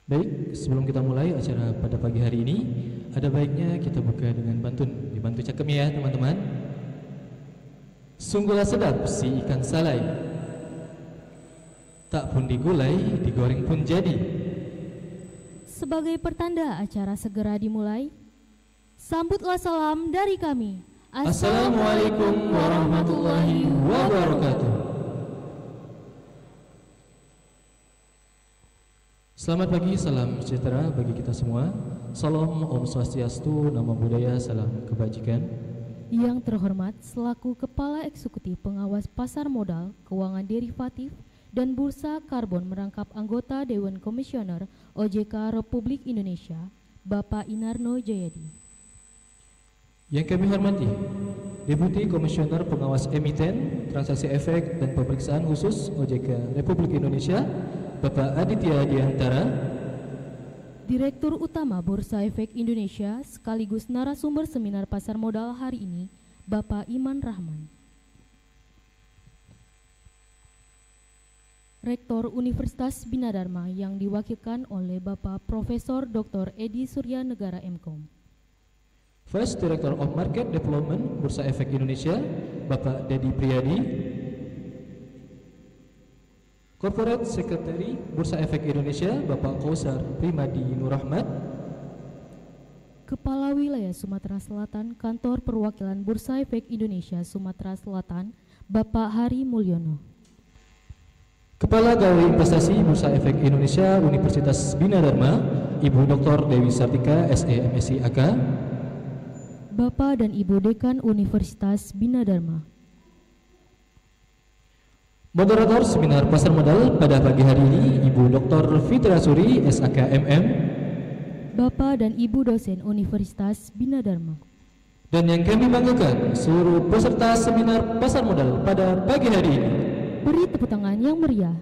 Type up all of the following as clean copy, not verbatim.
Baik, sebelum kita mulai acara pada pagi hari ini, ada baiknya kita buka dengan pantun. Dibantu cakemnya ya teman-teman. Sungguhlah sedap si ikan salai, tak pun digulai, digoreng pun jadi. Sebagai pertanda acara segera dimulai, sambutlah salam dari kami. Assalamualaikum warahmatullahi wabarakatuh. Selamat pagi, salam sejahtera bagi kita semua. Salam Om Swastiastu, Namo Buddhaya, salam kebajikan. Yang terhormat selaku Kepala Eksekutif Pengawas Pasar Modal, Keuangan Derivatif, dan Bursa Karbon merangkap anggota Dewan Komisioner OJK Republik Indonesia, Bapak Inarno Jayadi. Yang kami hormati, Deputi Komisioner Pengawas Emiten, Transaksi Efek dan Pemeriksaan Khusus OJK Republik Indonesia, Bapak Aditya Diantara. Direktur Utama Bursa Efek Indonesia sekaligus narasumber seminar pasar modal hari ini, Bapak Iman Rahman. Rektor Universitas Bina Dharma yang diwakilkan oleh Bapak Profesor Dr. Edi Surya Negara Mkom. Vice Director of Market Development Bursa Efek Indonesia, Bapak Dedi Priyadi. Corporate Secretary Bursa Efek Indonesia, Bapak Kausar Primadi Nurahmat. Kepala Wilayah Sumatera Selatan Kantor Perwakilan Bursa Efek Indonesia Sumatera Selatan, Bapak Hari Mulyono. Kepala Galeri Investasi Bursa Efek Indonesia Universitas Bina Dharma, Ibu Dr. Dewi Sartika, SE MSc AK. Bapak dan Ibu Dekan Universitas Bina Dharma. Moderator seminar pasar modal pada pagi hari ini, Ibu Dr. Fitra Suri, SAK MM. Bapak dan Ibu dosen Universitas Bina Dharma. Dan yang kami banggakan, seluruh peserta seminar pasar modal pada pagi hari ini. Beri tepuk tangan yang meriah.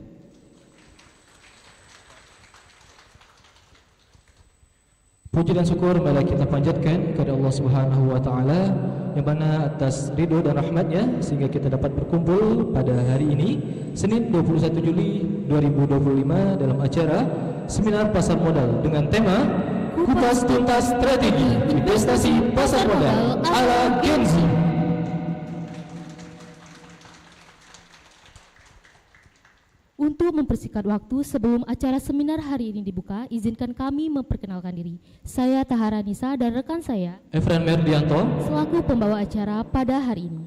Puji dan syukur marilah kita panjatkan kepada Allah Subhanahu wa taala yang mana atas ridho dan rahmatnya sehingga kita dapat berkumpul pada hari ini Senin 21 Juli 2025 dalam acara seminar pasar modal dengan tema Kupas Tuntas Strategi Investasi Pasar Modal ala Gen Z. Untuk mempersingkat waktu sebelum acara seminar hari ini dibuka, izinkan kami memperkenalkan diri. Saya Tahara Nisa dan rekan saya Efren Merdianto selaku pembawa acara pada hari ini.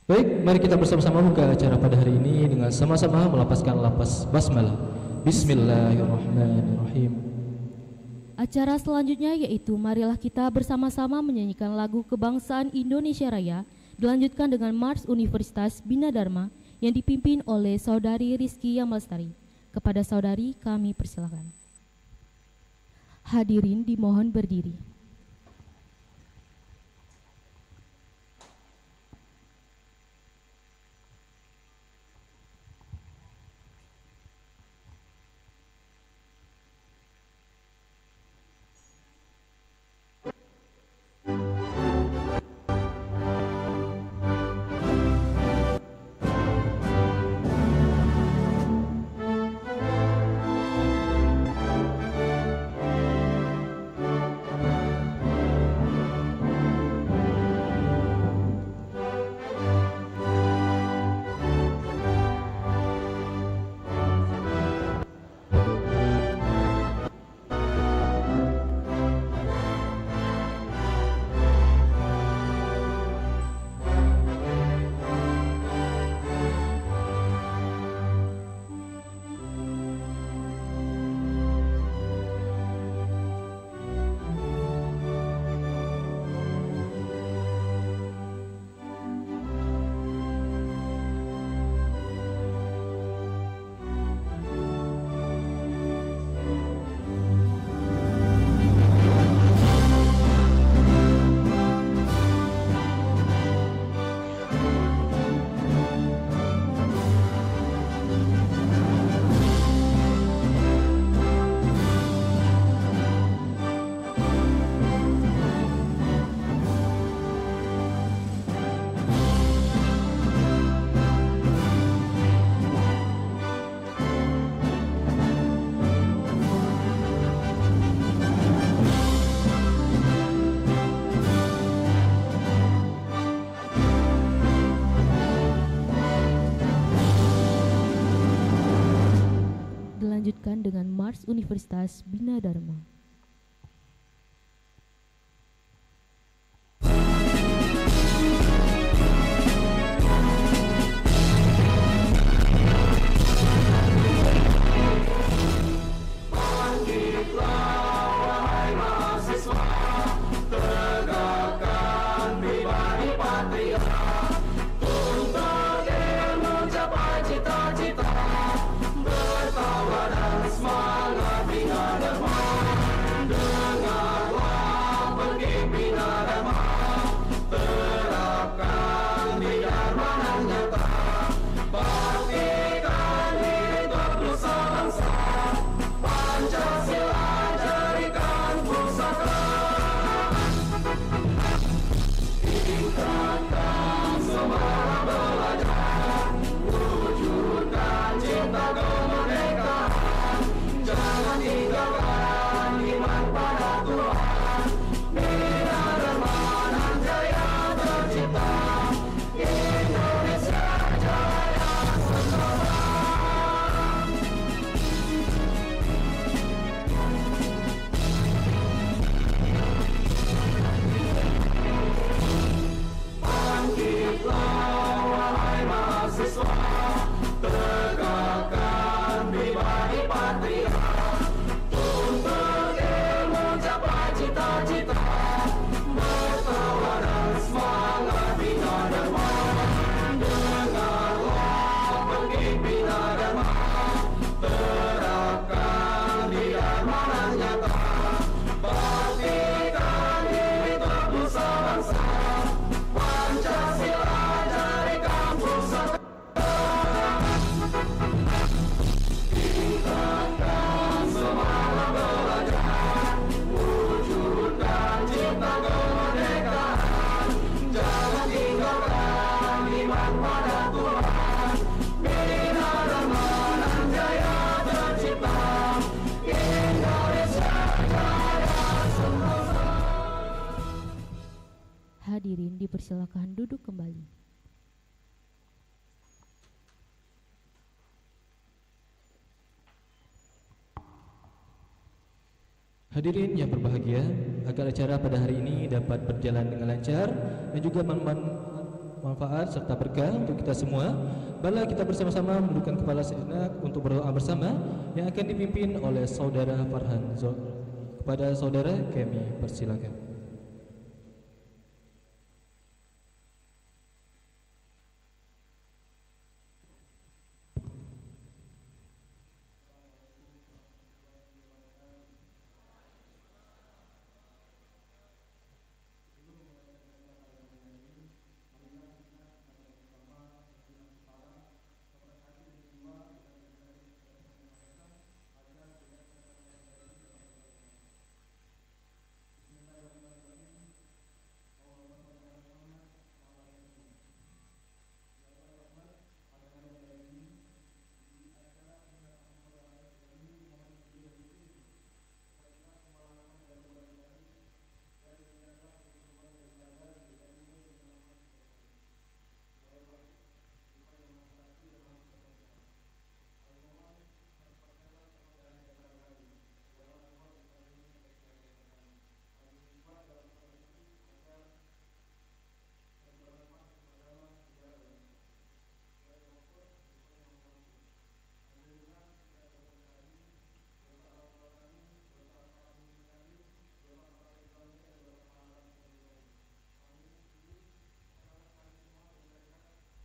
Baik, mari kita bersama-sama buka acara pada hari ini dengan sama-sama melapaskan lapas basmalah. Bismillahirrahmanirrahim. Acara selanjutnya yaitu marilah kita bersama-sama menyanyikan lagu Kebangsaan Indonesia Raya, dilanjutkan dengan Mars Universitas Bina Dharma yang dipimpin oleh Saudari Rizky Yamalstari. Kepada saudari kami persilakan. Hadirin dimohon berdiri. dilanjutkan dengan Mars Universitas Bina Dharma. Hadirin dipersilakan duduk kembali. Hadirin yang berbahagia, agar acara pada hari ini dapat berjalan dengan lancar dan juga manfaat serta berkah untuk kita semua, baiklah kita bersama-sama menundukkan kepala sejenak untuk berdoa bersama yang akan dipimpin oleh Saudara Farhan Zul. Kepada saudara kami persilakan.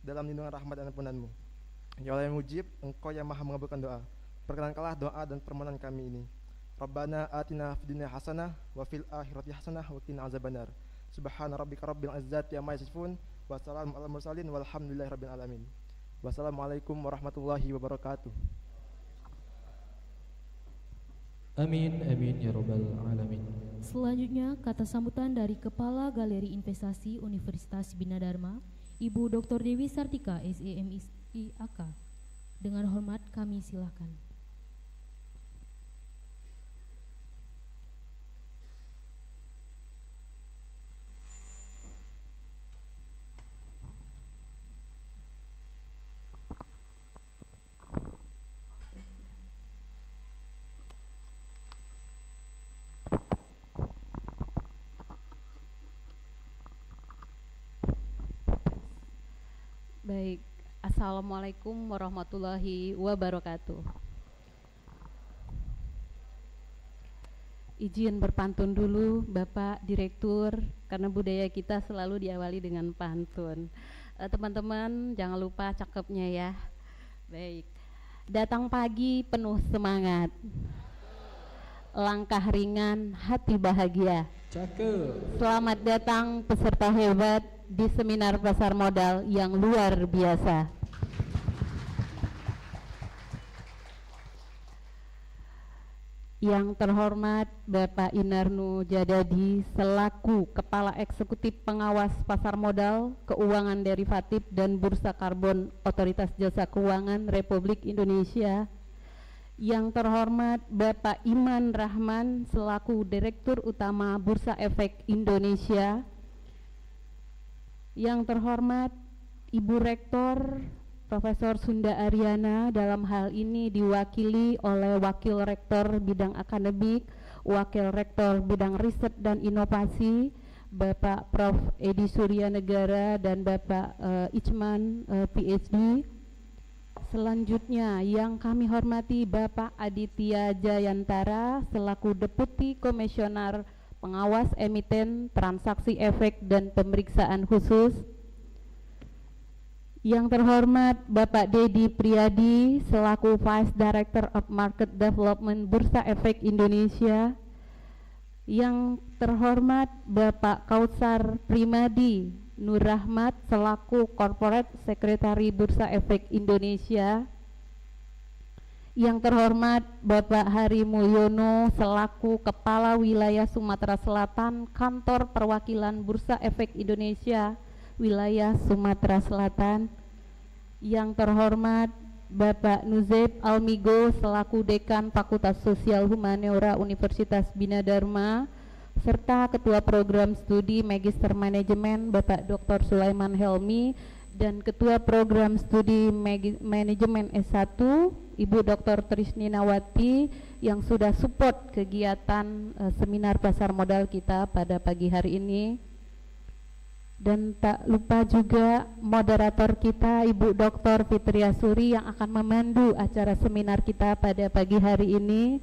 Dalam lindungan rahmat dan ampunan-Mu. Ya Allah yang mujib, Engkau yang maha mengabulkan doa. Perkenankanlah doa dan permohonan kami ini. Rabbana atina fid dunya hasanah wa fil akhirati hasanah wa qina azabannar. Subhana rabbika rabbil izzati amma yasifun wa salamun alal mursalin walhamdulillahi rabbil alamin. Wassalamualaikum warahmatullahi wabarakatuh. Amin amin ya rabbal alamin. Selanjutnya kata sambutan dari Kepala Galeri Investasi Universitas Bina Dharma, Ibu Dr. Dewi Sartika, SEMIAK. Dengan hormat kami silakan. Assalamualaikum warahmatullahi wabarakatuh. Izin berpantun dulu Bapak Direktur, karena budaya kita selalu diawali dengan pantun. Teman-teman jangan lupa cakepnya ya. Baik. Datang pagi penuh semangat, langkah ringan hati bahagia. Cakep. Selamat datang peserta hebat di seminar pasar modal yang luar biasa. Yang terhormat Bapak Inarno Jadadi selaku Kepala Eksekutif Pengawas Pasar Modal, Keuangan Derivatif dan Bursa Karbon Otoritas Jasa Keuangan Republik Indonesia. Yang terhormat Bapak Iman Rahman selaku Direktur Utama Bursa Efek Indonesia. Yang terhormat Ibu Rektor Profesor Sunda Aryana, dalam hal ini diwakili oleh Wakil Rektor Bidang Akademik, Wakil Rektor Bidang Riset dan Inovasi, Bapak Prof. Edi Surya Negara dan Bapak Ichman PhD. Selanjutnya yang kami hormati Bapak Aditya Jayantara selaku Deputi Komisioner Pengawas Emiten Transaksi Efek dan Pemeriksaan Khusus. Yang terhormat Bapak Dedi Priyadi selaku Vice Director of Market Development Bursa Efek Indonesia. Yang terhormat Bapak Kautsar Primadi Nur Rahmat selaku Corporate Secretary Bursa Efek Indonesia. Yang terhormat Bapak Hari Mulyono selaku Kepala Wilayah Sumatera Selatan Kantor Perwakilan Bursa Efek Indonesia Wilayah Sumatera Selatan. Yang terhormat Bapak Nuzeb Almigo selaku Dekan Fakultas Sosial Humaniora Universitas Bina Dharma, serta Ketua Program Studi Magister Manajemen Bapak Dr. Sulaiman Helmi dan Ketua Program Studi Manajemen S1 Ibu Dr. Trisni Nawati yang sudah support kegiatan seminar pasar modal kita pada pagi hari ini. Dan tak lupa juga moderator kita Ibu Dr. Fitria Suri yang akan memandu acara seminar kita pada pagi hari ini.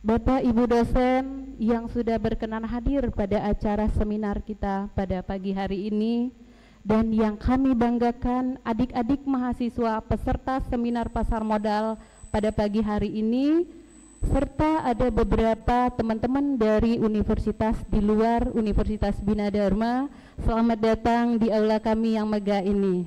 Bapak Ibu dosen yang sudah berkenan hadir pada acara seminar kita pada pagi hari ini. Dan yang kami banggakan adik-adik mahasiswa peserta seminar pasar modal pada pagi hari ini, serta ada beberapa teman-teman dari universitas di luar Universitas Bina Dharma. Selamat datang di aula kami yang megah ini.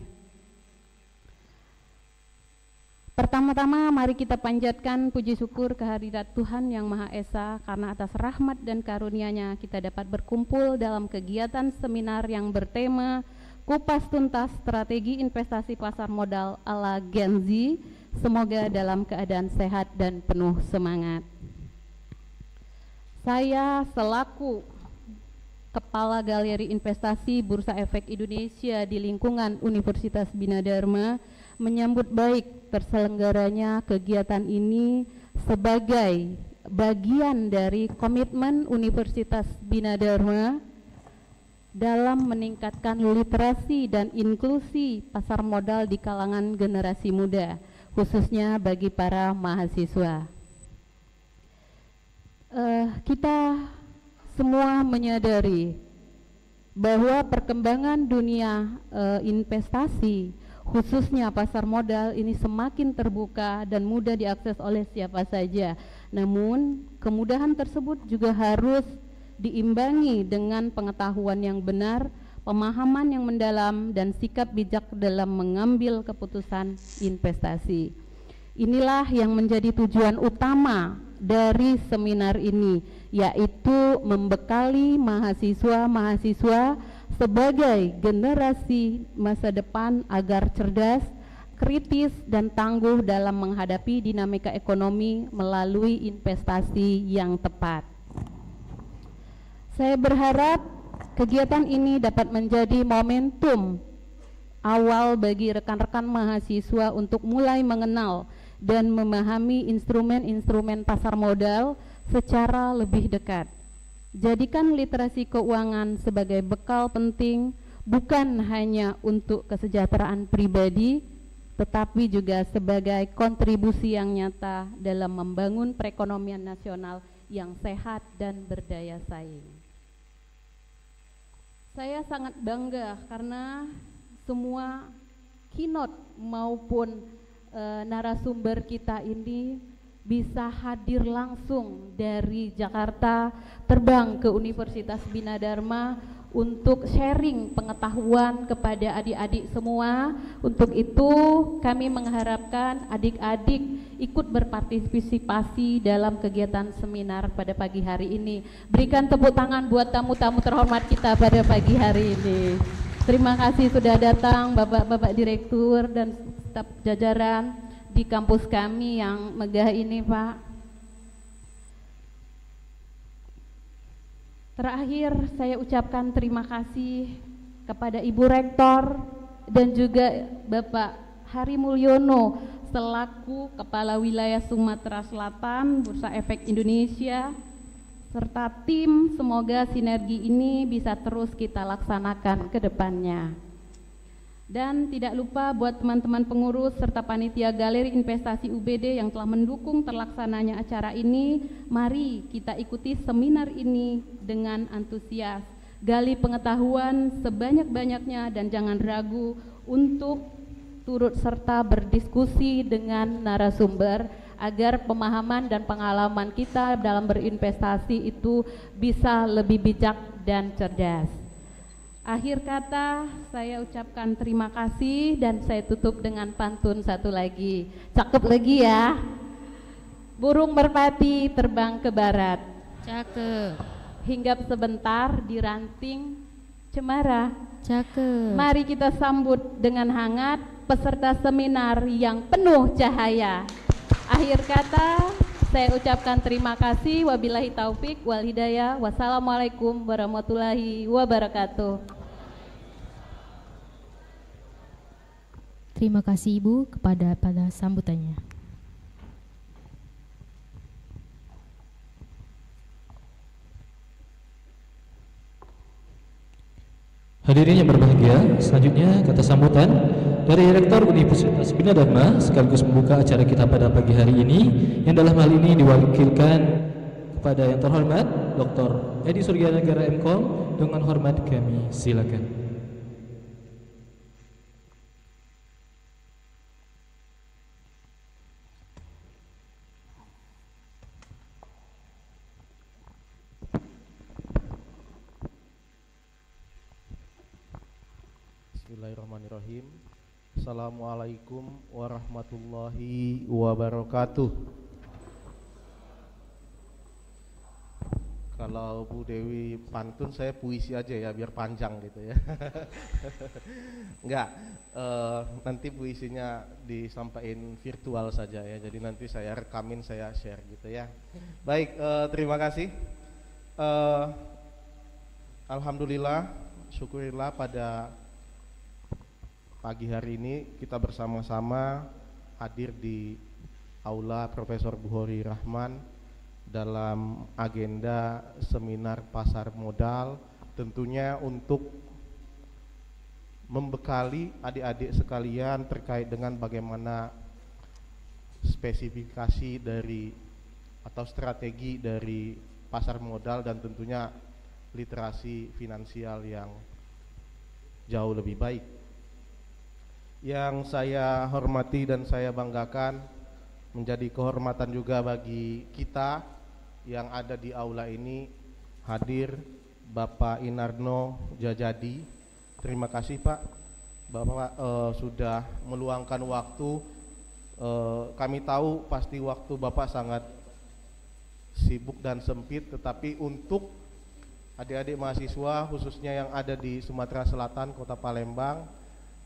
Pertama-tama mari kita panjatkan puji syukur kehadirat Tuhan Yang Maha Esa, karena atas rahmat dan karunia-Nya kita dapat berkumpul dalam kegiatan seminar yang bertema Kupas Tuntas Strategi Investasi Pasar Modal ala Gen Z. Semoga dalam keadaan sehat dan penuh semangat. Saya selaku Kepala Galeri Investasi Bursa Efek Indonesia di lingkungan Universitas Bina Dharma menyambut baik terselenggaranya kegiatan ini sebagai bagian dari komitmen Universitas Bina Dharma dalam meningkatkan literasi dan inklusi pasar modal di kalangan generasi muda, khususnya bagi para mahasiswa. Kita semua menyadari bahwa perkembangan dunia investasi, khususnya pasar modal ini semakin terbuka dan mudah diakses oleh siapa saja. Namun kemudahan tersebut juga harus diimbangi dengan pengetahuan yang benar, pemahaman yang mendalam, dan sikap bijak dalam mengambil keputusan investasi. Inilah yang menjadi tujuan utama dari seminar ini, yaitu membekali mahasiswa-mahasiswa sebagai generasi masa depan agar cerdas, kritis, dan tangguh dalam menghadapi dinamika ekonomi melalui investasi yang tepat. Saya berharap kegiatan ini dapat menjadi momentum awal bagi rekan-rekan mahasiswa untuk mulai mengenal dan memahami instrumen-instrumen pasar modal secara lebih dekat. Jadikan literasi keuangan sebagai bekal penting bukan hanya untuk kesejahteraan pribadi, tetapi juga sebagai kontribusi yang nyata dalam membangun perekonomian nasional yang sehat dan berdaya saing. Saya sangat bangga karena semua keynote maupun narasumber kita ini bisa hadir langsung dari Jakarta, terbang ke Universitas Bina Dharma untuk sharing pengetahuan kepada adik-adik semua. Untuk itu kami mengharapkan adik-adik ikut berpartisipasi dalam kegiatan seminar pada pagi hari ini. Berikan tepuk tangan buat tamu-tamu terhormat kita pada pagi hari ini. Terima kasih sudah datang Bapak-bapak Direktur dan staf jajaran di kampus kami yang megah ini, Pak. Terakhir saya ucapkan terima kasih kepada Ibu Rektor dan juga Bapak Hari Mulyono selaku Kepala Wilayah Sumatera Selatan Bursa Efek Indonesia serta tim. Semoga sinergi ini bisa terus kita laksanakan ke depannya. Dan tidak lupa buat teman-teman pengurus serta panitia Galeri Investasi UBD yang telah mendukung terlaksananya acara ini, mari kita ikuti seminar ini dengan antusias. Gali pengetahuan sebanyak-banyaknya dan jangan ragu untuk turut serta berdiskusi dengan narasumber agar pemahaman dan pengalaman kita dalam berinvestasi itu bisa lebih bijak dan cerdas. Akhir kata saya ucapkan terima kasih dan saya tutup dengan pantun satu lagi. Cakep lagi ya. Burung merpati terbang ke barat. Cakep. Hinggap sebentar di ranting cemara. Cakep. Mari kita sambut dengan hangat peserta seminar yang penuh cahaya. Akhir kata saya ucapkan terima kasih. Wabillahi taufik wal hidayah. Wassalamualaikum warahmatullahi wabarakatuh. Terima kasih Ibu pada sambutannya. Hadirin yang berbahagia, selanjutnya kata sambutan dari Rektor Universitas Bina Dharma sekaligus membuka acara kita pada pagi hari ini, yang dalam hal ini diwakilkan kepada yang terhormat Dr. Edi Suryanegara MKOM. Dengan hormat kami silakan. Bismillahirrahmanirrahim. Assalamualaikum warahmatullahi wabarakatuh. Kalau Bu Dewi pantun, saya puisi aja ya biar panjang gitu ya. Enggak, nanti puisinya disampaikan virtual saja ya. Jadi nanti saya rekamin, saya share gitu ya. Baik, terima kasih. Alhamdulillah, syukurillah pada pagi hari ini kita bersama-sama hadir di Aula Profesor Bukhari Rahman dalam agenda seminar pasar modal, tentunya untuk membekali adik-adik sekalian terkait dengan bagaimana spesifikasi dari atau strategi dari pasar modal dan tentunya literasi finansial yang jauh lebih baik. Yang saya hormati dan saya banggakan, menjadi kehormatan juga bagi kita yang ada di aula ini, hadir Bapak Inarno Jajadi. Terima kasih Pak, Bapak sudah meluangkan waktu. Kami tahu pasti waktu Bapak sangat sibuk dan sempit, tetapi untuk adik-adik mahasiswa khususnya yang ada di Sumatera Selatan, Kota Palembang,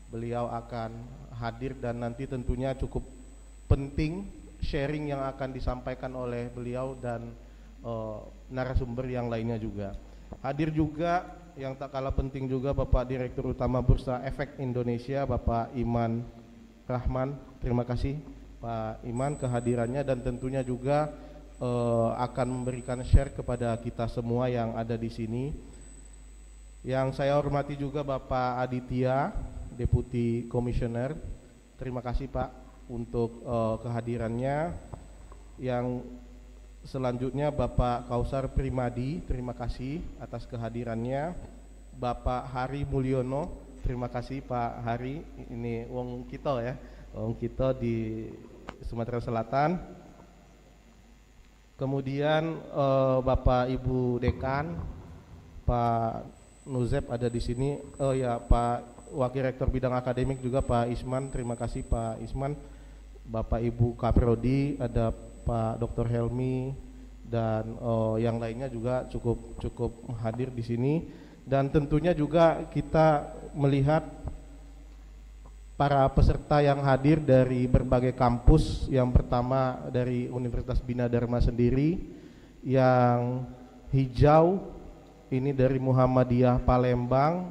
beliau akan hadir dan nanti tentunya cukup penting sharing yang akan disampaikan oleh beliau dan narasumber yang lainnya juga. Hadir juga yang tak kalah penting juga Bapak Direktur Utama Bursa Efek Indonesia, Bapak Iman Rahman. Terima kasih Pak Iman kehadirannya dan tentunya juga akan memberikan share kepada kita semua yang ada di sini. Yang saya hormati juga Bapak Aditya, Deputi Komisioner. Terima kasih Pak untuk kehadirannya. Yang selanjutnya Bapak Kausar Primadi, terima kasih atas kehadirannya. Bapak Hari Mulyono, terima kasih Pak Hari. Ini wong kita ya, wong kita di Sumatera Selatan. Kemudian Bapak Ibu Dekan, Pak Nuzep ada di sini. Oh ya, Pak Wakil Rektor Bidang Akademik juga Pak Isman, terima kasih Pak Isman. Bapak Ibu Kaprodi, ada Pak Dr. Helmi dan yang lainnya juga cukup hadir di sini. Dan tentunya juga kita melihat para peserta yang hadir dari berbagai kampus. Yang pertama dari Universitas Bina Dharma sendiri, yang hijau ini dari Muhammadiyah Palembang,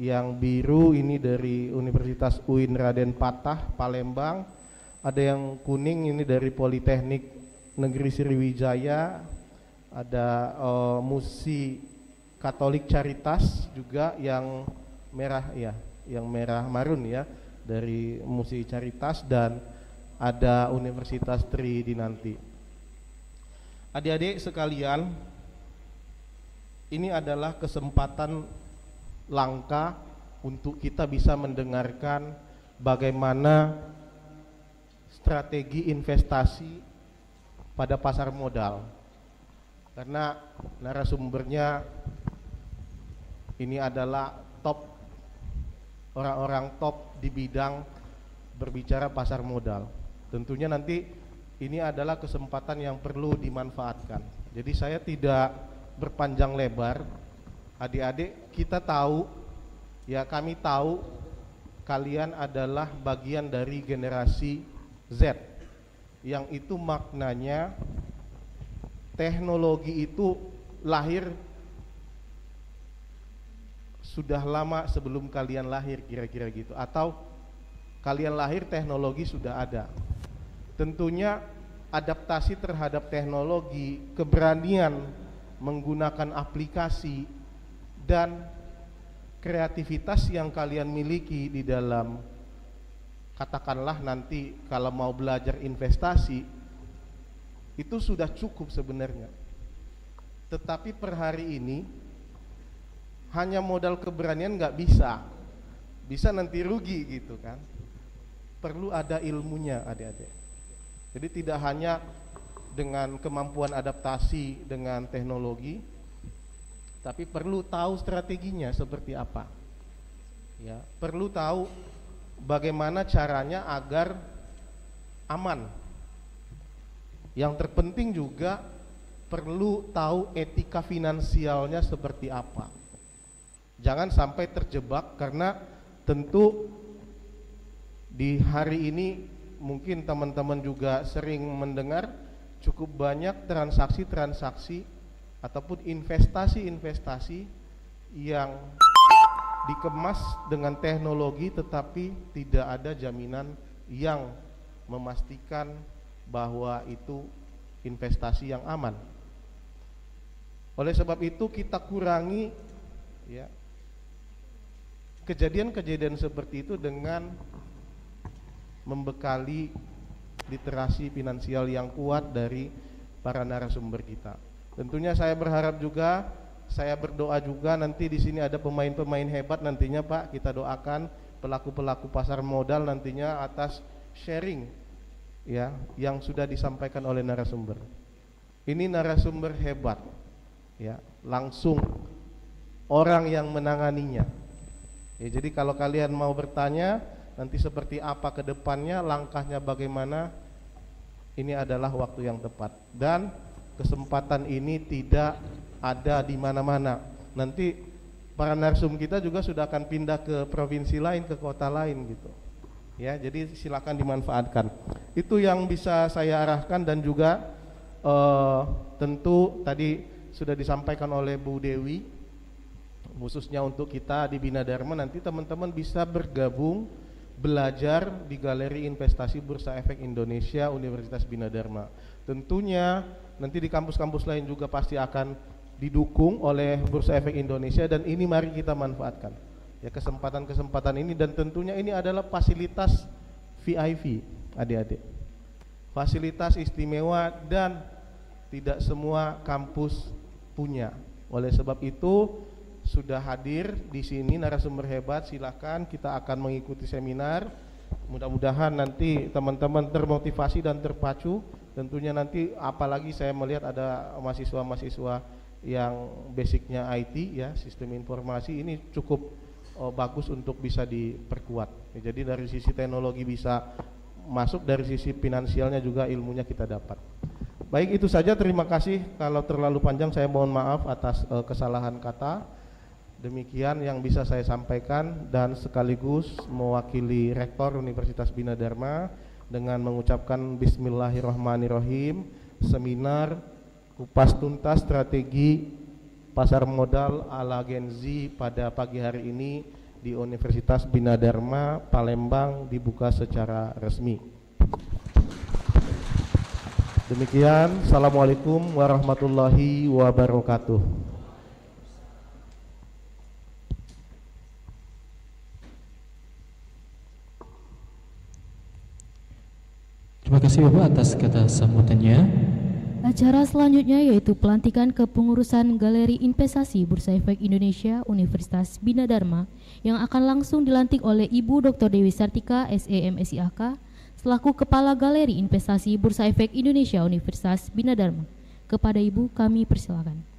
yang biru ini dari Universitas UIN Raden Patah Palembang, ada yang kuning ini dari Politeknik Negeri Sriwijaya, ada Musi Katolik Caritas juga yang merah ya, yang merah marun ya, dari Musi Caritas, dan ada Universitas Tridinanti. Adik-adik sekalian, ini adalah kesempatan langka untuk kita bisa mendengarkan bagaimana strategi investasi pada pasar modal. Karena narasumbernya ini adalah top, orang-orang top di bidang berbicara pasar modal. Tentunya nanti ini adalah kesempatan yang perlu dimanfaatkan. Jadi saya tidak berpanjang lebar. Adik-adik, kita tahu ya, kami tahu kalian adalah bagian dari generasi Z, yang itu maknanya teknologi itu lahir sudah lama sebelum kalian lahir, kira-kira gitu, atau kalian lahir teknologi sudah ada. Tentunya adaptasi terhadap teknologi, keberanian menggunakan aplikasi, dan kreativitas yang kalian miliki di dalam, katakanlah nanti kalau mau belajar investasi, itu sudah cukup sebenarnya. Tetapi per hari ini hanya modal keberanian nggak bisa nanti rugi gitu kan. Perlu ada ilmunya adik-adik. Jadi tidak hanya dengan kemampuan adaptasi dengan teknologi, tapi perlu tahu strateginya seperti apa. Ya, perlu tahu bagaimana caranya agar aman. Yang terpenting juga perlu tahu etika finansialnya seperti apa. Jangan sampai terjebak, karena tentu di hari ini mungkin teman-teman juga sering mendengar cukup banyak transaksi-transaksi ataupun investasi-investasi yang dikemas dengan teknologi tetapi tidak ada jaminan yang memastikan bahwa itu investasi yang aman. Oleh sebab itu kita kurangi ya kejadian-kejadian seperti itu dengan membekali literasi finansial yang kuat dari para narasumber kita. Tentunya saya berharap juga, saya berdoa juga nanti di sini ada pemain-pemain hebat nantinya Pak. Kita doakan pelaku-pelaku pasar modal nantinya atas sharing ya yang sudah disampaikan oleh narasumber. Ini narasumber hebat ya, langsung orang yang menanganinya. Ya, jadi kalau kalian mau bertanya nanti seperti apa ke depannya, langkahnya bagaimana, ini adalah waktu yang tepat. Dan kesempatan ini tidak ada di mana-mana. Nanti para narsum kita juga sudah akan pindah ke provinsi lain, ke kota lain gitu. Ya, jadi silakan dimanfaatkan. Itu yang bisa saya arahkan, dan juga tentu tadi sudah disampaikan oleh Bu Dewi, khususnya untuk kita di Bina Dharma, nanti teman-teman bisa bergabung belajar di Galeri Investasi Bursa Efek Indonesia Universitas Bina Dharma. Tentunya nanti di kampus-kampus lain juga pasti akan didukung oleh Bursa Efek Indonesia, dan ini mari kita manfaatkan ya kesempatan-kesempatan ini. Dan tentunya ini adalah fasilitas VIP adik-adik, fasilitas istimewa dan tidak semua kampus punya. Oleh sebab itu sudah hadir di sini narasumber hebat, silakan kita akan mengikuti seminar. Mudah-mudahan nanti teman-teman termotivasi dan terpacu. Tentunya nanti apalagi saya melihat ada mahasiswa-mahasiswa yang basicnya IT ya, sistem informasi, ini cukup bagus untuk bisa diperkuat. Jadi dari sisi teknologi bisa masuk, dari sisi finansialnya juga ilmunya kita dapat. Baik, itu saja, terima kasih. Kalau terlalu panjang saya mohon maaf atas kesalahan kata. Demikian yang bisa saya sampaikan, dan sekaligus mewakili Rektor Universitas Bina Dharma dengan mengucapkan Bismillahirrahmanirrahim, seminar kupas tuntas strategi pasar modal ala Gen Z pada pagi hari ini di Universitas Bina Dharma Palembang dibuka secara resmi. Demikian, Assalamualaikum warahmatullahi wabarakatuh. Terima kasih Bapak atas kata sambutannya. Acara selanjutnya yaitu pelantikan kepengurusan Galeri Investasi Bursa Efek Indonesia Universitas Bina Dharma yang akan langsung dilantik oleh Ibu Dr. Dewi Sartika, SE MSIAK, selaku Kepala Galeri Investasi Bursa Efek Indonesia Universitas Bina Dharma. Kepada Ibu kami persilakan.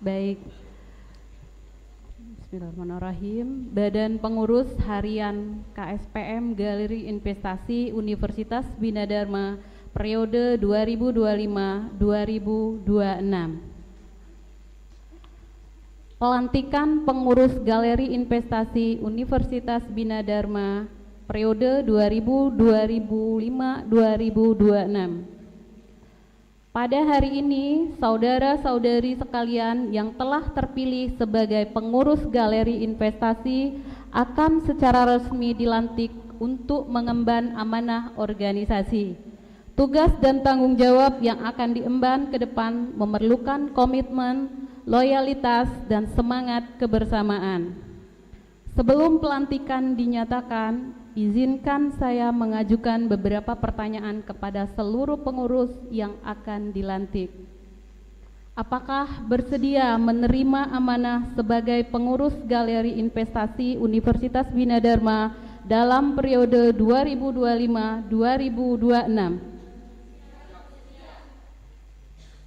Baik, Bismillahirrahmanirrahim. Badan Pengurus Harian KSPM Galeri Investasi Universitas Bina Dharma periode 2025-2026. Pelantikan Pengurus Galeri Investasi Universitas Bina Dharma periode 2025-2026. Pada hari ini, saudara-saudari sekalian yang telah terpilih sebagai pengurus galeri investasi akan secara resmi dilantik untuk mengemban amanah organisasi. Tugas dan tanggung jawab yang akan diemban ke depan memerlukan komitmen, loyalitas, dan semangat kebersamaan. Sebelum pelantikan dinyatakan, izinkan saya mengajukan beberapa pertanyaan kepada seluruh pengurus yang akan dilantik. Apakah bersedia menerima amanah sebagai pengurus Galeri Investasi Universitas Bina Dharma dalam periode 2025-2026?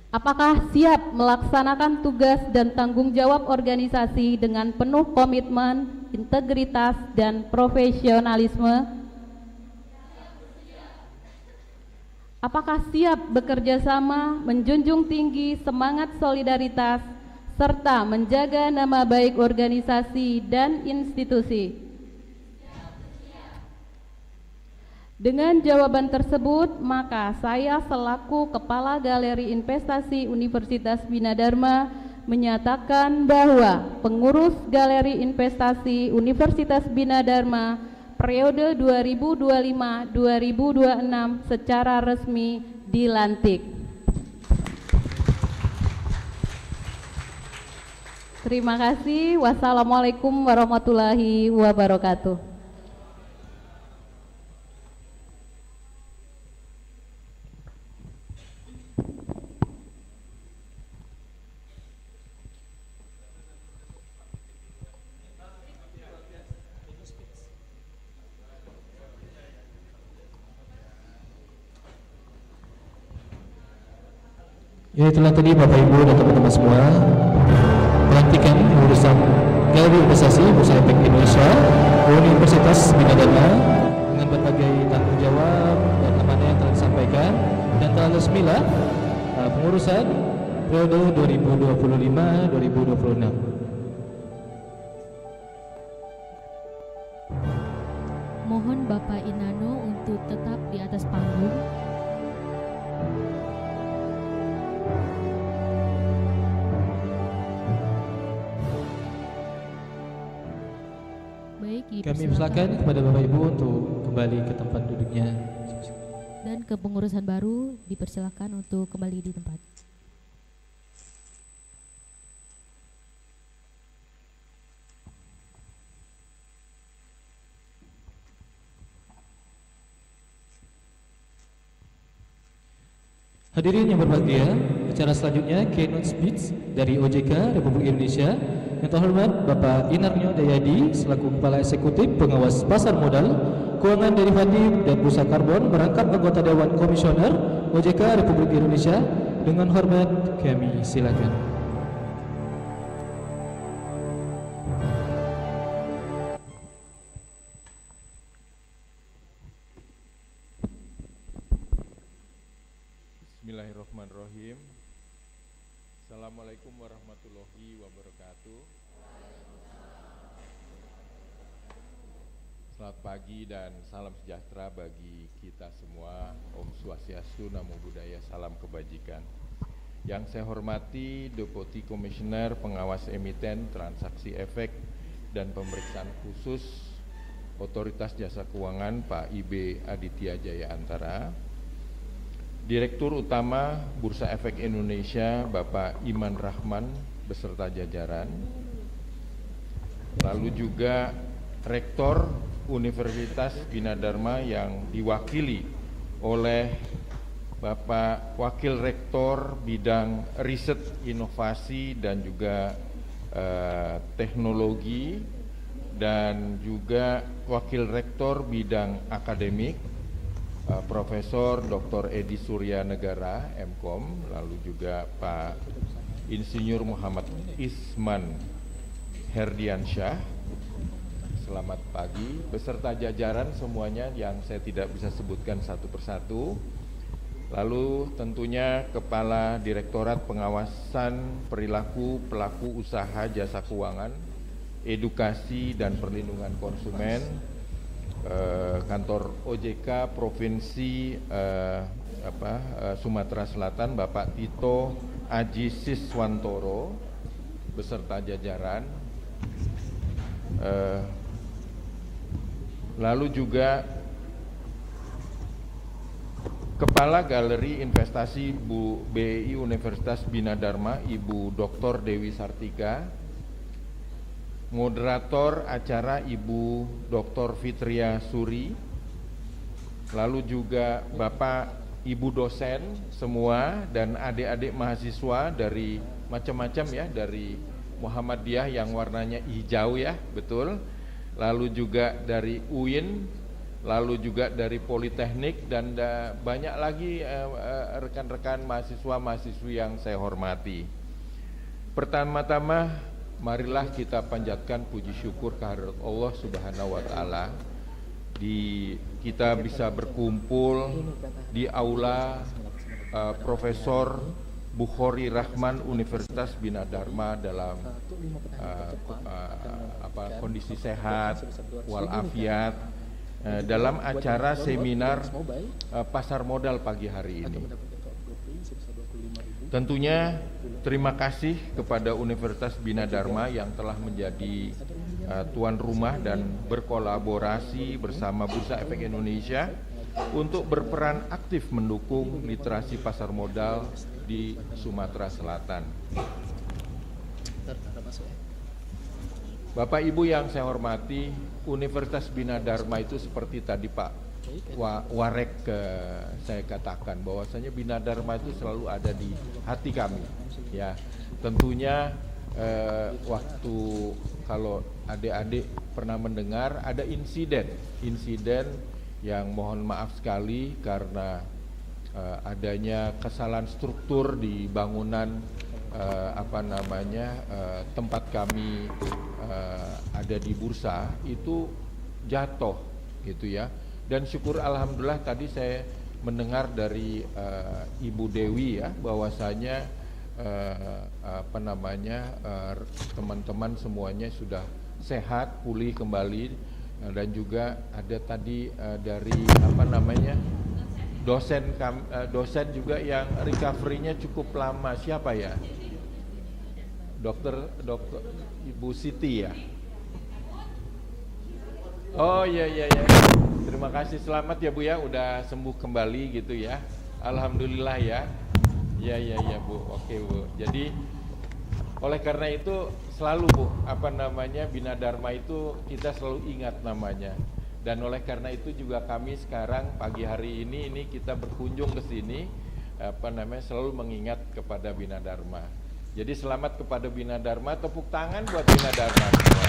Apakah siap melaksanakan tugas dan tanggung jawab organisasi dengan penuh komitmen, integritas, dan profesionalisme? Apakah siap bekerja sama, menjunjung tinggi semangat solidaritas, serta menjaga nama baik organisasi dan institusi? Dengan jawaban tersebut, maka saya selaku Kepala Galeri Investasi Universitas Bina Dharma menyatakan bahwa pengurus Galeri Investasi Universitas Bina Dharma periode 2025-2026 secara resmi dilantik. Terima kasih. Wassalamualaikum warahmatullahi wabarakatuh. Ya, itulah tadi Bapak Ibu dan teman-teman semua, pelantikan urusan Galeri Investasi Bursa Efek Indonesia Universitas Bina Dharma dengan berbagai tanggung jawab dan amanah yang telah disampaikan, dan telah resmilah pengurusan periode 2025-2026. Mohon Bapak Inano untuk tetap di atas panggung. Baik, Kami persilakan kepada Bapak Ibu untuk kembali ke tempat duduknya. dan kepengurusan baru dipersilakan untuk kembali di tempat. Hadirin yang berbahagia, acara selanjutnya keynote speech dari OJK Republik Indonesia. Yang terhormat Bapak Inarnyo Dayadi selaku Kepala Eksekutif Pengawas Pasar Modal, Keuangan Derivatif dan Bursa Karbon merangkap anggota Dewan Komisioner OJK Republik Indonesia. Dengan hormat kami silakan. Bismillahirrahmanirrahim. Assalamualaikum warahmatullahi wabarakatuh. Selamat pagi dan salam sejahtera bagi kita semua. Om Swastiastu, Namo Buddhaya, salam kebajikan. Yang saya hormati Deputi Komisioner Pengawas Emiten, Transaksi Efek dan Pemeriksaan Khusus Otoritas Jasa Keuangan Pak IB Aditya Jaya Antara, Direktur Utama Bursa Efek Indonesia Bapak Iman Rahman beserta jajaran, lalu juga Rektor Universitas Bina Dharma yang diwakili oleh Bapak Wakil Rektor Bidang Riset, Inovasi dan juga Teknologi, dan juga Wakil Rektor Bidang Akademik Profesor Dr. Edi Surya Negara, MKom, lalu juga Pak Insinyur Muhammad Isman Herdiansyah. Selamat pagi, beserta jajaran semuanya yang saya tidak bisa sebutkan satu persatu. Lalu tentunya Kepala Direktorat Pengawasan Perilaku Pelaku Usaha Jasa Keuangan, Edukasi dan Perlindungan Konsumen, Kantor OJK Provinsi Sumatera Selatan, Bapak Tito Aji Siswantoro beserta jajaran, lalu juga Kepala Galeri Investasi BI Universitas Bina Dharma Ibu Dr. Dewi Sartika, moderator acara Ibu Dr. Fitria Suri, lalu juga Bapak Ibu dosen semua dan adik-adik mahasiswa dari macam-macam ya, dari Muhammadiyah yang warnanya hijau ya, betul, lalu juga dari UIN, lalu juga dari Politeknik, dan banyak lagi rekan-rekan mahasiswa-mahasiswi yang saya hormati. Pertama-tama marilah kita panjatkan puji syukur kehadirat Allah Subhanahu wa taala, kita bisa berkumpul di aula Profesor Bukhari Rahman Universitas Bina Dharma dalam kondisi sehat walafiat dalam acara seminar pasar modal pagi hari ini. Tentunya terima kasih kepada Universitas Bina Dharma yang telah menjadi tuan rumah dan berkolaborasi bersama Bursa Efek Indonesia untuk berperan aktif mendukung literasi pasar modal di Sumatera Selatan. Bapak Ibu yang saya hormati, Universitas Bina Dharma itu seperti tadi Pak Warek saya katakan bahwasanya Bina Dharma itu selalu ada di hati kami. Ya, tentunya waktu kalau adik-adik pernah mendengar ada insiden yang mohon maaf sekali karena adanya kesalahan struktur di bangunan tempat kami ada di bursa itu jatuh gitu ya. Dan syukur alhamdulillah tadi saya mendengar dari Ibu Dewi ya, bahwasanya teman-teman semuanya sudah sehat, pulih kembali, dan juga ada tadi dari dosen juga yang recovery-nya cukup lama. Siapa ya? Dokter Ibu Siti ya. Oh iya. Terima kasih, selamat ya Bu ya, udah sembuh kembali gitu ya. Alhamdulillah ya. Ya Bu. Oke Bu. Jadi oleh karena itu selalu Bu, Bina Dharma itu kita selalu ingat namanya. Dan oleh karena itu juga kami sekarang pagi hari ini kita berkunjung ke sini selalu mengingat kepada Bina Dharma. Jadi selamat kepada Bina Dharma, tepuk tangan buat Bina Dharma semua.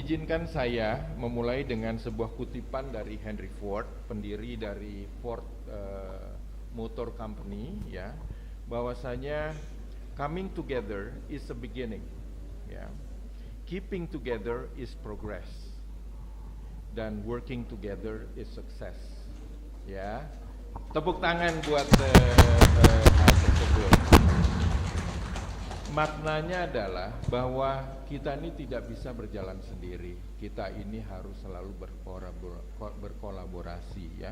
Izinkan saya memulai dengan sebuah kutipan dari Henry Ford, pendiri dari Ford Motor Company ya, bahwasanya coming together is a beginning. Ya. Keeping together is progress, dan working together is success. Ya, tepuk tangan buat hal tersebut. Maknanya adalah bahwa kita ini tidak bisa berjalan sendiri. Kita ini harus selalu berkolaborasi ya.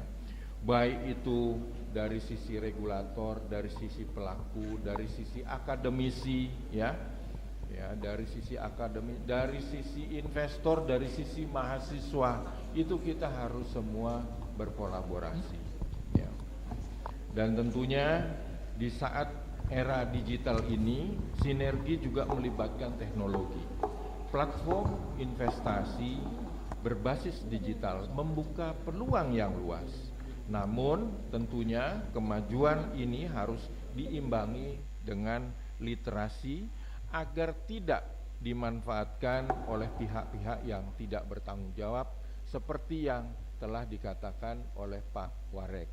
Baik itu dari sisi regulator, dari sisi pelaku, dari sisi akademisi ya, dari sisi akademi, dari sisi investor, dari sisi mahasiswa, itu kita harus semua berkolaborasi ya. Dan tentunya di saat era digital ini, sinergi juga melibatkan teknologi. Platform investasi berbasis digital membuka peluang yang luas. Namun tentunya kemajuan ini harus diimbangi dengan literasi agar tidak dimanfaatkan oleh pihak-pihak yang tidak bertanggung jawab seperti yang telah dikatakan oleh Pak Warek.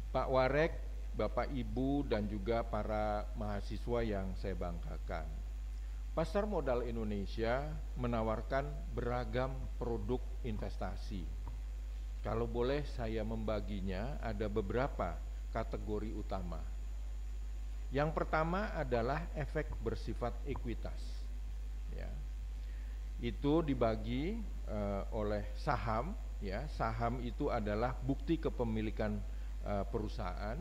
Pak Warek, Bapak Ibu dan juga para mahasiswa yang saya banggakan. Pasar modal Indonesia menawarkan beragam produk investasi. Kalau boleh saya membaginya, ada beberapa kategori utama. Yang pertama adalah efek bersifat ekuitas. Ya. Itu dibagi oleh saham. Ya. Saham itu adalah bukti kepemilikan perusahaan,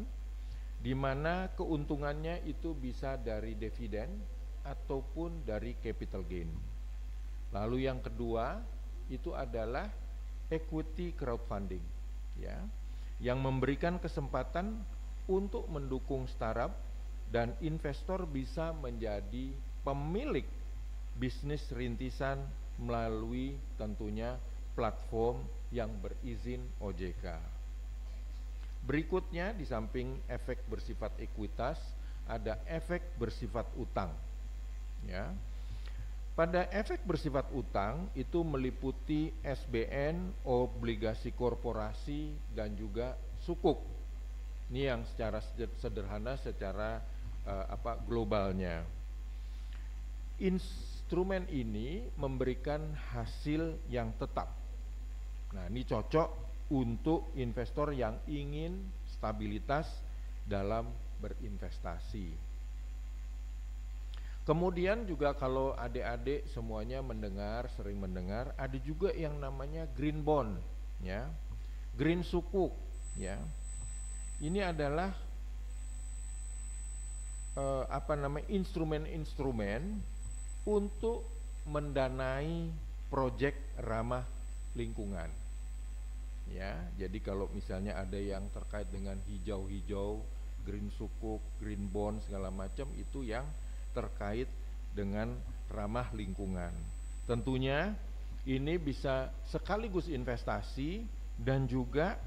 di mana keuntungannya itu bisa dari dividen ataupun dari capital gain. Lalu yang kedua itu adalah equity crowdfunding, ya, yang memberikan kesempatan untuk mendukung startup dan investor bisa menjadi pemilik bisnis rintisan melalui tentunya platform yang berizin OJK. Berikutnya di samping efek bersifat ekuitas ada efek bersifat utang. Ya. Pada efek bersifat utang itu meliputi SBN, obligasi korporasi dan juga sukuk. Ini yang secara sederhana secara globalnya. Instrumen ini memberikan hasil yang tetap. Nah, ini cocok untuk investor yang ingin stabilitas dalam berinvestasi. Kemudian juga kalau adik-adik semuanya sering mendengar, ada juga yang namanya green bond, ya, green sukuk, ya. Ini adalah instrumen-instrumen untuk mendanai proyek ramah lingkungan. Ya, jadi kalau misalnya ada yang terkait dengan hijau-hijau, green sukuk, green bond segala macam, itu yang terkait dengan ramah lingkungan. Tentunya ini bisa sekaligus investasi dan juga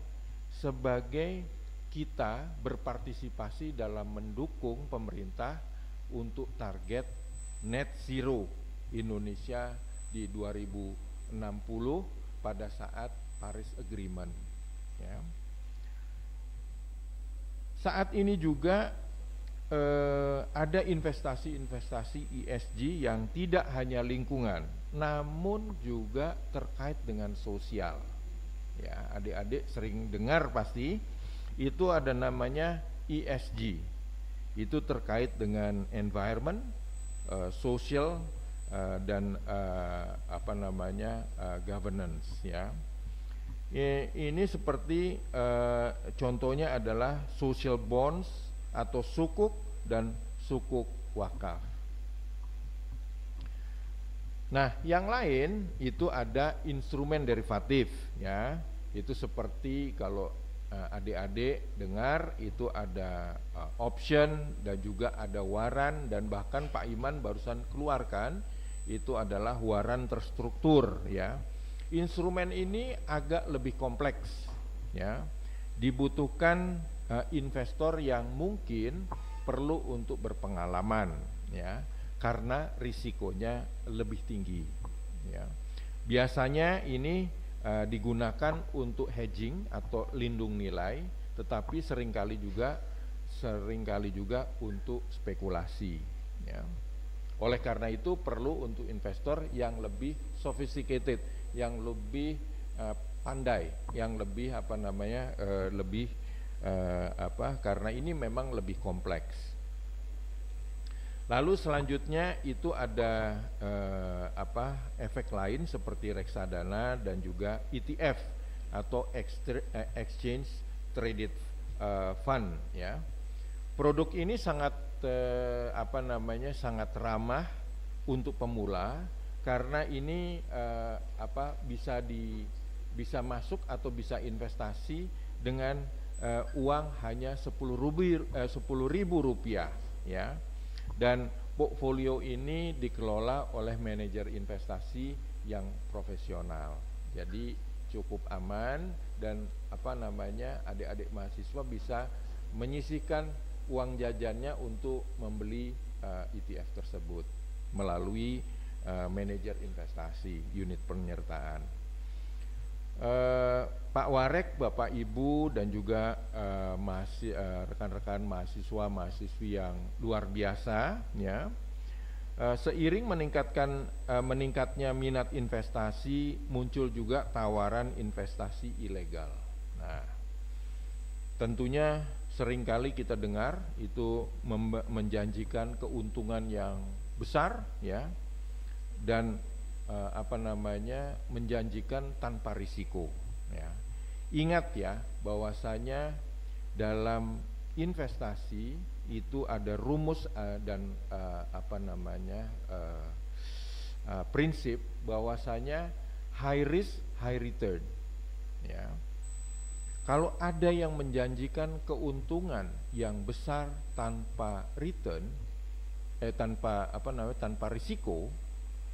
sebagai kita berpartisipasi dalam mendukung pemerintah untuk target net zero Indonesia di 2050. pada saat Paris Agreement, ya. Saat ini juga ada investasi-investasi ESG yang tidak hanya lingkungan, namun juga terkait dengan sosial. Ya, adik-adik sering dengar pasti itu ada namanya ESG. Itu terkait dengan environment, social, dan governance, ya. Ini seperti contohnya adalah social bonds atau sukuk dan sukuk wakaf. Nah, yang lain itu ada instrumen derivatif, ya. Itu seperti kalau adik-adik dengar itu ada option dan juga ada waran, dan bahkan Pak Iman barusan keluarkan itu adalah waran terstruktur, ya. Instrumen ini agak lebih kompleks, ya. Dibutuhkan investor yang mungkin perlu untuk berpengalaman, ya, karena risikonya lebih tinggi, ya. Biasanya ini digunakan untuk hedging atau lindung nilai, tetapi seringkali juga untuk spekulasi, ya. Oleh karena itu perlu untuk investor yang lebih sophisticated, yang lebih pandai, yang lebih karena ini memang lebih kompleks. Lalu selanjutnya itu ada efek lain seperti reksadana dan juga ETF atau exchange traded fund, ya. Produk ini sangat sangat ramah untuk pemula, karena ini bisa masuk atau bisa investasi dengan uang hanya 10.000 rupiah, ya. Dan portfolio ini dikelola oleh manajer investasi yang profesional. Jadi cukup aman, dan adik-adik mahasiswa bisa menyisihkan uang jajannya untuk membeli ETF tersebut melalui manajer investasi, unit penyertaan. Pak Warek, Bapak Ibu, dan juga rekan-rekan mahasiswa-mahasiswi yang luar biasa, ya. Seiring meningkatnya minat investasi, muncul juga tawaran investasi ilegal. Nah, tentunya seringkali kita dengar itu menjanjikan keuntungan yang besar, ya, dan menjanjikan tanpa risiko, ya. Ingat ya, bahwasanya dalam investasi itu ada rumus dan prinsip bahwasanya high risk high return, ya. Kalau ada yang menjanjikan keuntungan yang besar tanpa return, tanpa risiko,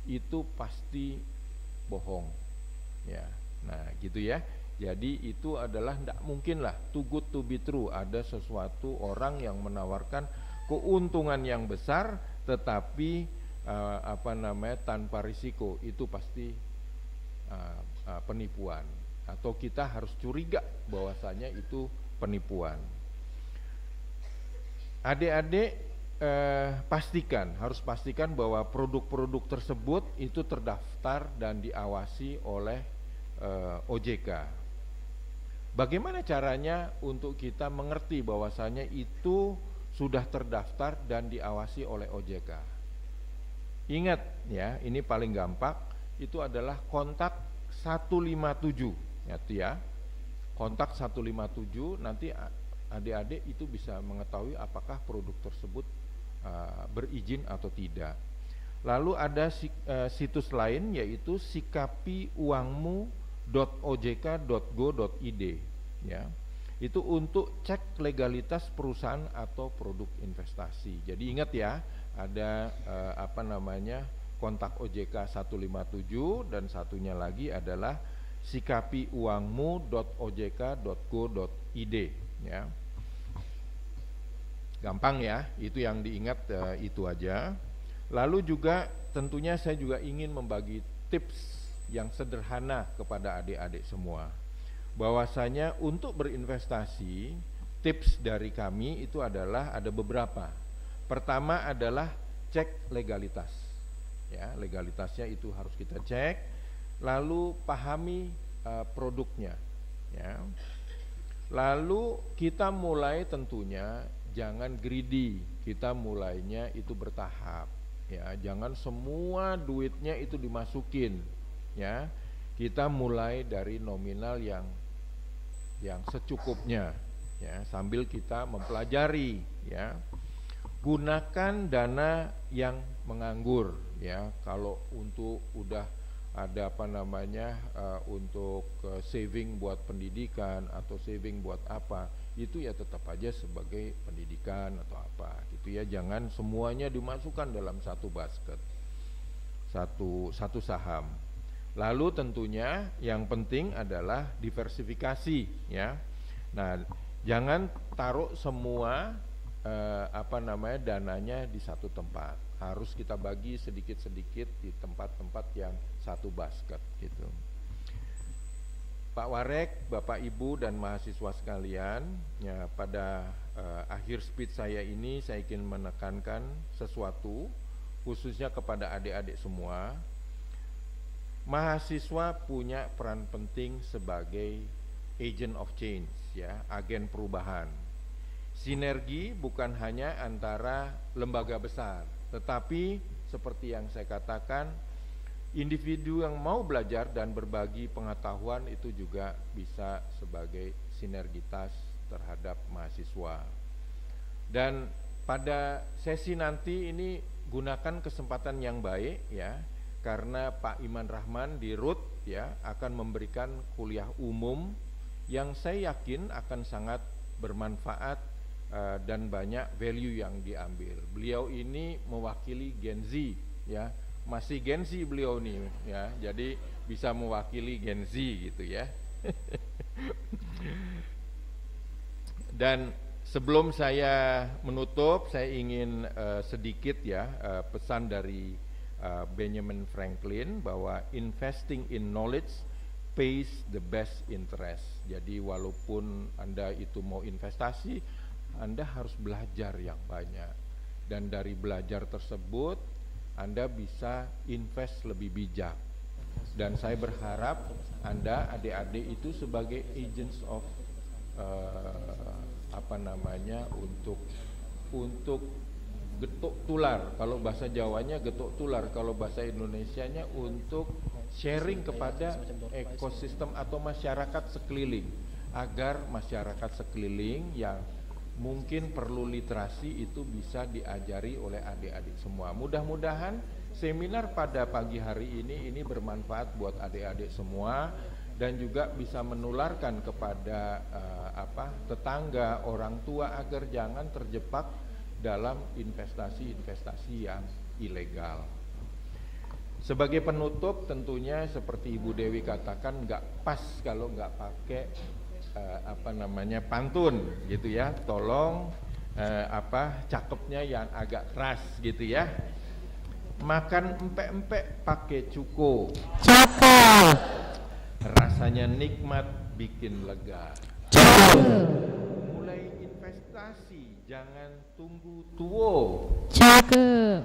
itu pasti bohong, ya. Nah, gitu ya. Jadi itu adalah tidak mungkin lah too good to be true, ada sesuatu orang yang menawarkan keuntungan yang besar tetapi tanpa risiko. Itu pasti penipuan, atau kita harus curiga bahwasanya itu penipuan. Adik-adik harus pastikan bahwa produk-produk tersebut itu terdaftar dan diawasi oleh OJK. Bagaimana caranya untuk kita mengerti bahwasanya itu sudah terdaftar dan diawasi oleh OJK? Ingat ya, ini paling gampang, itu adalah kontak 157, ya. Kontak 157, nanti adik-adik itu bisa mengetahui apakah produk tersebut berizin atau tidak. Lalu ada situs lain, yaitu sikapiuangmu.ojk.go.id, ya. Itu untuk cek legalitas perusahaan atau produk investasi. Jadi ingat ya, ada kontak OJK 157, dan satunya lagi adalah sikapiuangmu.ojk.go.id, ya. Gampang ya, itu yang diingat, itu aja. Lalu juga tentunya saya juga ingin membagi tips yang sederhana kepada adik-adik semua. Bahwasanya untuk berinvestasi, tips dari kami itu adalah ada beberapa. Pertama adalah cek legalitas. Ya, legalitasnya itu harus kita cek. Lalu pahami produknya. Ya. Lalu kita mulai tentunya jangan greedy. Kita mulainya itu bertahap. Ya, jangan semua duitnya itu dimasukin. Ya, kita mulai dari nominal yang secukupnya, ya, sambil kita mempelajari, ya. Gunakan dana yang menganggur, ya. Kalau untuk udah ada untuk saving buat pendidikan atau saving buat apa, itu ya tetap aja sebagai pendidikan atau apa, gitu ya. Jangan semuanya dimasukkan dalam satu basket, satu saham. Lalu tentunya yang penting adalah diversifikasi, ya. Nah, jangan taruh semua dananya di satu tempat. Harus kita bagi sedikit-sedikit di tempat-tempat yang satu basket, gitu. Pak Warek, Bapak Ibu dan mahasiswa sekalian, ya, pada akhir speech saya ini saya ingin menekankan sesuatu khususnya kepada adik-adik semua. Mahasiswa punya peran penting sebagai agent of change, ya, agen perubahan. Sinergi bukan hanya antara lembaga besar, tetapi seperti yang saya katakan, individu yang mau belajar dan berbagi pengetahuan itu juga bisa sebagai sinergitas terhadap mahasiswa. Dan pada sesi nanti ini gunakan kesempatan yang baik, ya, karena Pak Iman Rahman di RUT, ya, akan memberikan kuliah umum yang saya yakin akan sangat bermanfaat dan banyak value yang diambil. Beliau ini mewakili Gen Z, ya, masih Gen Z beliau nih, ya, jadi bisa mewakili Gen Z gitu, ya. Dan sebelum saya menutup, saya ingin sedikit, ya, pesan dari Benjamin Franklin bahwa investing in knowledge pays the best interest. Jadi walaupun Anda itu mau investasi, Anda harus belajar yang banyak. Dan dari belajar tersebut, Anda bisa invest lebih bijak. Dan saya berharap Anda, adik-adik itu sebagai agents of untuk getuk tular, kalau bahasa Jawanya getuk tular, kalau bahasa Indonesianya untuk sharing kepada ekosistem atau masyarakat sekeliling, agar masyarakat sekeliling yang mungkin perlu literasi itu bisa diajari oleh adik-adik semua. Mudah-mudahan seminar pada pagi hari ini bermanfaat buat adik-adik semua dan juga bisa menularkan kepada tetangga, orang tua agar jangan terjebak dalam investasi-investasi yang ilegal. Sebagai penutup, tentunya seperti Ibu Dewi katakan, nggak pas kalau nggak pakai pantun, gitu ya. Tolong cakepnya yang agak keras, gitu ya. Makan empek-empek pakai cuko. Cakep. Rasanya nikmat, bikin lega. Mulai investasi, jangan tunggu tua. Cakep.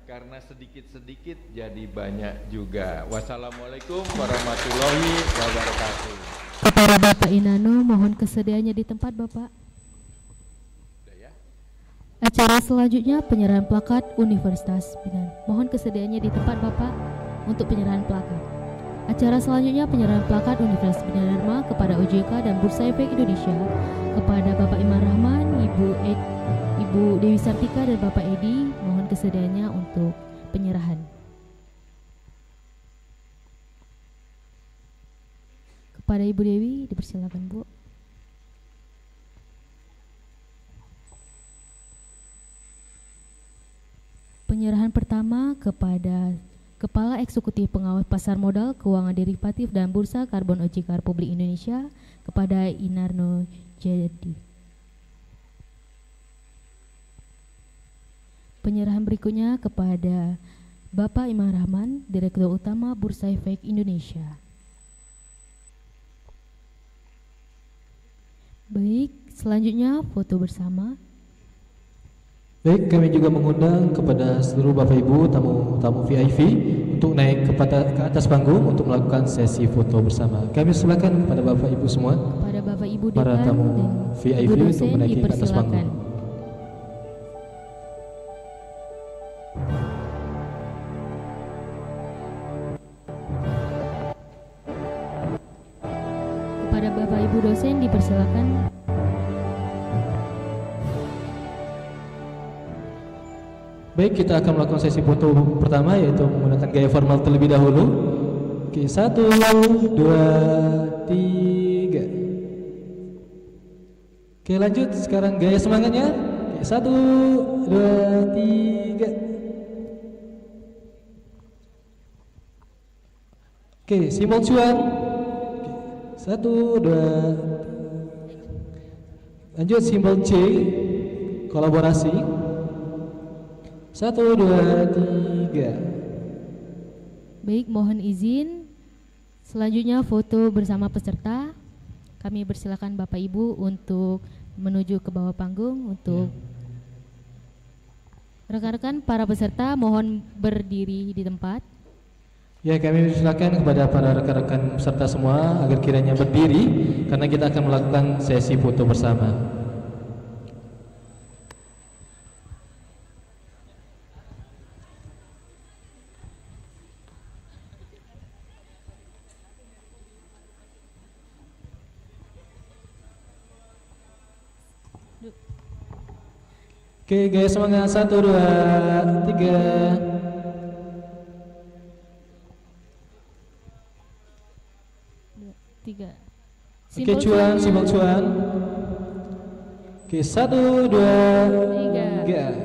Karena sedikit-sedikit jadi banyak juga. Wassalamualaikum warahmatullahi wabarakatuh. Kepada Bapak Inano, mohon kesediaannya di tempat Bapak. Udah ya? Acara selanjutnya penyerahan plakat Universitas Binar. Mohon kesediaannya di tempat Bapak untuk penyerahan plakat. Acara selanjutnya penyerahan plakat Universitas Bina Dharma kepada OJK dan Bursa Efek Indonesia, kepada Bapak Iman Rahman, Ibu Dewi Sartika dan Bapak Edi. Mohon kesediaannya untuk penyerahan. Kepada Ibu Dewi dipersilakan, Bu. Penyerahan pertama kepada Kepala Eksekutif Pengawas Pasar Modal, Keuangan Derivatif dan Bursa Karbon OJK Republik Indonesia, kepada Inarno Jadi. Penyerahan berikutnya kepada Bapak Iman Rahman, Direktur Utama Bursa Efek Indonesia. Baik, selanjutnya foto bersama. Baik, kami juga mengundang kepada seluruh Bapak Ibu tamu VIP untuk naik ke atas panggung untuk melakukan sesi foto bersama. Kami silakan kepada Bapak Ibu semua, Kepada Bapak Ibu para Dekan tamu dan VIP Ibu untuk dosen menaiki ke atas dipersilakan. panggung. Kepada Bapak Ibu dosen dipersilakan. Baik, kita akan melakukan sesi foto pertama, yaitu menggunakan gaya formal terlebih dahulu. Oke, 1, 2, 3. Oke, lanjut. Sekarang gaya semangatnya. Oke, 1, 2, 3. Oke, simbol cuan. Oke, 1, 2. Lanjut simbol C, kolaborasi. 1, 2, 3. Baik, mohon izin. Selanjutnya foto bersama peserta. Kami persilakan Bapak Ibu untuk menuju ke bawah panggung untuk rekan-rekan para peserta mohon berdiri di tempat. Ya, kami silakan kepada para rekan-rekan peserta semua agar kiranya berdiri karena kita akan melakukan sesi foto bersama. Oke, gaya semangat. 1, 2, 3. Oke, cuan, simbol cuan. Oke, 1, 2, 3.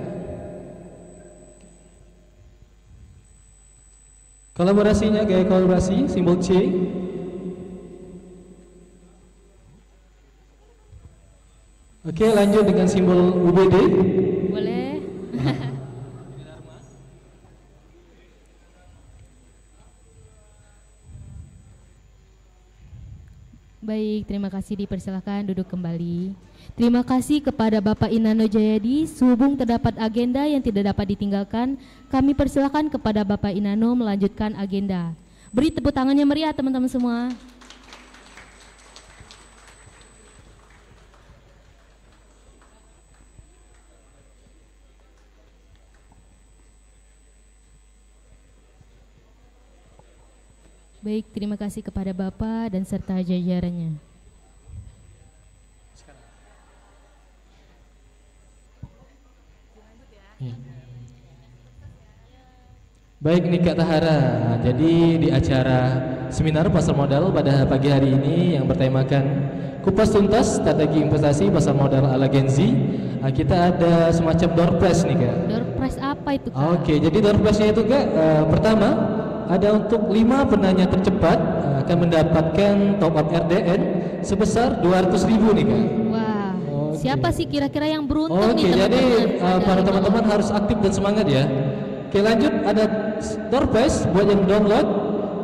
Kolaborasinya gaya kolaborasi, simbol C. Oke, lanjut dengan simbol UBD. Boleh. Baik, terima kasih, dipersilakan duduk kembali. Terima kasih kepada Bapak Inano Jayadi. Sehubung terdapat agenda yang tidak dapat ditinggalkan, kami persilakan kepada Bapak Inano melanjutkan agenda. Beri tepuk tangannya meriah teman-teman semua. Baik, terima kasih kepada Bapak dan serta jajarannya. Ya. Baik, nih Kak Tahara. Jadi di acara seminar pasar modal pada pagi hari ini yang bertemakan kupas tuntas strategi investasi pasar modal ala Gen Z, kita ada semacam door prize nih Kak. Door prize apa itu Kak? Oke, jadi door prize-nya itu Kak, pertama ada untuk 5 penanya tercepat akan mendapatkan top up RDN sebesar 200.000 nih Kak. Wah, Oke. siapa sih kira-kira yang beruntung Oke, nih jadi teman-teman? para teman-teman harus aktif dan semangat ya. Oke, lanjut ada door prize buat yang download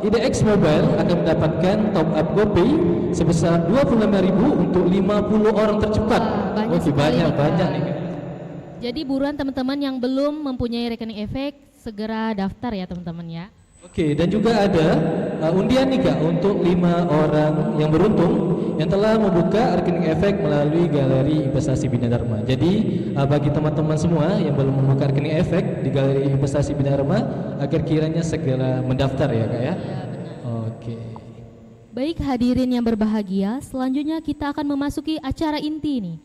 IDX Mobile akan mendapatkan top up GoPay sebesar 25.000 untuk 50 orang tercepat. Wah, banyak Oke, sekali nih, Kak. banyak nih Kak. Jadi buruan teman-teman yang belum mempunyai rekening efek segera daftar ya teman-teman ya. Oke, dan juga ada undian nih Kak untuk 5 orang yang beruntung yang telah membuka rekening efek melalui Galeri Investasi Bina Dharma. Jadi bagi teman-teman semua yang belum membuka rekening efek di Galeri Investasi Bina Dharma agar kiranya segera mendaftar ya Kak ya. Iya, benar. Oke. Baik hadirin yang berbahagia, selanjutnya kita akan memasuki acara inti nih,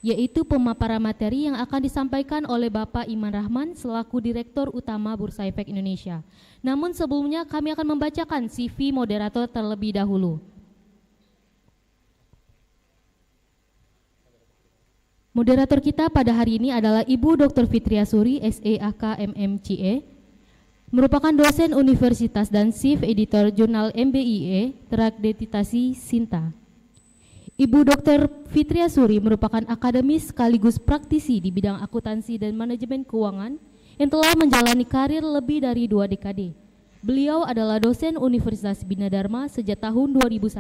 yaitu pemaparan materi yang akan disampaikan oleh Bapak Iman Rahman selaku Direktur Utama Bursa Efek Indonesia. Namun sebelumnya kami akan membacakan CV moderator terlebih dahulu. Moderator kita pada hari ini adalah Ibu Dr. Fitria Suri, SEAK MMCE, merupakan dosen universitas dan chief editor jurnal MBIE terakreditasi Sinta. Ibu Dr. Fitria Suri merupakan akademis sekaligus praktisi di bidang akuntansi dan manajemen keuangan yang telah menjalani karir lebih dari 2 dekade. Beliau adalah dosen Universitas Bina Dharma sejak tahun 2001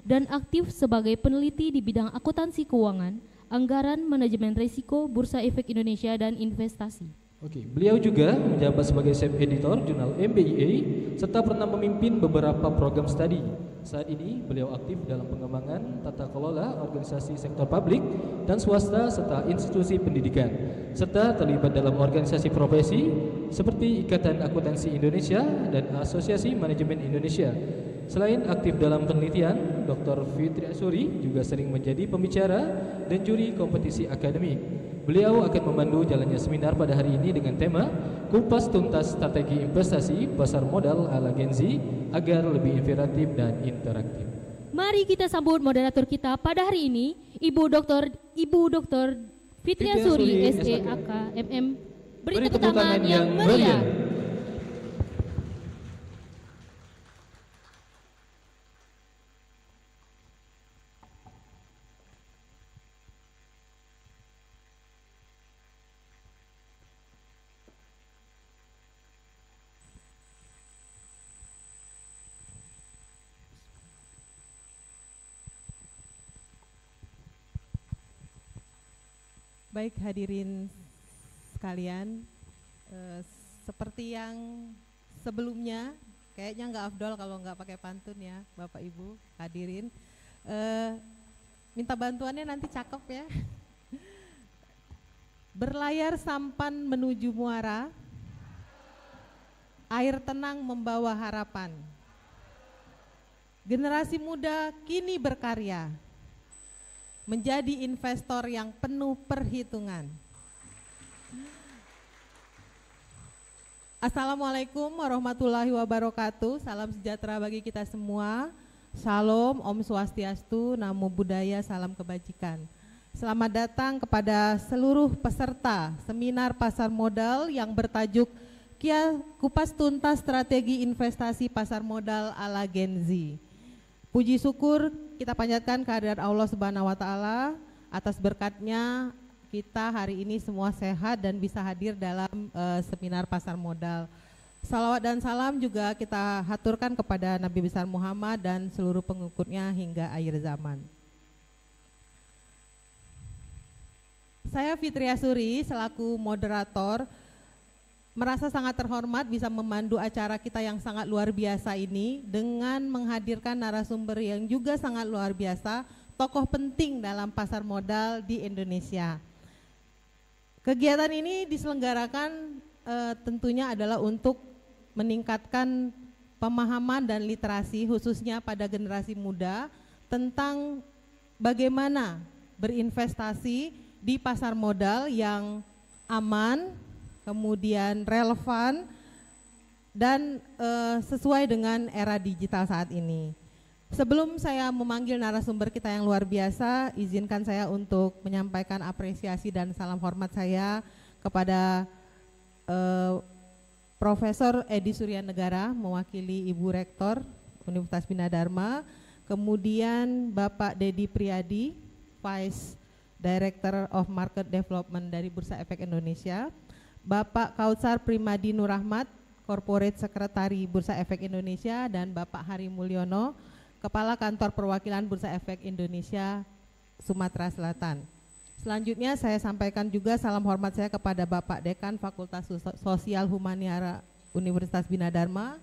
dan aktif sebagai peneliti di bidang akuntansi keuangan, anggaran, manajemen risiko, Bursa Efek Indonesia, dan investasi. Oke, beliau juga menjabat sebagai staff editor jurnal MBIA serta pernah memimpin beberapa program studi. Saat ini beliau aktif dalam pengembangan tata kelola organisasi sektor publik dan swasta serta institusi pendidikan, serta terlibat dalam organisasi profesi seperti Ikatan Akuntansi Indonesia dan Asosiasi Manajemen Indonesia. Selain aktif dalam penelitian, Dr. Fitria Suri juga sering menjadi pembicara dan juri kompetisi akademik. Beliau akan memandu jalannya seminar pada hari ini dengan tema Kupas Tuntas Strategi Investasi Pasar Modal ala Gen Z agar lebih inspiratif dan interaktif. Mari kita sambut moderator kita pada hari ini, Ibu Dr. Fitria Suri, SEAK, MM. Beri tepuk tangan yang meriah. Baik hadirin sekalian, seperti yang sebelumnya, kayaknya nggak afdol kalau nggak pakai pantun ya Bapak Ibu hadirin. Minta bantuannya nanti cakep ya. Berlayar sampan menuju muara, air tenang membawa harapan. Generasi muda kini berkarya, menjadi investor yang penuh perhitungan. Assalamualaikum warahmatullahi wabarakatuh. Salam sejahtera bagi kita semua. Shalom, Om Swastiastu, Namo Buddhaya, salam kebajikan. Selamat datang kepada seluruh peserta seminar pasar modal yang bertajuk Kupas Tuntas Strategi Investasi Pasar Modal ala Gen Z. Puji syukur kita panjatkan kehadirat Allah Subhanahu wa Ta'ala atas berkatnya kita hari ini semua sehat dan bisa hadir dalam seminar pasar modal. Salawat dan salam juga kita haturkan kepada Nabi besar Muhammad dan seluruh pengikutnya hingga akhir zaman. Saya Fitria Suri selaku moderator merasa sangat terhormat bisa memandu acara kita yang sangat luar biasa ini dengan menghadirkan narasumber yang juga sangat luar biasa, tokoh penting dalam pasar modal di Indonesia. Kegiatan ini diselenggarakan tentunya adalah untuk meningkatkan pemahaman dan literasi khususnya pada generasi muda tentang bagaimana berinvestasi di pasar modal yang aman, kemudian relevan dan sesuai dengan era digital saat ini. Sebelum saya memanggil narasumber kita yang luar biasa, izinkan saya untuk menyampaikan apresiasi dan salam hormat saya kepada Profesor Edi Suryanegara mewakili Ibu Rektor Universitas Bina Dharma, kemudian Bapak Dedi Priadi, Vice Director of Market Development dari Bursa Efek Indonesia, Bapak Kautsar Primadi Nurrahmat, Corporate Secretary Bursa Efek Indonesia, dan Bapak Hari Mulyono, Kepala Kantor Perwakilan Bursa Efek Indonesia Sumatera Selatan. Selanjutnya saya sampaikan juga salam hormat saya kepada Bapak Dekan Fakultas Sosial Humaniora Universitas Bina Dharma,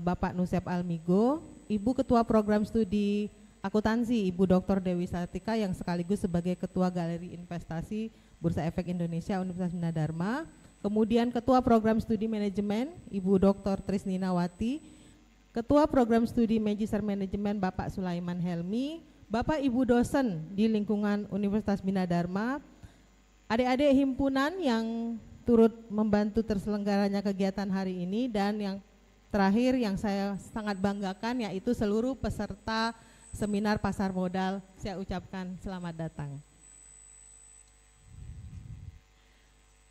Bapak Nusep Almigo, Ibu Ketua Program Studi Akuntansi Ibu Dr. Dewi Sartika yang sekaligus sebagai Ketua Galeri Investasi Bursa Efek Indonesia Universitas Bina Dharma, kemudian Ketua Program Studi Manajemen Ibu Dr. Trisninawati, Ketua Program Studi Magister Manajemen Bapak Sulaiman Helmi, Bapak Ibu dosen di lingkungan Universitas Bina Dharma, adik-adik himpunan yang turut membantu terselenggaranya kegiatan hari ini, dan yang terakhir yang saya sangat banggakan yaitu seluruh peserta seminar pasar modal, saya ucapkan selamat datang.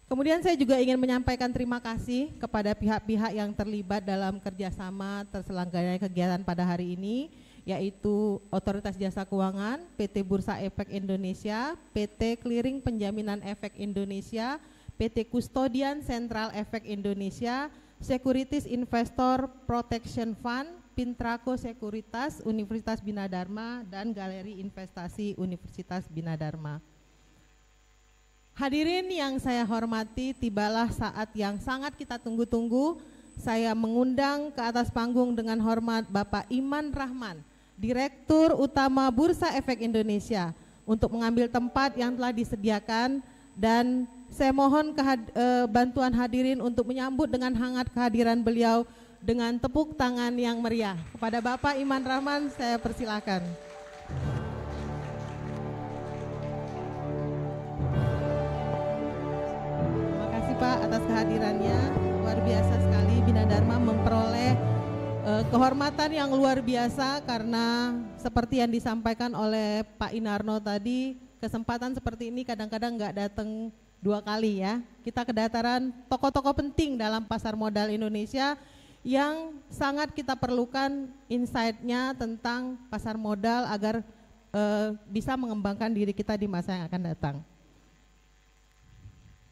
Kemudian saya juga ingin menyampaikan terima kasih kepada pihak-pihak yang terlibat dalam kerjasama terselenggaranya kegiatan pada hari ini, yaitu Otoritas Jasa Keuangan, PT Bursa Efek Indonesia, PT Clearing Penjaminan Efek Indonesia, PT Custodian Central Efek Indonesia, Securities Investor Protection Fund, Pintraco Sekuritas Universitas Bina Dharma, dan Galeri Investasi Universitas Bina Dharma. Hadirin yang saya hormati, tibalah saat yang sangat kita tunggu-tunggu. Saya mengundang ke atas panggung dengan hormat Bapak Iman Rahman, Direktur Utama Bursa Efek Indonesia, untuk mengambil tempat yang telah disediakan, dan saya mohon bantuan hadirin untuk menyambut dengan hangat kehadiran beliau dengan tepuk tangan yang meriah. Kepada Bapak Iman Rahman saya persilakan. Terima kasih Pak atas kehadirannya. Luar biasa sekali Bina Dharma memperoleh kehormatan yang luar biasa, karena seperti yang disampaikan oleh Pak Inarno tadi, kesempatan seperti ini kadang-kadang nggak datang 2 kali ya. Kita kedatangan tokoh-tokoh penting dalam pasar modal Indonesia yang sangat kita perlukan insight-nya tentang pasar modal agar bisa mengembangkan diri kita di masa yang akan datang.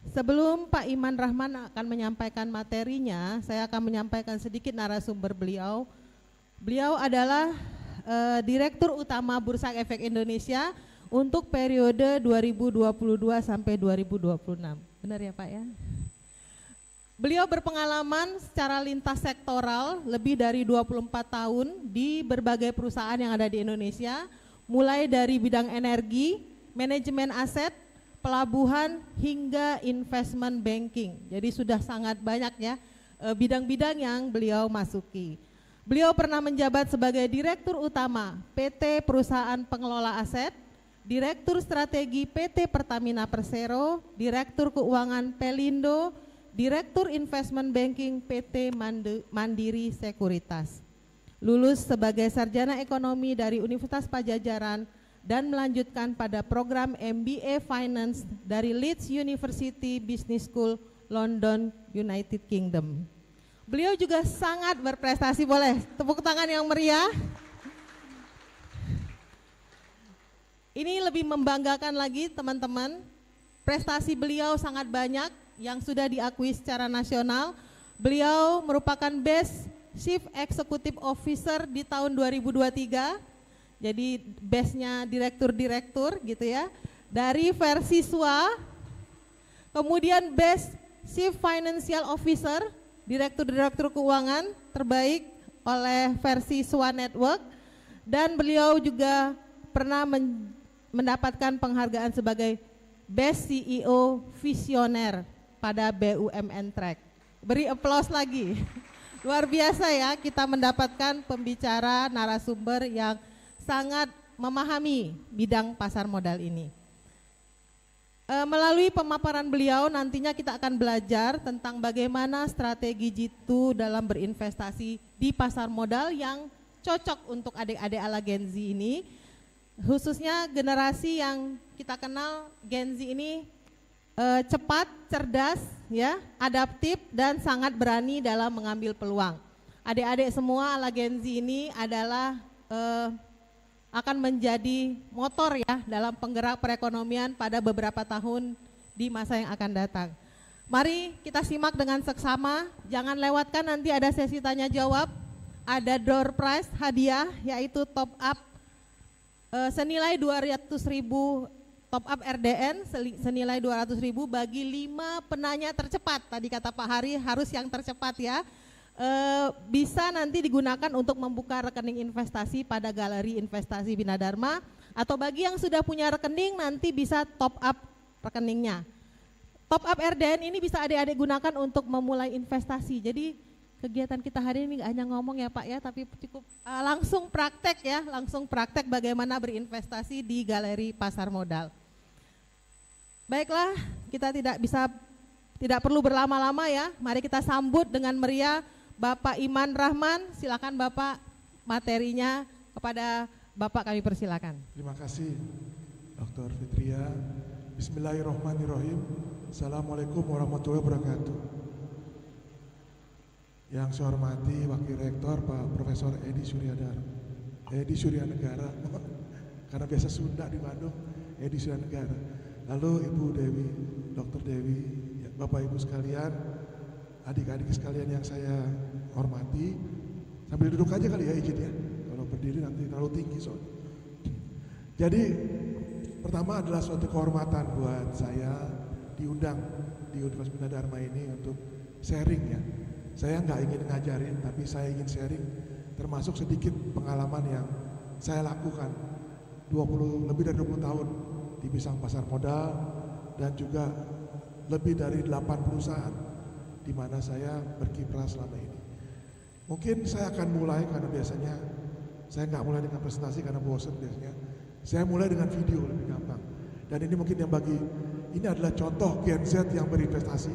Sebelum Pak Iman Rahman akan menyampaikan materinya, saya akan menyampaikan sedikit narasumber beliau. Beliau adalah Direktur Utama Bursa Efek Indonesia untuk periode 2022 sampai 2026. Benar ya Pak ya? Beliau berpengalaman secara lintas sektoral lebih dari 24 tahun di berbagai perusahaan yang ada di Indonesia, mulai dari bidang energi, manajemen aset, pelabuhan, hingga investment banking. Jadi sudah sangat banyak ya bidang-bidang yang beliau masuki. Beliau pernah menjabat sebagai Direktur Utama PT Perusahaan Pengelola Aset, Direktur Strategi PT Pertamina Persero, Direktur Keuangan Pelindo, Direktur Investment Banking PT Mandiri Sekuritas. Lulus sebagai Sarjana Ekonomi dari Universitas Padjadjaran dan melanjutkan pada program MBA Finance dari Leeds University Business School, London, United Kingdom. Beliau juga sangat berprestasi, boleh tepuk tangan yang meriah. Ini lebih membanggakan lagi teman-teman, prestasi beliau sangat banyak yang sudah diakui secara nasional. Beliau merupakan Best Chief Executive Officer di tahun 2023, jadi bestnya direktur-direktur gitu ya, dari versi SWA, kemudian Best Chief Financial Officer, direktur-direktur keuangan terbaik oleh versi SWA Network, dan beliau juga pernah mendapatkan penghargaan sebagai Best CEO Visioner pada BUMN Track. Beri aplaus lagi. Luar biasa ya, kita mendapatkan pembicara narasumber yang sangat memahami bidang pasar modal ini. Melalui pemaparan beliau nantinya kita akan belajar tentang bagaimana strategi Jitu dalam berinvestasi di pasar modal yang cocok untuk adik-adik ala Gen Z ini, khususnya generasi yang kita kenal Gen Z ini cepat, cerdas, ya, adaptif, dan sangat berani dalam mengambil peluang. Adik-adik semua ala Gen Z ini adalah akan menjadi motor ya dalam penggerak perekonomian pada beberapa tahun di masa yang akan datang. Mari kita simak dengan seksama, jangan lewatkan nanti ada sesi tanya jawab, ada door prize hadiah yaitu top up senilai 200.000 top up RDN senilai 200.000 bagi 5 penanya tercepat. Tadi kata Pak Hari harus yang tercepat ya. Bisa nanti digunakan untuk membuka rekening investasi pada Galeri Investasi Bina Dharma, atau bagi yang sudah punya rekening nanti bisa top up rekeningnya. Top up RDN ini bisa adik-adik gunakan untuk memulai investasi. Jadi kegiatan kita hari ini nggak hanya ngomong ya Pak ya, tapi cukup langsung praktek ya, langsung praktek bagaimana berinvestasi di Galeri Pasar Modal. Baiklah, kita tidak perlu berlama-lama ya, mari kita sambut dengan meriah Bapak Iman Rahman. Silakan Bapak, materinya kepada Bapak kami persilakan. Terima kasih Dr. Fitria. Bismillahirrahmanirrahim. Assalamualaikum warahmatullahi wabarakatuh. Yang saya hormati Wakil Rektor Pak Profesor Edi Suryanegara, karena biasa Sunda di Bandung, Edi Suryanegara. Lalu Ibu Dewi, Dr. Dewi Bapak Ibu sekalian, adik-adik sekalian yang saya hormati, sambil duduk aja kali ya izin ya, kalau berdiri nanti terlalu tinggi soalnya. Jadi pertama adalah suatu kehormatan buat saya diundang di Universitas Bina Dharma ini untuk sharing ya. Saya nggak ingin ngajarin, tapi saya ingin sharing termasuk sedikit pengalaman yang saya lakukan lebih dari 20 tahun di bidang pasar modal dan juga lebih dari 8 perusahaan di mana saya berkiprah selama ini. Mungkin saya akan mulai karena biasanya saya nggak mulai dengan presentasi karena bosan biasanya. Saya mulai dengan video lebih gampang. Dan ini mungkin yang ini adalah contoh Gen Z yang berinvestasi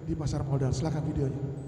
di pasar modal. Silakan videonya.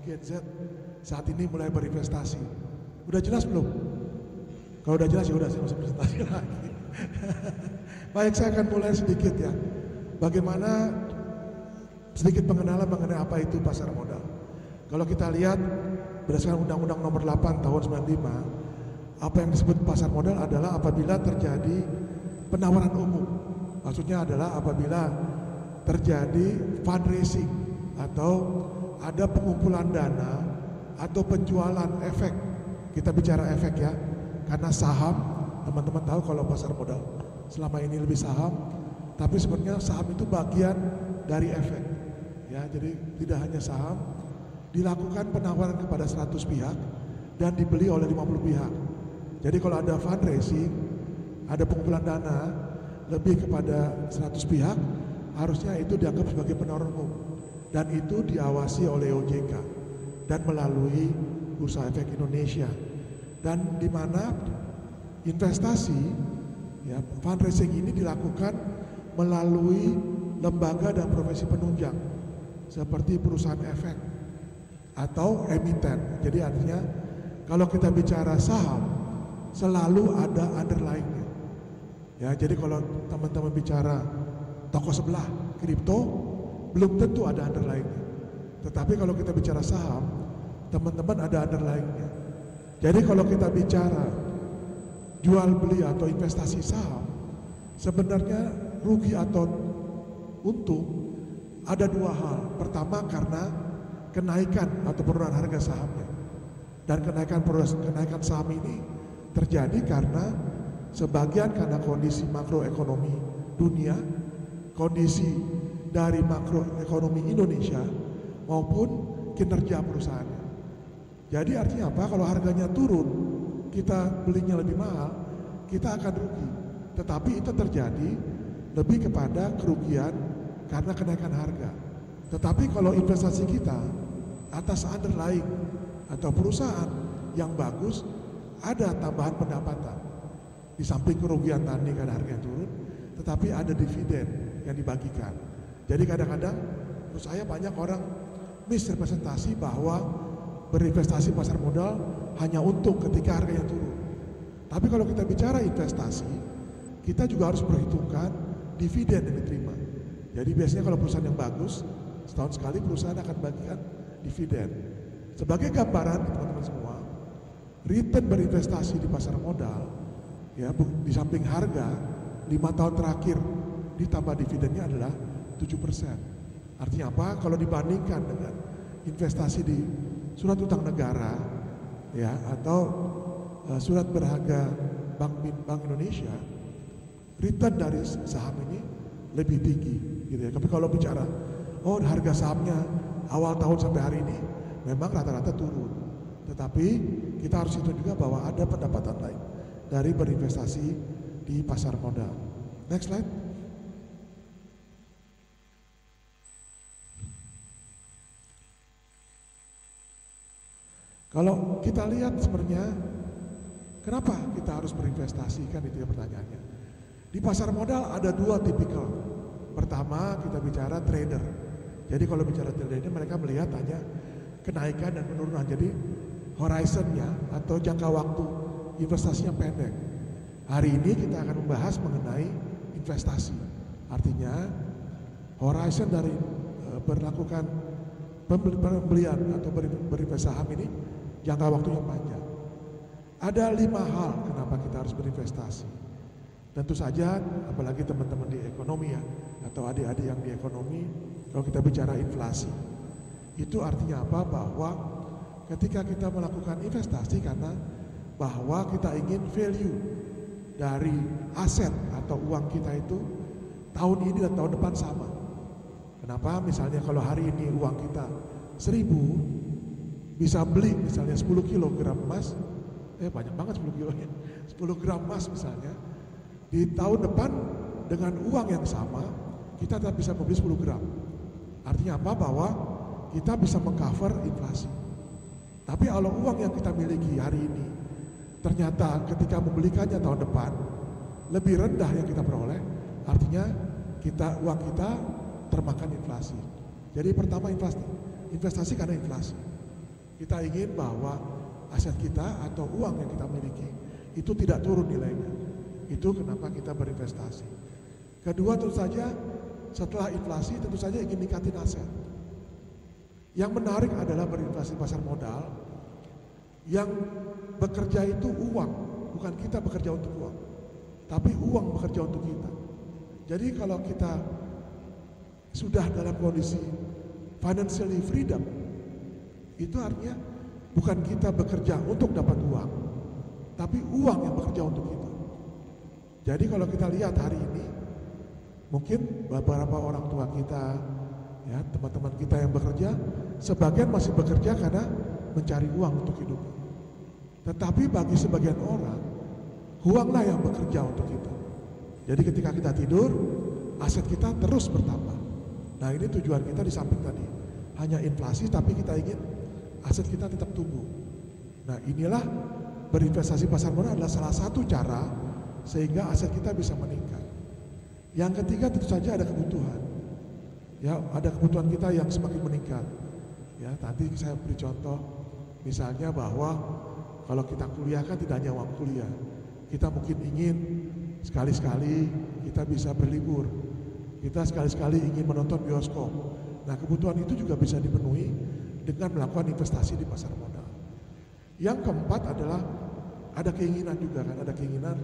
Gen Z saat ini mulai berinvestasi. Udah jelas belum? Kalau udah jelas ya udah, saya masuk presentasi lagi. Baik, saya akan mulai sedikit ya. Bagaimana sedikit pengenalan mengenai apa itu pasar modal. Kalau kita lihat berdasarkan Undang-Undang Nomor 8 Tahun 95, apa yang disebut pasar modal adalah apabila terjadi penawaran umum. Maksudnya adalah apabila terjadi fundraising atau ada pengumpulan dana atau penjualan efek. Kita bicara efek ya, karena saham, teman-teman tahu kalau pasar modal selama ini lebih saham, tapi sebenarnya saham itu bagian dari efek. Ya, jadi tidak hanya saham, dilakukan penawaran kepada 100 pihak dan dibeli oleh 50 pihak. Jadi kalau ada fundraising, ada pengumpulan dana lebih kepada 100 pihak, harusnya itu dianggap sebagai penawaran umum. Dan itu diawasi oleh OJK dan melalui Bursa Efek Indonesia, dan di mana investasi ya, fundraising ini dilakukan melalui lembaga dan profesi penunjang seperti perusahaan efek atau emiten. Jadi artinya kalau kita bicara saham selalu ada underlying-nya. Ya, jadi kalau teman-teman bicara toko sebelah kripto, belum tentu ada underlying-nya. Tetapi kalau kita bicara saham, teman-teman ada underlying-nya. Jadi kalau kita bicara jual beli atau investasi saham, sebenarnya rugi atau untung ada dua hal. Pertama karena kenaikan atau penurunan harga sahamnya. Dan kenaikan saham ini terjadi karena sebagian karena kondisi makroekonomi dunia, kondisi dari makroekonomi Indonesia maupun kinerja perusahaannya. Jadi artinya apa? Kalau harganya turun, kita belinya lebih mahal, kita akan rugi. Tetapi itu terjadi lebih kepada kerugian karena kenaikan harga. Tetapi kalau investasi kita atas underlying atau perusahaan yang bagus, ada tambahan pendapatan. Di samping kerugian tadi karena harga turun, tetapi ada dividen yang dibagikan. Jadi kadang-kadang menurut saya banyak orang misrepresentasi bahwa berinvestasi pasar modal hanya untung ketika harganya turun. Tapi kalau kita bicara investasi, kita juga harus perhitungkan dividen yang diterima. Jadi biasanya kalau perusahaan yang bagus, setahun sekali perusahaan akan bagikan dividen. Sebagai gambaran teman-teman semua, return berinvestasi di pasar modal, ya di samping harga 5 tahun terakhir ditambah dividennya adalah 7%. Artinya apa? Kalau dibandingkan dengan investasi di surat utang negara, ya atau surat berharga Bank Indonesia, return dari saham ini lebih tinggi, gitu ya. Tapi kalau bicara, harga sahamnya awal tahun sampai hari ini memang rata-rata turun. Tetapi kita harus hitung juga bahwa ada pendapatan lain dari berinvestasi di pasar modal. Next slide. Kalau kita lihat sebenarnya kenapa kita harus berinvestasi, kan itu ya pertanyaannya. Di pasar modal ada 2 tipikal. Pertama kita bicara trader. Jadi kalau bicara trader ini mereka melihat hanya kenaikan dan penurunan. Jadi horizonnya atau jangka waktu investasinya pendek. Hari ini kita akan membahas mengenai investasi. Artinya horizon dari berlakukan pembelian atau berinvestasi saham ini jangka waktunya panjang. Ada 5 hal kenapa kita harus berinvestasi. Tentu saja, apalagi teman-teman di ekonomi ya, atau adik-adik yang di ekonomi, kalau kita bicara inflasi, itu artinya apa? Bahwa ketika kita melakukan investasi karena bahwa kita ingin value dari aset atau uang kita itu tahun ini dan tahun depan sama. Kenapa? Misalnya kalau hari ini uang kita 1.000, bisa beli misalnya 10 kilogram emas, banyak banget 10 kilonya, 10 gram emas misalnya, di tahun depan dengan uang yang sama, kita tetap bisa membeli 10 gram. Artinya apa? Bahwa kita bisa mengcover inflasi. Tapi kalau uang yang kita miliki hari ini, ternyata ketika membelikannya tahun depan, lebih rendah yang kita peroleh, artinya uang kita termakan inflasi. Jadi pertama investasi karena inflasi. Kita ingin bahwa aset kita atau uang yang kita miliki itu tidak turun nilainya. Itu kenapa kita berinvestasi. Kedua tentu saja setelah inflasi tentu saja ingin ningkatin aset. Yang menarik adalah berinvestasi pasar modal. Yang bekerja itu uang, bukan kita bekerja untuk uang, tapi uang bekerja untuk kita. Jadi kalau kita sudah dalam kondisi financially freedom, itu artinya bukan kita bekerja untuk dapat uang, tapi uang yang bekerja untuk kita. Jadi kalau kita lihat hari ini, mungkin beberapa orang tua kita, ya teman-teman kita yang bekerja, sebagian masih bekerja karena mencari uang untuk hidup. Tetapi bagi sebagian orang, uanglah yang bekerja untuk kita. Jadi ketika kita tidur, aset kita terus bertambah. Nah ini tujuan kita di samping tadi, hanya inflasi tapi kita ingin aset kita tetap tumbuh. Nah inilah berinvestasi pasar modal adalah salah satu cara sehingga aset kita bisa meningkat. Yang ketiga tentu saja ada kebutuhan. Ya, ada kebutuhan kita yang semakin meningkat. Ya, nanti saya beri contoh misalnya bahwa kalau kita kuliah kan tidak hanya uang kuliah. Kita mungkin ingin sekali-sekali kita bisa berlibur. Kita sekali-sekali ingin menonton bioskop. Nah, kebutuhan itu juga bisa dipenuhi dengan melakukan investasi di pasar modal. Yang keempat adalah ada keinginan juga kan, ada keinginan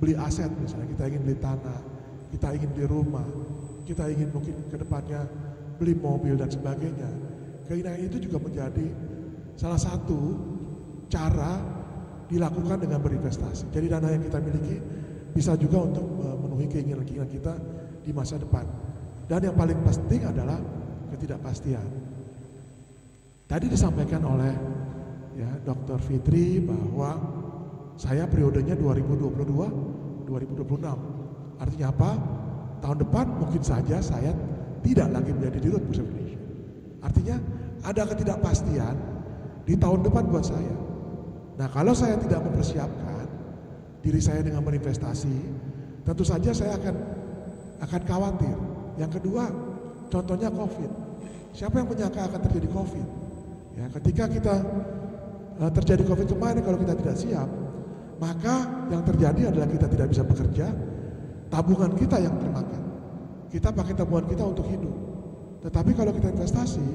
beli aset, misalnya kita ingin beli tanah, kita ingin beli rumah, kita ingin mungkin ke depannya beli mobil dan sebagainya. Keinginan itu juga menjadi salah satu cara dilakukan dengan berinvestasi. Jadi dana yang kita miliki bisa juga untuk memenuhi keinginan-keinginan kita di masa depan. Dan yang paling penting adalah ketidakpastian. Tadi disampaikan oleh Dr. Fitri bahwa saya periodenya 2022-2026. Artinya apa? Tahun depan mungkin saja saya tidak lagi menjadi dirut Bursa Indonesia. Artinya ada ketidakpastian di tahun depan buat saya. Nah, kalau saya tidak mempersiapkan diri saya dengan berinvestasi, tentu saja saya akan khawatir. Yang kedua, contohnya COVID. Siapa yang menyangka akan terjadi COVID? Ya, ketika kita terjadi COVID kemarin, kalau kita tidak siap, maka yang terjadi adalah kita tidak bisa bekerja, tabungan kita yang termakan. Kita pakai tabungan kita untuk hidup. Tetapi kalau kita investasi,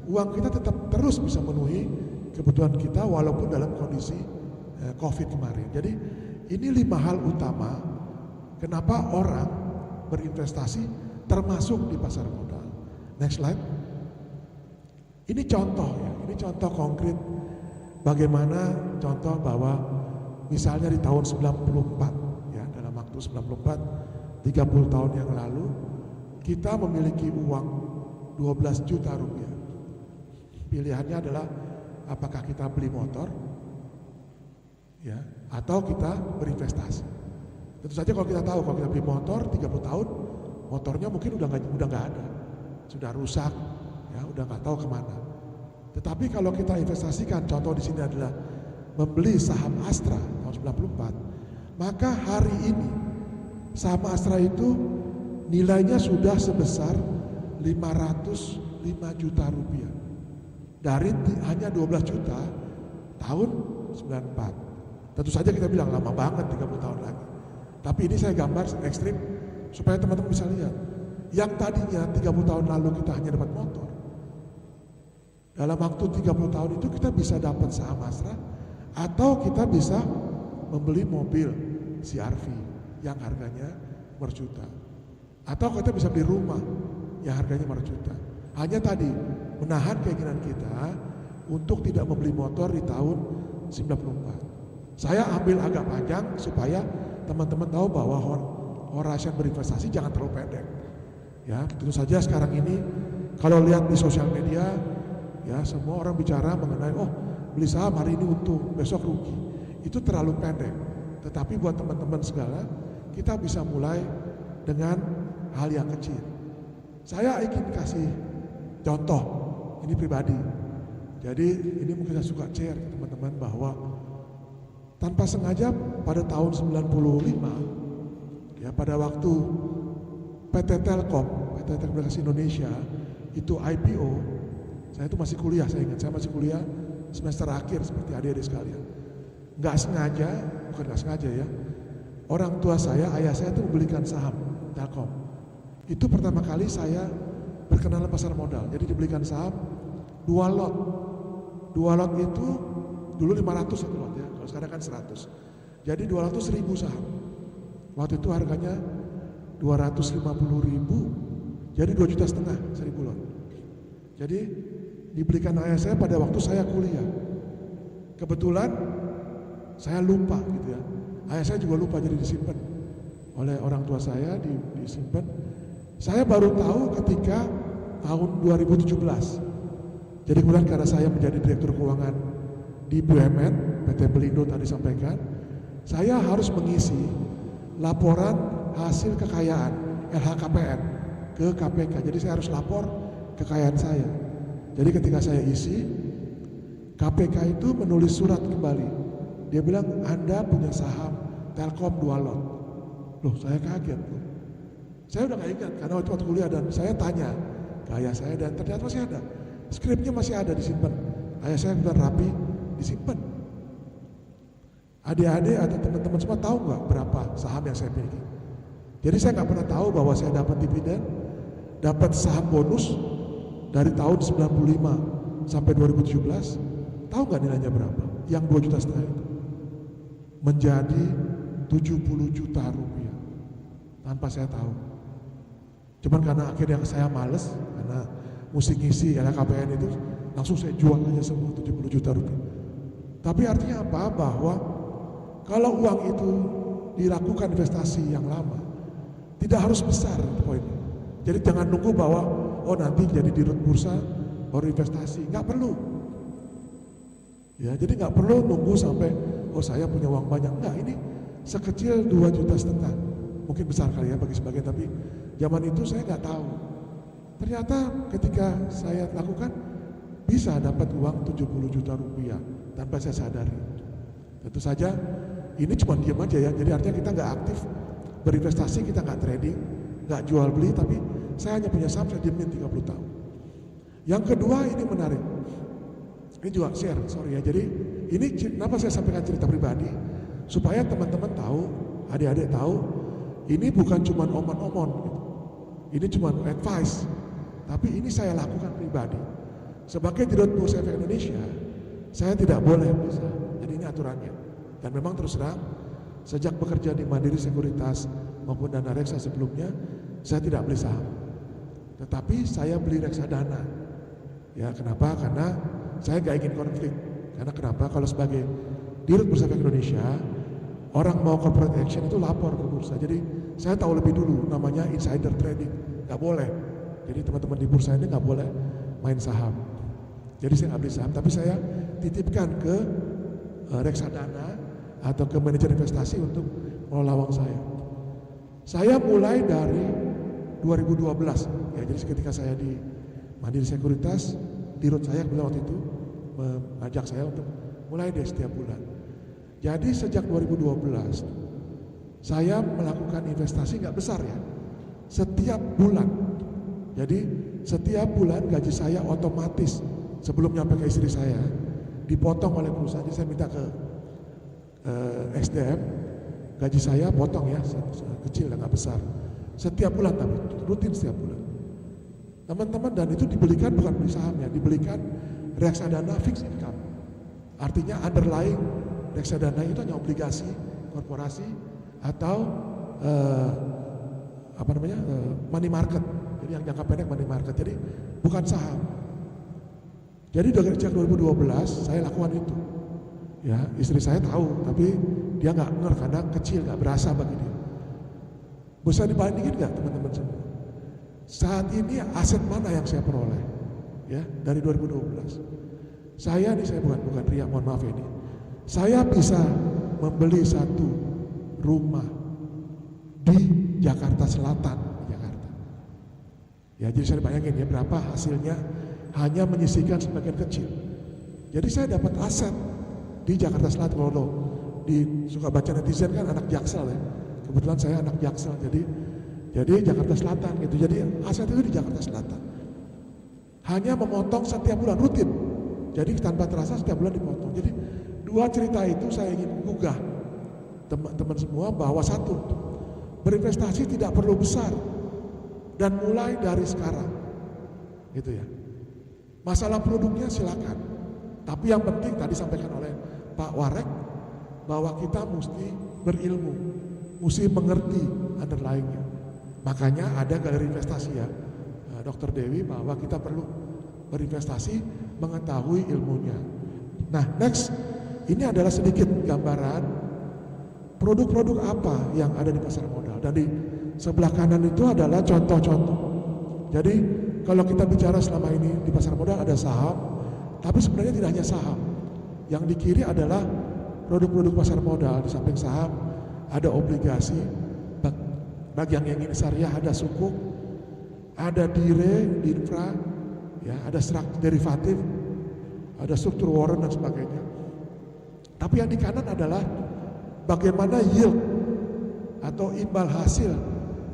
uang kita tetap terus bisa memenuhi kebutuhan kita walaupun dalam kondisi COVID kemarin. Jadi ini 5 hal utama kenapa orang berinvestasi termasuk di pasar modal. Next slide. Ini contoh ya, ini contoh konkret bagaimana contoh bahwa misalnya di tahun 94 ya, dalam waktu 94 30 tahun yang lalu kita memiliki uang 12 juta rupiah. Pilihannya adalah apakah kita beli motor ya atau kita berinvestasi. Tentu saja kalau kita tahu kalau kita beli motor 30 tahun motornya mungkin udah nggak ada, sudah rusak ya, udah nggak tahu kemana. Tetapi kalau kita investasikan, contoh di sini adalah membeli saham Astra tahun 94, maka hari ini saham Astra itu nilainya sudah sebesar 505 juta rupiah dari hanya 12 juta tahun 94. Tentu saja kita bilang lama banget 30 tahun lagi. Tapi ini saya gambar ekstrim supaya teman-teman bisa lihat. Yang tadinya 30 tahun lalu kita hanya dapat motor, dalam waktu 30 tahun itu kita bisa dapat saham Astra atau kita bisa membeli mobil CR-V yang harganya berjuta, atau kita bisa beli rumah yang harganya berjuta. Hanya tadi menahan keinginan kita untuk tidak membeli motor di tahun 94. Saya ambil agak panjang supaya teman-teman tahu bahwa horizon berinvestasi jangan terlalu pendek. Ya, tentu saja sekarang ini kalau lihat di sosial media ya semua orang bicara mengenai beli saham hari ini untung, besok rugi. Itu terlalu pendek. Tetapi buat teman-teman segala, kita bisa mulai dengan hal yang kecil. Saya ingin kasih contoh, ini pribadi. Jadi ini mungkin saya suka share teman-teman bahwa tanpa sengaja pada tahun 95 ya pada waktu PT Telkom, PT Telekomunikasi Indonesia itu IPO, saya itu masih kuliah, saya ingat saya masih kuliah semester akhir seperti adik-adik sekalian. Nggak sengaja ya, orang tua saya, ayah saya itu membelikan saham Telkom. Itu pertama kali saya berkenalan pasar modal. Jadi dibelikan saham 2 lot. 2 lot itu dulu 500 satu lot ya, kalau sekarang kan 100. Jadi 200.000 saham. Waktu itu harganya 250.000, jadi 2,5 juta 1.000 lot. Jadi dibelikan ayah saya pada waktu saya kuliah. Kebetulan saya lupa gitu ya. Ayah saya juga lupa, jadi disimpan oleh orang tua saya, disimpan. Saya baru tahu ketika tahun 2017. Jadi kemudian karena saya menjadi direktur keuangan di BUMN, PT Pelindo tadi sampaikan, saya harus mengisi laporan hasil kekayaan LHKPN ke KPK. Jadi saya harus lapor kekayaan saya. Jadi ketika saya isi, KPK itu menulis surat kembali. Dia bilang, Anda punya saham Telkom 2 lot. Loh, saya kaget. Saya udah gak ingat karena waktu kuliah, dan saya tanya ke ayah saya dan ternyata masih ada. Skripnya masih ada disimpan. Ayah saya udah rapi disimpan. Adik-adik atau teman-teman semua tahu nggak berapa saham yang saya miliki? Jadi saya nggak pernah tahu bahwa saya dapat dividen, dapat saham bonus dari tahun 95 sampai 2017. Tahu nggak nilainya berapa? Yang 2,5 juta itu menjadi 70 juta rupiah tanpa saya tahu. Cuman karena akhirnya saya males, karena mesti ngisi LHKPN itu, langsung saya jual aja semua 70 juta rupiah. Tapi artinya apa? Bahwa kalau uang itu dilakukan investasi yang lama, tidak harus besar poinnya. Jadi jangan nunggu bahwa nanti jadi dirut bursa baru investasi, nggak perlu. Ya, jadi nggak perlu nunggu sampai saya punya uang banyak. Enggak, ini sekecil 2,5 juta. Mungkin besar kali ya bagi sebagian, tapi zaman itu saya nggak tahu. Ternyata ketika saya lakukan bisa dapat uang 70 juta rupiah tanpa saya sadari. Tentu saja ini cuma diam aja ya, jadi artinya kita nggak aktif berinvestasi, kita nggak trading, nggak jual beli, tapi saya hanya punya saham, saya diemin 30 tahun. Yang kedua ini menarik. Ini juga share, sorry ya. Jadi ini kenapa saya sampaikan cerita pribadi supaya teman-teman tahu, adik-adik tahu, ini bukan cuma omon-omon, gitu. Ini cuma advice, tapi ini saya lakukan pribadi. Sebagai Dirut Bursa Efek Indonesia, saya tidak boleh bisa. Jadi ini aturannya. Dan memang terus terang, sejak bekerja di Mandiri Sekuritas maupun Dana Reksa sebelumnya, saya tidak beli saham. Tetapi saya beli reksadana. Ya, kenapa? Karena saya gak ingin konflik. Karena kenapa? Kalau sebagai Dirut Bursa Efek Indonesia, orang mau corporate action itu lapor ke bursa. Jadi saya tahu lebih dulu, namanya insider trading. Gak boleh. Jadi teman-teman di bursa ini gak boleh main saham. Jadi saya nggak beli saham, tapi saya titipkan ke reksadana atau ke manajer investasi untuk mengelola uang saya. Saya mulai dari 2012, ya jadi ketika saya di Mandiri Sekuritas, dirut saya bilang waktu itu mengajak saya untuk mulai deh setiap bulan. Jadi sejak 2012, saya melakukan investasi nggak besar ya, setiap bulan. Jadi setiap bulan gaji saya otomatis sebelum nyampe ke istri saya dipotong oleh perusahaan. Jadi saya minta ke SDM, gaji saya potong ya, kecil nggak besar. Setiap bulan tapi rutin setiap bulan. Teman-teman, dan itu dibelikan bukan beli sahamnya, dibelikan reksadana fixed income. Artinya underlying reksadana itu hanya obligasi korporasi atau money market. Jadi yang jangka pendek money market. Jadi bukan saham. Jadi dari sejak 2012 saya lakukan itu. Ya, istri saya tahu, tapi dia nggak ngerti karena kecil, nggak berasa bagi dia. Bisa dibandingin nggak teman-teman semua? Saat ini aset mana yang saya peroleh? Ya, dari 2012. Saya bukan riak, mohon maaf ini. Saya bisa membeli satu rumah di Jakarta Selatan, Jakarta. Ya, jadi saya bayangin ya berapa hasilnya hanya menyisihkan sebagian kecil. Jadi saya dapat aset di Jakarta Selatan. Kalau suka baca netizen kan anak Jaksel ya. Kebetulan saya anak Jaksel, jadi Jakarta Selatan gitu. Jadi aset itu di Jakarta Selatan. Hanya memotong setiap bulan rutin. Jadi tanpa terasa setiap bulan dipotong. Jadi dua cerita itu saya ingin menggugah teman-teman semua bahwa satu, berinvestasi tidak perlu besar dan mulai dari sekarang. Gitu ya. Masalah produknya silakan, tapi yang penting tadi sampaikan oleh Pak Warek bahwa kita mesti berilmu, mesti mengerti underlying-nya. Makanya ada galeri investasi ya, Dr. Dewi, bahwa kita perlu berinvestasi mengetahui ilmunya. Nah, next, ini adalah sedikit gambaran produk-produk apa yang ada di pasar modal. Dan di sebelah kanan itu adalah contoh-contoh. Jadi kalau kita bicara selama ini di pasar modal ada saham, tapi sebenarnya tidak hanya saham. Yang di kiri adalah produk-produk pasar modal. Di samping saham ada obligasi, bagi yang ingin syariah ada sukuk, ada dire, infra, ya, ada struktur derivatif, ada struktur warrant dan sebagainya. Tapi yang di kanan adalah bagaimana yield atau imbal hasil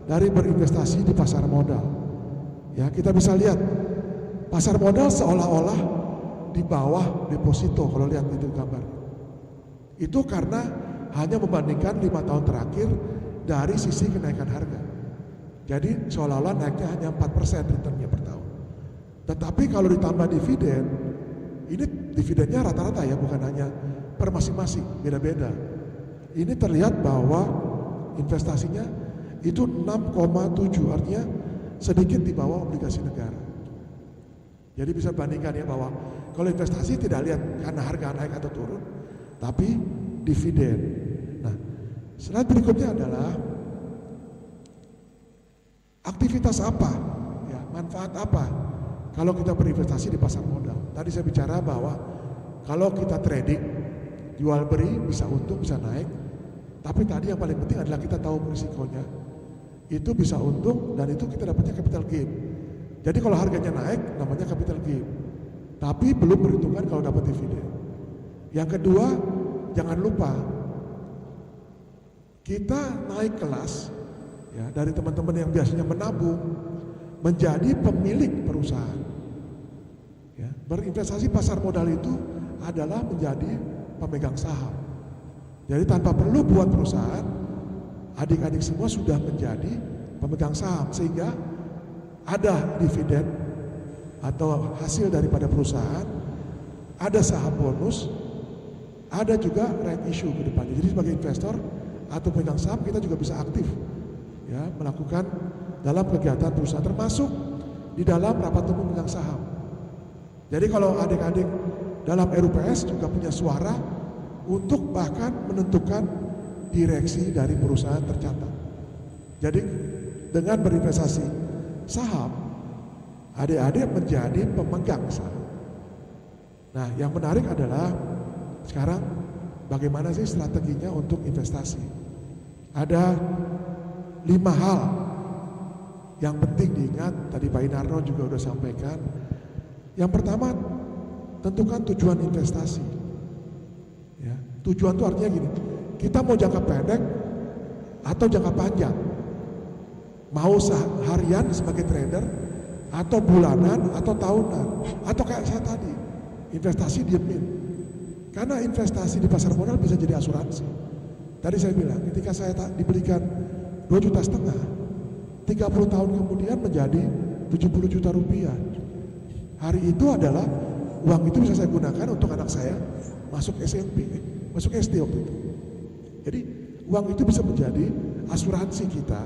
dari berinvestasi di pasar modal. Ya, kita bisa lihat pasar modal seolah-olah di bawah deposito kalau lihat itu gambar. Itu karena hanya membandingkan 5 tahun terakhir dari sisi kenaikan harga. Jadi seolah-olah naiknya hanya 4% returnnya per tahun. Tetapi kalau ditambah dividen, ini dividennya rata-rata ya, bukan hanya per masing-masing, beda-beda. Ini terlihat bahwa investasinya itu 6,7, artinya sedikit di bawah obligasi negara. Jadi bisa bandingkan ya bahwa kalau investasi tidak lihat karena harga naik atau turun, tapi dividen. Nah, slide berikutnya adalah aktivitas apa, ya, manfaat apa kalau kita berinvestasi di pasar modal. Tadi saya bicara bahwa kalau kita trading, jual beli bisa untung, bisa naik. Tapi tadi yang paling penting adalah kita tahu risikonya. Itu bisa untung dan itu kita dapatnya capital gain. Jadi kalau harganya naik namanya capital gain. Tapi belum perhitungan kalau dapat dividen. Yang kedua, jangan lupa kita naik kelas ya, dari teman-teman yang biasanya menabung menjadi pemilik perusahaan. Ya. Berinvestasi pasar modal itu adalah menjadi pemegang saham. Jadi tanpa perlu buat perusahaan, adik-adik semua sudah menjadi pemegang saham, sehingga ada dividen atau hasil daripada perusahaan, ada saham bonus, ada juga right issue ke depannya. Jadi sebagai investor atau pemegang saham kita juga bisa aktif ya melakukan dalam kegiatan perusahaan, termasuk di dalam rapat umum pemegang saham. Jadi kalau adik-adik dalam RUPS juga punya suara untuk bahkan menentukan direksi dari perusahaan tercatat. Jadi dengan berinvestasi saham, adik-adik menjadi pemegang saham. Nah, yang menarik adalah sekarang bagaimana sih strateginya untuk investasi? Ada 5 hal yang penting diingat. Tadi Pak Inarno juga sudah sampaikan. Yang pertama, tentukan tujuan investasi. Ya, tujuan itu artinya gini, kita mau jangka pendek atau jangka panjang, mau harian sebagai trader, atau bulanan, atau tahunan, atau kayak saya tadi, investasi diemin. Karena investasi di pasar modal bisa jadi asuransi. Tadi saya bilang, ketika saya dibelikan 2,5 juta, 30 tahun kemudian menjadi 70 juta rupiah. Hari itu adalah uang itu bisa saya gunakan untuk anak saya masuk SMP, masuk SD waktu itu. Jadi uang itu bisa menjadi asuransi kita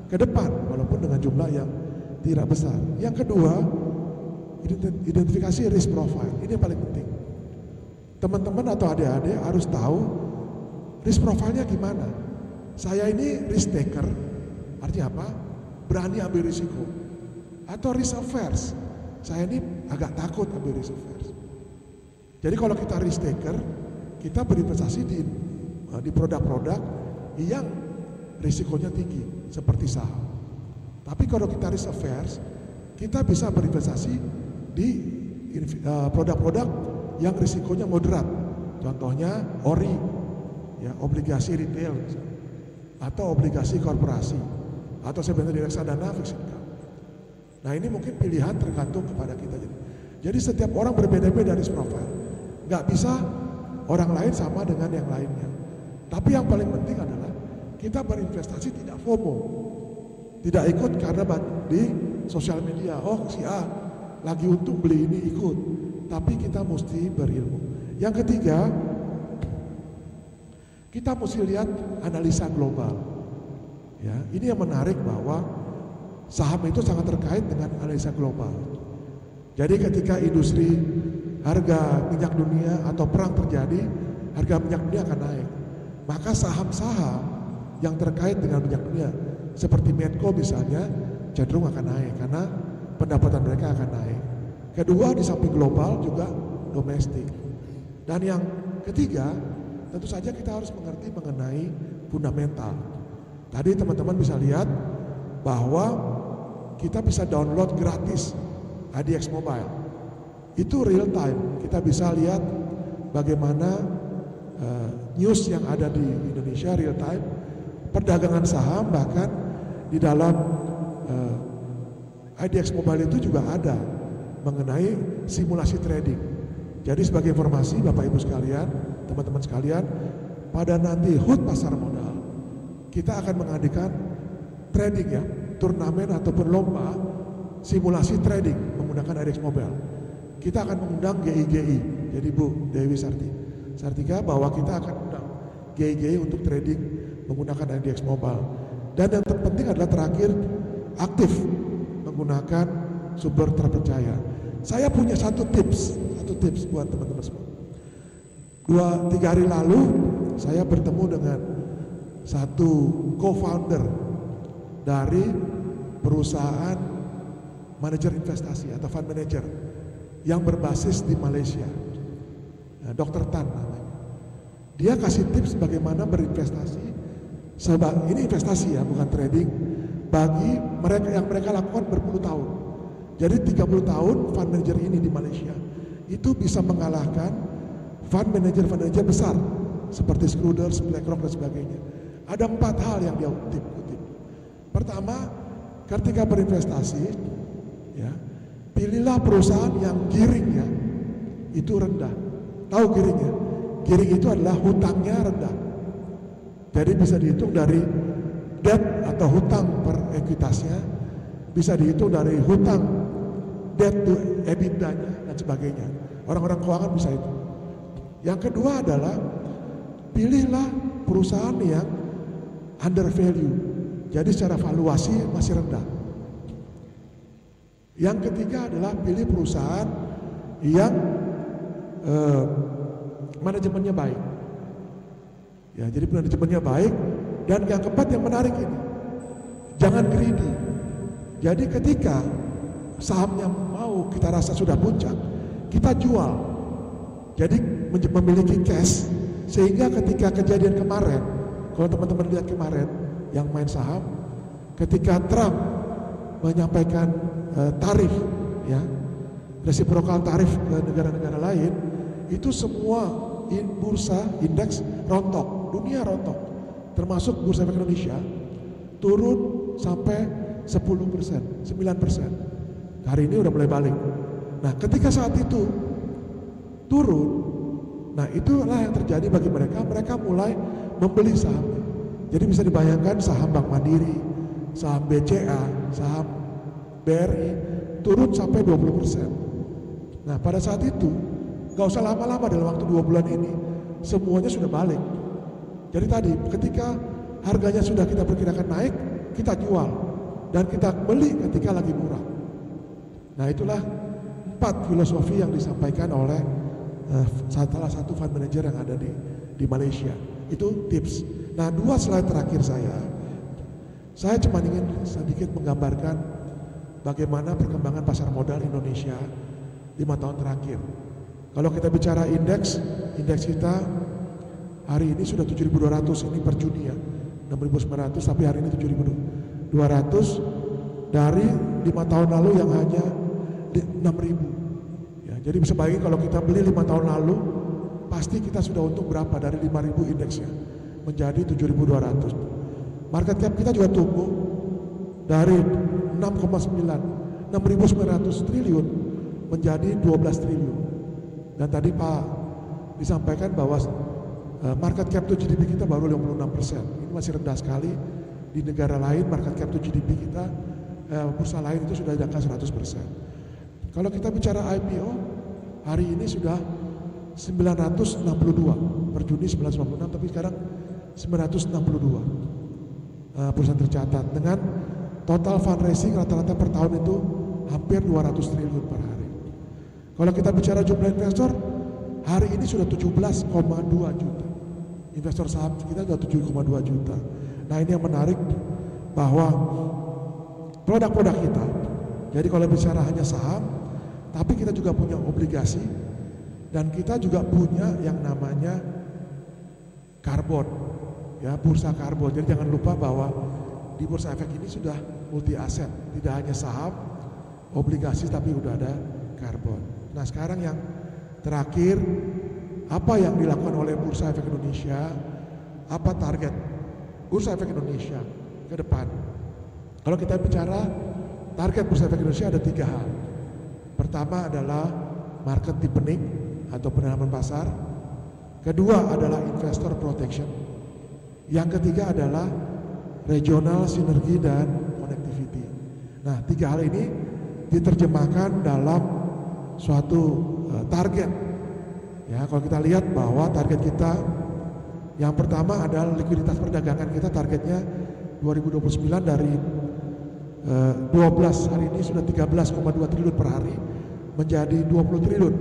ke depan walaupun dengan jumlah yang tidak besar. Yang kedua, identifikasi risk profile. Ini yang paling penting. Teman-teman atau adik-adik harus tahu risk profile-nya gimana. Saya ini risk taker, artinya apa? Berani ambil risiko. Atau risk averse. Saya ini agak takut ambil risk averse. Jadi kalau kita risk taker, kita berinvestasi di produk-produk yang risikonya tinggi seperti saham. Tapi kalau kita risk averse, kita bisa berinvestasi di produk-produk yang risikonya moderat. Contohnya ORI, ya, obligasi retail, atau obligasi korporasi, atau sebenarnya reksadana fixed income. Nah, ini mungkin pilihan tergantung kepada kita. Jadi setiap orang berbeda-beda risk profile. Nggak bisa orang lain sama dengan yang lainnya. Tapi yang paling penting adalah kita berinvestasi tidak FOMO. Tidak ikut karena di sosial media, oh si A lagi untung beli ini ikut. Tapi kita mesti berilmu. Yang ketiga, kita mesti lihat analisa global. Ya, ini yang menarik bahwa saham itu sangat terkait dengan analisa global. Jadi ketika industri harga minyak dunia atau perang terjadi, harga minyak dunia akan naik. Maka saham-saham yang terkait dengan minyak dunia seperti Medco misalnya cenderung akan naik karena pendapatan mereka akan naik. Kedua, di samping global juga domestik. Dan yang ketiga, tentu saja kita harus mengerti mengenai fundamental. Tadi teman-teman bisa lihat bahwa kita bisa download gratis IDX Mobile. Itu real time. Kita bisa lihat bagaimana news yang ada di Indonesia real time, perdagangan saham, bahkan di dalam IDX Mobile itu juga ada mengenai simulasi trading. Jadi sebagai informasi Bapak Ibu sekalian, teman-teman sekalian, pada nanti HUT pasar modal kita akan mengadakan trading ya, turnamen ataupun lomba simulasi trading menggunakan IDX Mobile. Kita akan mengundang GIGI, jadi Bu Dewi Sartika bahwa kita akan undang GIGI untuk trading menggunakan IDX Mobile. Dan yang terpenting adalah terakhir aktif menggunakan sumber terpercaya. Saya punya satu tips buat teman-teman semua. 2-3 hari lalu saya bertemu dengan satu co-founder dari perusahaan manajer investasi atau fund manager yang berbasis di Malaysia, Dr. Tan namanya. Dia kasih tips bagaimana berinvestasi. Ini investasi ya, bukan trading. Bagi mereka yang mereka lakukan berpuluh tahun. Jadi 30 tahun fund manager ini di Malaysia itu bisa mengalahkan fund manager besar seperti Schroders, BlackRock dan sebagainya. Ada 4 hal yang dia kutip. Pertama, ketika berinvestasi, ya, pilihlah perusahaan yang gearingnya itu rendah. Tahu gearingnya? Gearing itu adalah hutangnya rendah. Jadi bisa dihitung dari debt atau hutang per ekuitasnya, bisa dihitung dari hutang debt to EBITDA-nya dan sebagainya. Orang-orang keuangan bisa itu. Yang kedua adalah pilihlah perusahaan yang under value. Jadi secara valuasi masih rendah. Yang ketiga adalah pilih perusahaan yang manajemennya baik. Ya, jadi manajemennya baik. Dan yang keempat yang menarik ini, jangan greedy. Jadi ketika sahamnya mau kita rasa sudah puncak, kita jual. Jadi memiliki cash, sehingga ketika kejadian kemarin, kalau teman-teman lihat kemarin yang main saham, ketika Trump menyampaikan tarif, ya, resiprokal tarif ke negara-negara lain, itu semua bursa indeks rontok, dunia rontok. Termasuk Bursa Efek Indonesia turun sampai 10%, 9%. Hari ini udah mulai balik. Nah, ketika saat itu turun, nah itulah yang terjadi bagi mereka. Mereka mulai membeli saham. Jadi bisa dibayangkan saham Bank Mandiri, saham BCA, saham BRI turun sampai 20%. Nah, pada saat itu gak usah lama-lama, dalam waktu 2 bulan ini semuanya sudah balik. Jadi tadi ketika harganya sudah kita perkirakan naik, kita jual dan kita beli ketika lagi murah. Nah, itulah 4 filosofi yang disampaikan oleh salah satu fund manager yang ada di Malaysia. Itu tips. Nah, 2 slide terakhir saya cuma ingin sedikit menggambarkan bagaimana perkembangan pasar modal Indonesia 5 tahun terakhir. Kalau kita bicara indeks kita hari ini sudah 7.200, ini per Juni ya, 6.900, tapi hari ini 7.200 dari 5 tahun lalu yang hanya 6.000. Ya, jadi bisa bayangin kalau kita beli 5 tahun lalu, pasti kita sudah untung berapa dari 5.000 indeksnya menjadi 7.200. Market cap kita juga tumbuh dari 6,9 triliun menjadi 12 triliun. Dan tadi Pak disampaikan bahwa market cap to GDP kita baru 56%. Ini masih rendah sekali. Di negara lain market cap to GDP kita, bursa lain itu sudah di angka 100%. Kalau kita bicara IPO, hari ini sudah 962. Per Juni 996, tapi sekarang 962 perusahaan tercatat. Dengan total fundraising rata-rata per tahun itu hampir 200 triliun per hari. Kalau kita bicara jumlah investor, hari ini sudah 17,2 juta. Investor saham kita sudah 7,2 juta. Nah, ini yang menarik bahwa produk-produk kita, jadi kalau bicara hanya saham, tapi kita juga punya obligasi dan kita juga punya yang namanya karbon, ya, bursa karbon. Jadi jangan lupa bahwa di Bursa Efek ini sudah multi aset, tidak hanya saham, obligasi, tapi udah ada karbon. Nah, sekarang yang terakhir, apa yang dilakukan oleh Bursa Efek Indonesia, apa target Bursa Efek Indonesia ke depan? Kalau kita bicara target Bursa Efek Indonesia ada 3 hal. Pertama adalah market deepening atau pendalaman pasar. Kedua adalah investor protection. Yang ketiga adalah regional sinergi dan connectivity. Nah, 3 hal ini diterjemahkan dalam suatu target. Ya, kalau kita lihat bahwa target kita yang pertama adalah likuiditas perdagangan kita, targetnya 2029 dari 12 hari ini sudah 13,2 triliun per hari menjadi 20 triliun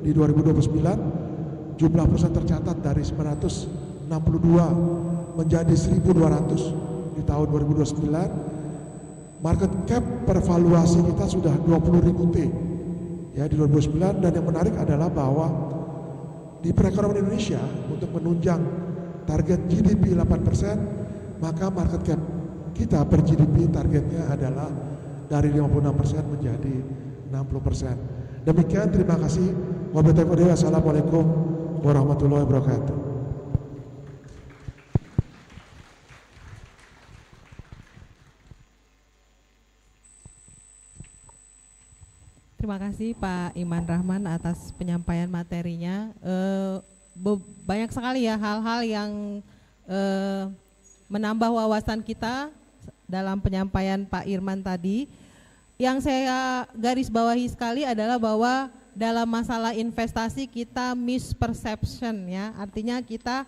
di 2029. Jumlah perusahaan tercatat dari 962 menjadi 1.200 di tahun 2029. Market cap per valuasi kita sudah 20.000 T ya di 2029. Dan yang menarik adalah bahwa di perekonomian Indonesia untuk menunjang target GDP 8%, maka market cap kita per GDP targetnya adalah dari 56% menjadi 60%. Demikian, terima kasih. Wassalamualaikum warahmatullahi wabarakatuh. Terima kasih Pak Iman Rahman atas penyampaian materinya. Banyak sekali ya hal-hal yang menambah wawasan kita dalam penyampaian Pak Irman tadi. Yang saya garis bawahi sekali adalah bahwa dalam masalah investasi kita misperception ya, artinya kita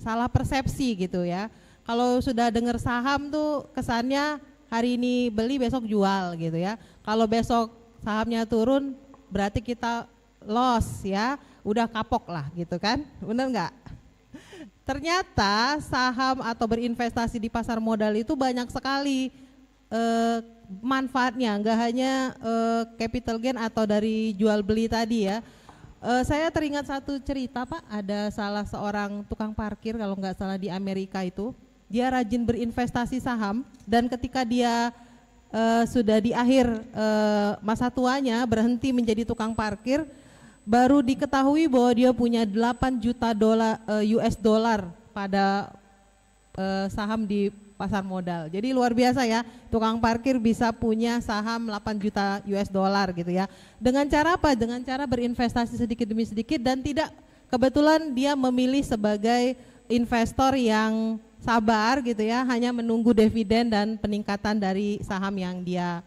salah persepsi gitu ya. Kalau sudah dengar saham tuh kesannya hari ini beli besok jual gitu ya. Kalau besok sahamnya turun berarti kita loss ya, udah kapok lah gitu kan, benar nggak? Ternyata saham atau berinvestasi di pasar modal itu banyak sekali manfaatnya, nggak hanya capital gain atau dari jual beli tadi ya. Saya teringat satu cerita Pak, ada salah seorang tukang parkir kalau nggak salah di Amerika itu, dia rajin berinvestasi saham dan ketika dia sudah di akhir masa tuanya berhenti menjadi tukang parkir, baru diketahui bahwa dia punya 8 juta US dollar pada saham di pasar modal. Jadi luar biasa ya, tukang parkir bisa punya saham 8 juta US dollar gitu ya. Dengan cara apa? Dengan cara berinvestasi sedikit demi sedikit dan tidak, kebetulan dia memilih sebagai investor yang sabar gitu ya, hanya menunggu dividen dan peningkatan dari saham yang dia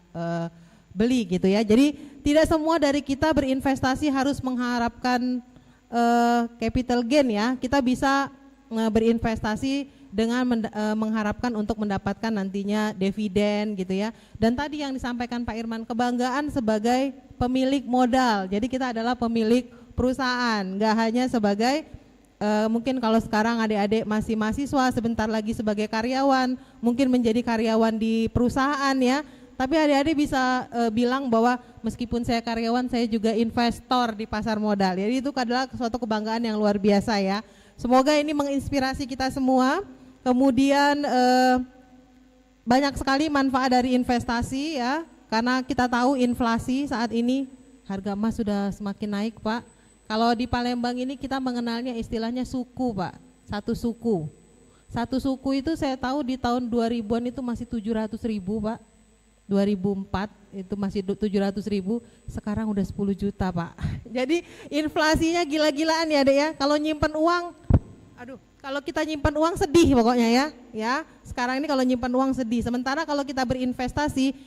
beli gitu ya. Jadi tidak semua dari kita berinvestasi harus mengharapkan capital gain ya. Kita bisa berinvestasi dengan mengharapkan untuk mendapatkan nantinya dividen gitu ya. Dan tadi yang disampaikan Pak Irman, kebanggaan sebagai pemilik modal. Jadi kita adalah pemilik perusahaan, nggak hanya sebagai mungkin kalau sekarang adik-adik masih mahasiswa, sebentar lagi sebagai karyawan, mungkin menjadi karyawan di perusahaan ya. Tapi adik-adik bisa bilang bahwa meskipun saya karyawan, saya juga investor di pasar modal. Jadi itu adalah suatu kebanggaan yang luar biasa ya. Semoga ini menginspirasi kita semua. Kemudian banyak sekali manfaat dari investasi ya, karena kita tahu inflasi saat ini harga emas sudah semakin naik Pak. Kalau di Palembang ini kita mengenalnya istilahnya suku Pak, satu suku. Satu suku itu saya tahu di tahun 2000-an itu masih 700.000 Pak. 2004 itu masih 700.000, sekarang udah 10 juta Pak. Jadi inflasinya gila-gilaan ya Dek ya. Kalau nyimpen uang, kalau kita nyimpan uang sedih pokoknya ya. Sekarang ini kalau nyimpan uang sedih. Sementara kalau kita berinvestasi,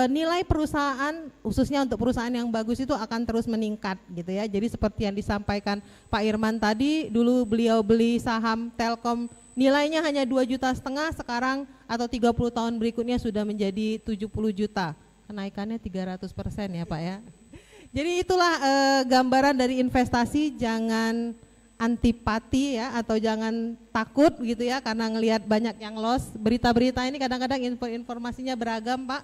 nilai perusahaan khususnya untuk perusahaan yang bagus itu akan terus meningkat gitu ya. Jadi seperti yang disampaikan Pak Irman tadi, dulu beliau beli saham Telkom nilainya hanya 2,5 juta, sekarang atau 30 tahun berikutnya sudah menjadi 70 juta. Kenaikannya 300% ya Pak ya. Jadi itulah gambaran dari investasi, jangan antipati ya, atau jangan takut gitu ya karena ngelihat banyak yang loss. Berita-berita ini kadang-kadang informasinya beragam Pak,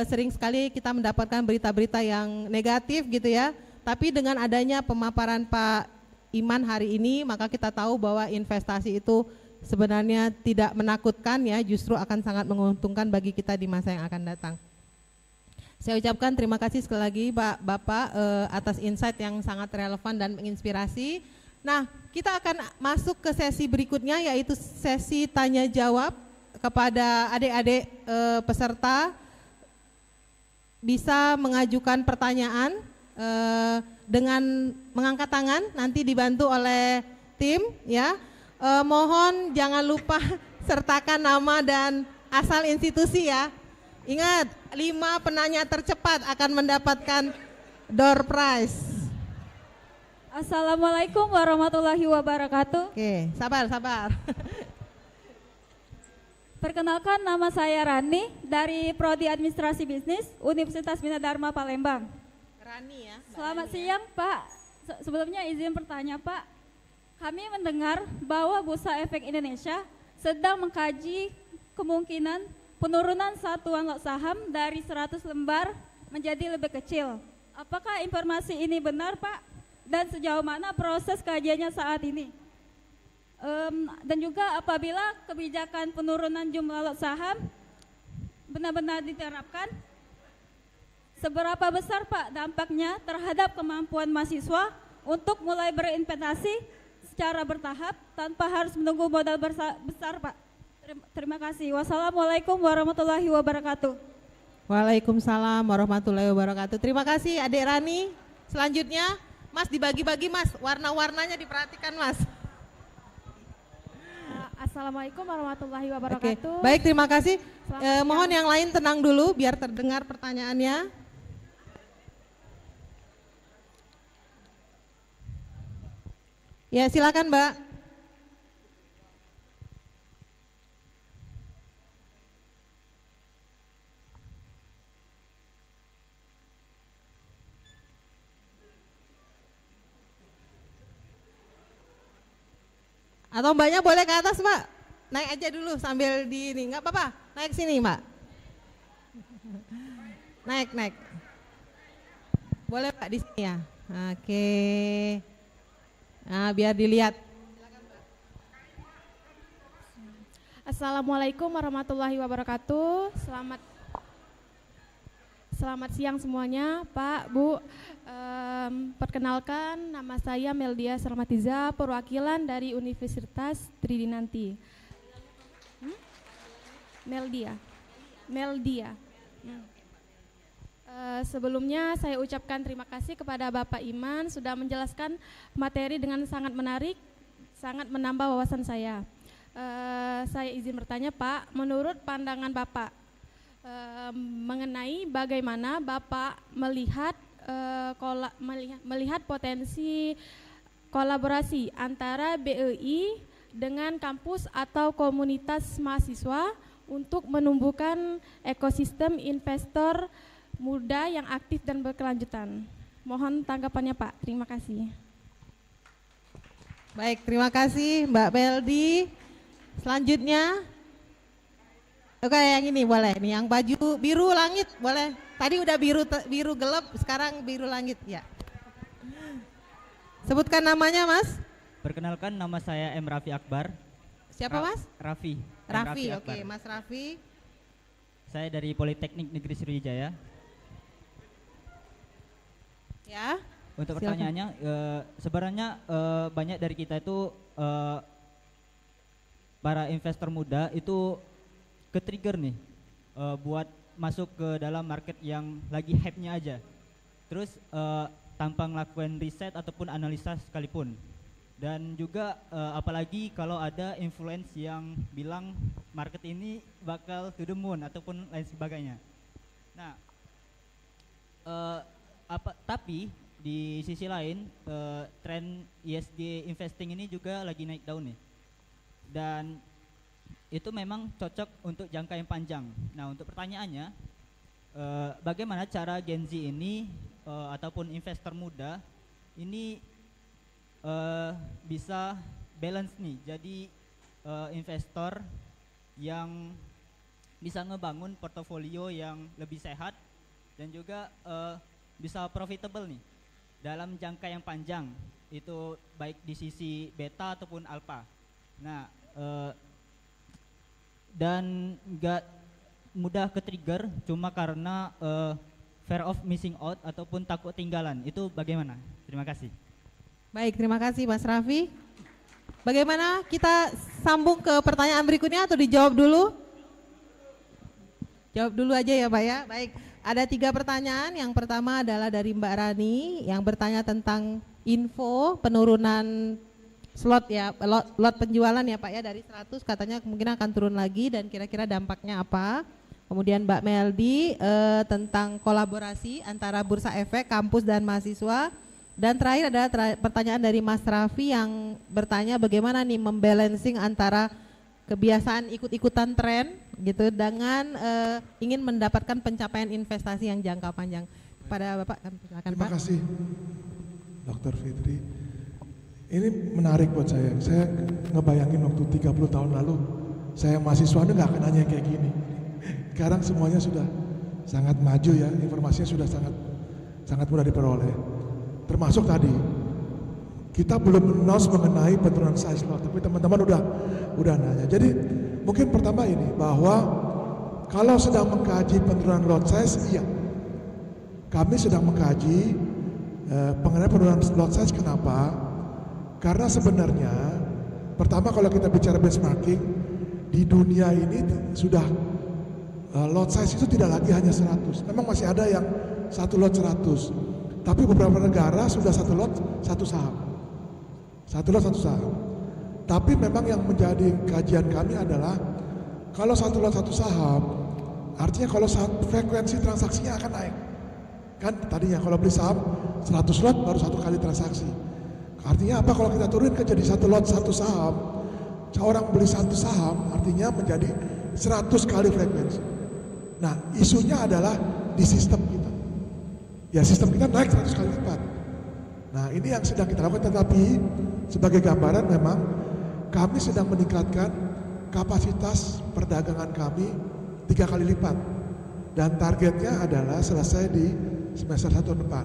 sering sekali kita mendapatkan berita-berita yang negatif gitu ya. Tapi dengan adanya pemaparan Pak Iman hari ini, maka kita tahu bahwa investasi itu sebenarnya tidak menakutkan ya, justru akan sangat menguntungkan bagi kita di masa yang akan datang. Saya ucapkan terima kasih sekali lagi Bapak atas insight yang sangat relevan dan menginspirasi. Nah, kita akan masuk ke sesi berikutnya, yaitu sesi tanya jawab kepada adik-adik peserta. Bisa mengajukan pertanyaan dengan mengangkat tangan, nanti dibantu oleh tim ya. Mohon jangan lupa sertakan nama dan asal institusi ya. Ingat, 5 penanya tercepat akan mendapatkan door prize. Assalamualaikum warahmatullahi wabarakatuh. Oke, sabar. Perkenalkan, nama saya Rani dari Prodi Administrasi Bisnis Universitas Bina Dharma Palembang. Rani ya. Selamat siang Pak. Sebelumnya izin bertanya Pak. Kami mendengar bahwa Bursa Efek Indonesia sedang mengkaji kemungkinan penurunan satuan lot saham dari 100 lembar menjadi lebih kecil. Apakah informasi ini benar Pak? Dan sejauh mana proses kajiannya saat ini? Dan juga apabila kebijakan penurunan jumlah lot saham benar-benar diterapkan, seberapa besar Pak dampaknya terhadap kemampuan mahasiswa untuk mulai berinvestasi secara bertahap tanpa harus menunggu modal besar Pak? Terima kasih. Wassalamualaikum warahmatullahi wabarakatuh. Waalaikumsalam warahmatullahi wabarakatuh. Terima kasih Adik Rani. Selanjutnya Mas dibagi-bagi Mas, warna-warnanya diperhatikan Mas. Assalamualaikum warahmatullahi wabarakatuh. Baik, terima kasih. Mohon yang lain tenang dulu biar terdengar pertanyaannya. Ya, silakan Mbak. Atau Mbaknya boleh ke atas Mbak, naik aja dulu sambil di ini, nggak apa-apa, naik sini Mbak. Naik. Boleh Pak di sini ya. Oke. Nah, biar dilihat. Assalamualaikum warahmatullahi wabarakatuh. Selamat siang semuanya, Pak, Bu. Perkenalkan, nama saya Meldia Sarmatiza, perwakilan dari Universitas Tridinanti. Meldia. Sebelumnya saya ucapkan terima kasih kepada Bapak Iman sudah menjelaskan materi dengan sangat menarik, sangat menambah wawasan saya. Saya izin bertanya Pak, menurut pandangan Bapak mengenai bagaimana Bapak melihat potensi kolaborasi antara BEI dengan kampus atau komunitas mahasiswa untuk menumbuhkan ekosistem investor muda yang aktif dan berkelanjutan. Mohon tanggapannya Pak, terima kasih. Baik, terima kasih Mbak Meldi. Selanjutnya, oke yang ini boleh, nih yang baju biru langit boleh. Tadi udah biru gelap, sekarang biru langit ya. Sebutkan namanya Mas. Perkenalkan, nama saya M. Raffi Akbar. Siapa Mas? Raffi. Oke, Mas Raffi. Saya dari Politeknik Negeri Sriwijaya. Ya. Untuk pertanyaannya, sebenarnya banyak dari kita itu para investor muda itu ke-trigger nih buat masuk ke dalam market yang lagi hype-nya aja. Terus tanpa ngelakuin riset ataupun analisa sekalipun. Dan juga apalagi kalau ada influence yang bilang market ini bakal to the moon ataupun lain sebagainya. Nah, tapi di sisi lain tren ESG investing ini juga lagi naik daun nih. Dan itu memang cocok untuk jangka yang panjang. Nah, untuk pertanyaannya, bagaimana cara Gen Z ini ataupun investor muda ini bisa balance nih, jadi investor yang bisa ngebangun portofolio yang lebih sehat dan juga bisa profitable nih dalam jangka yang panjang, itu baik di sisi beta ataupun alpha. Nah, dan nggak mudah ke-trigger cuma karena fear of missing out ataupun takut tinggalan. Itu bagaimana? Terima kasih. Baik, terima kasih Mas Raffi. Bagaimana kita sambung ke pertanyaan berikutnya atau dijawab dulu? Jawab dulu aja ya Pak ya. Baik, ada 3 pertanyaan. Yang pertama adalah dari Mbak Rani yang bertanya tentang info penurunan slot ya, lot penjualan ya Pak ya, dari 100 katanya kemungkinan akan turun lagi dan kira-kira dampaknya apa. Kemudian Mbak Meldi tentang kolaborasi antara Bursa Efek, kampus dan mahasiswa. Dan terakhir adalah pertanyaan dari Mas Raffi yang bertanya bagaimana nih membalancing antara kebiasaan ikut-ikutan tren gitu dengan ingin mendapatkan pencapaian investasi yang jangka panjang. Kepada Bapak kami silakan. Terima kasih Dr. Fitri. Ini menarik buat saya. Saya ngebayangin waktu 30 tahun lalu saya mahasiswa nggak akan nanya kayak gini. Sekarang semuanya sudah sangat maju ya, informasinya sudah sangat mudah diperoleh. Termasuk tadi kita belum announce mengenai penurunan size lot, tapi teman-teman udah nanya. Jadi mungkin pertama ini bahwa kalau sedang mengkaji penurunan lot size, iya, kami sedang mengkaji mengenai penurunan lot size. Kenapa? Karena sebenarnya pertama kalau kita bicara benchmarking di dunia ini sudah lot size itu tidak lagi hanya 100. Memang masih ada yang satu lot 100. Tapi beberapa negara sudah satu lot satu saham. Satu lot satu saham. Tapi memang yang menjadi kajian kami adalah kalau satu lot satu saham, artinya kalau frekuensi transaksinya akan naik. Kan tadinya kalau beli saham 100 lot baru satu kali transaksi. Artinya apa kalau kita turun ke jadi satu lot satu saham, orang beli satu saham artinya menjadi 100 kali frekuensi. Nah isunya adalah di sistem kita. Ya sistem kita naik 100 kali lipat. Nah ini yang sedang kita lakukan, tetapi sebagai gambaran memang kami sedang meningkatkan kapasitas perdagangan kami 3 kali lipat. Dan targetnya adalah selesai di semester 1 tahun depan.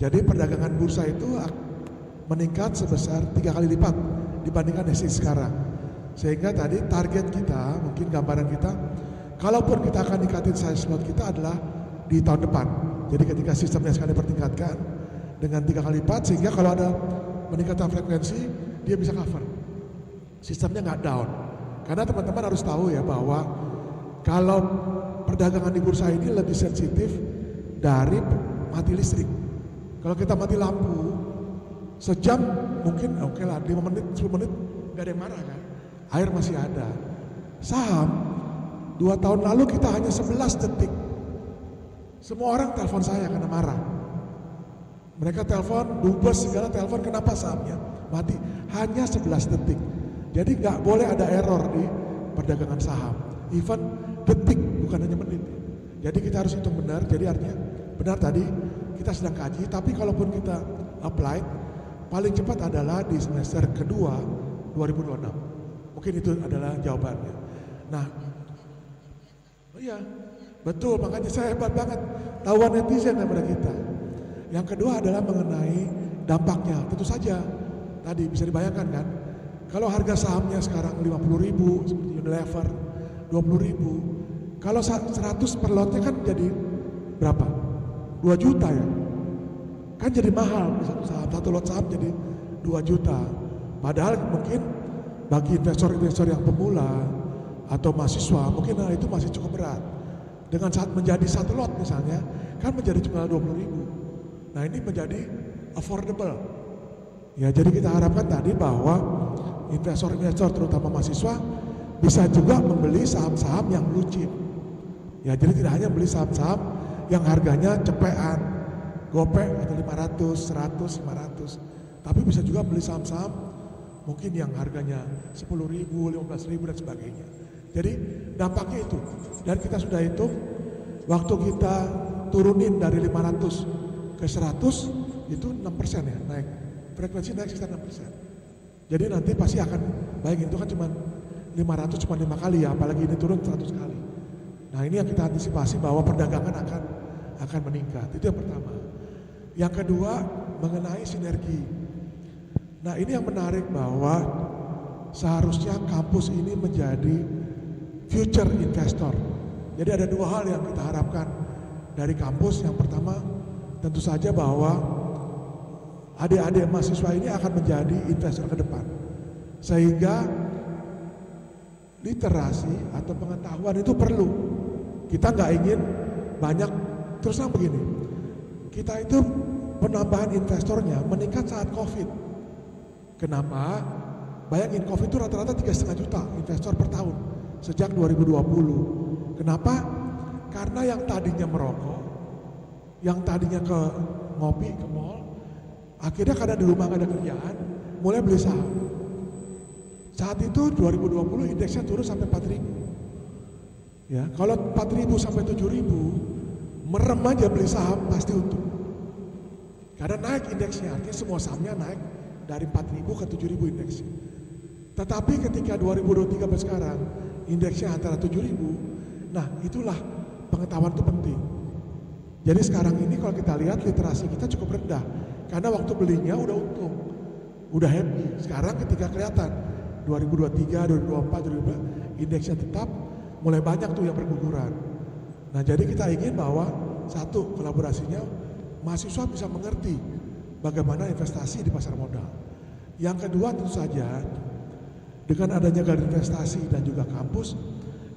Jadi perdagangan bursa itu meningkat sebesar 3 kali lipat dibandingkan dari sekarang. Sehingga tadi target kita, mungkin gambaran kita, kalaupun kita akan ningkatin size slot kita adalah di tahun depan. Jadi ketika sistemnya sekali dipertingkatkan dengan 3 kali lipat, sehingga kalau ada peningkatan frekuensi, dia bisa cover. Sistemnya nggak down. Karena teman-teman harus tahu ya bahwa kalau perdagangan di bursa ini lebih sensitif dari mati listrik. Kalau kita mati lampu, sejam mungkin oke lah, 5 menit, 10 menit nggak ada yang marah kan. Air masih ada. Saham 2 tahun lalu kita hanya 11 detik. Semua orang telepon saya karena marah. Mereka telepon, dubes segala telepon, kenapa sahamnya mati? Hanya 11 detik. Jadi nggak boleh ada error di perdagangan saham. Even detik, bukan hanya menit. Jadi kita harus hitung benar. Jadi artinya benar tadi kita sedang kaji. Tapi kalaupun kita apply, paling cepat adalah di semester kedua 2026. Mungkin itu adalah jawabannya. Nah, oh iya, betul. Makanya saya hebat banget tahuan netizen daripada kita. Yang kedua adalah mengenai dampaknya. Tentu saja tadi bisa dibayangkan kan, kalau harga sahamnya sekarang 50.000 seperti Unilever, 20.000, kalau 100 per lotnya kan jadi berapa? 2 juta ya. Kan jadi mahal satu saham, satu lot saham jadi 2 juta. Padahal mungkin bagi investor-investor yang pemula atau mahasiswa mungkin itu masih cukup berat. Dengan saat menjadi satu lot misalnya, kan menjadi cuma 20.000. Nah ini menjadi affordable. Ya jadi kita harapkan tadi bahwa investor-investor terutama mahasiswa bisa juga membeli saham-saham yang blue chip. Ya jadi tidak hanya beli saham-saham yang harganya cepean, gopek atau 500, 100, 500. Tapi bisa juga beli saham-saham mungkin yang harganya 10.000, 15.000 dan sebagainya. Jadi dampaknya itu. Dan kita sudah hitung waktu kita turunin dari 500 ke 100 itu 6% ya naik. Frekuensi naik sekitar 6%. Jadi nanti pasti akan, bayangin itu kan cuma 500 cuma 5 kali ya, apalagi ini turun 100 kali. Nah ini yang kita antisipasi bahwa perdagangan akan meningkat. Itu yang pertama. Yang kedua mengenai sinergi. Nah ini yang menarik bahwa seharusnya kampus ini menjadi future investor. Jadi ada 2 hal yang kita harapkan dari kampus. Yang pertama tentu saja bahwa adik-adik mahasiswa ini akan menjadi investor ke depan. Sehingga literasi atau pengetahuan itu perlu. Kita nggak ingin banyak, terus terang begini, kita itu penambahan investornya meningkat saat COVID. Kenapa? Bayangin COVID itu rata-rata 3,5 juta investor per tahun sejak 2020. Kenapa? Karena yang tadinya merokok, yang tadinya ke ngopi, ke mall, akhirnya karena di rumah gak ada kerjaan, mulai beli saham. Saat itu 2020 indeksnya turun sampai 4.000. Ya, kalau 4.000 sampai 7.000, merem aja beli saham pasti untung. Karena naik indeksnya, artinya semua sahamnya naik dari 4.000 ke 7.000 indeksnya. Tetapi ketika 2023 sampai sekarang, indeksnya antara 7.000, nah itulah pengetahuan itu penting. Jadi sekarang ini kalau kita lihat literasi kita cukup rendah. Karena waktu belinya udah untung, udah happy. Sekarang ketika kelihatan 2023, 2024, 2025 indeksnya tetap, mulai banyak tuh yang berguguran. Nah jadi kita ingin bahwa satu, kolaborasinya mahasiswa bisa mengerti bagaimana investasi di pasar modal. Yang kedua tentu saja dengan adanya galeri investasi dan juga kampus,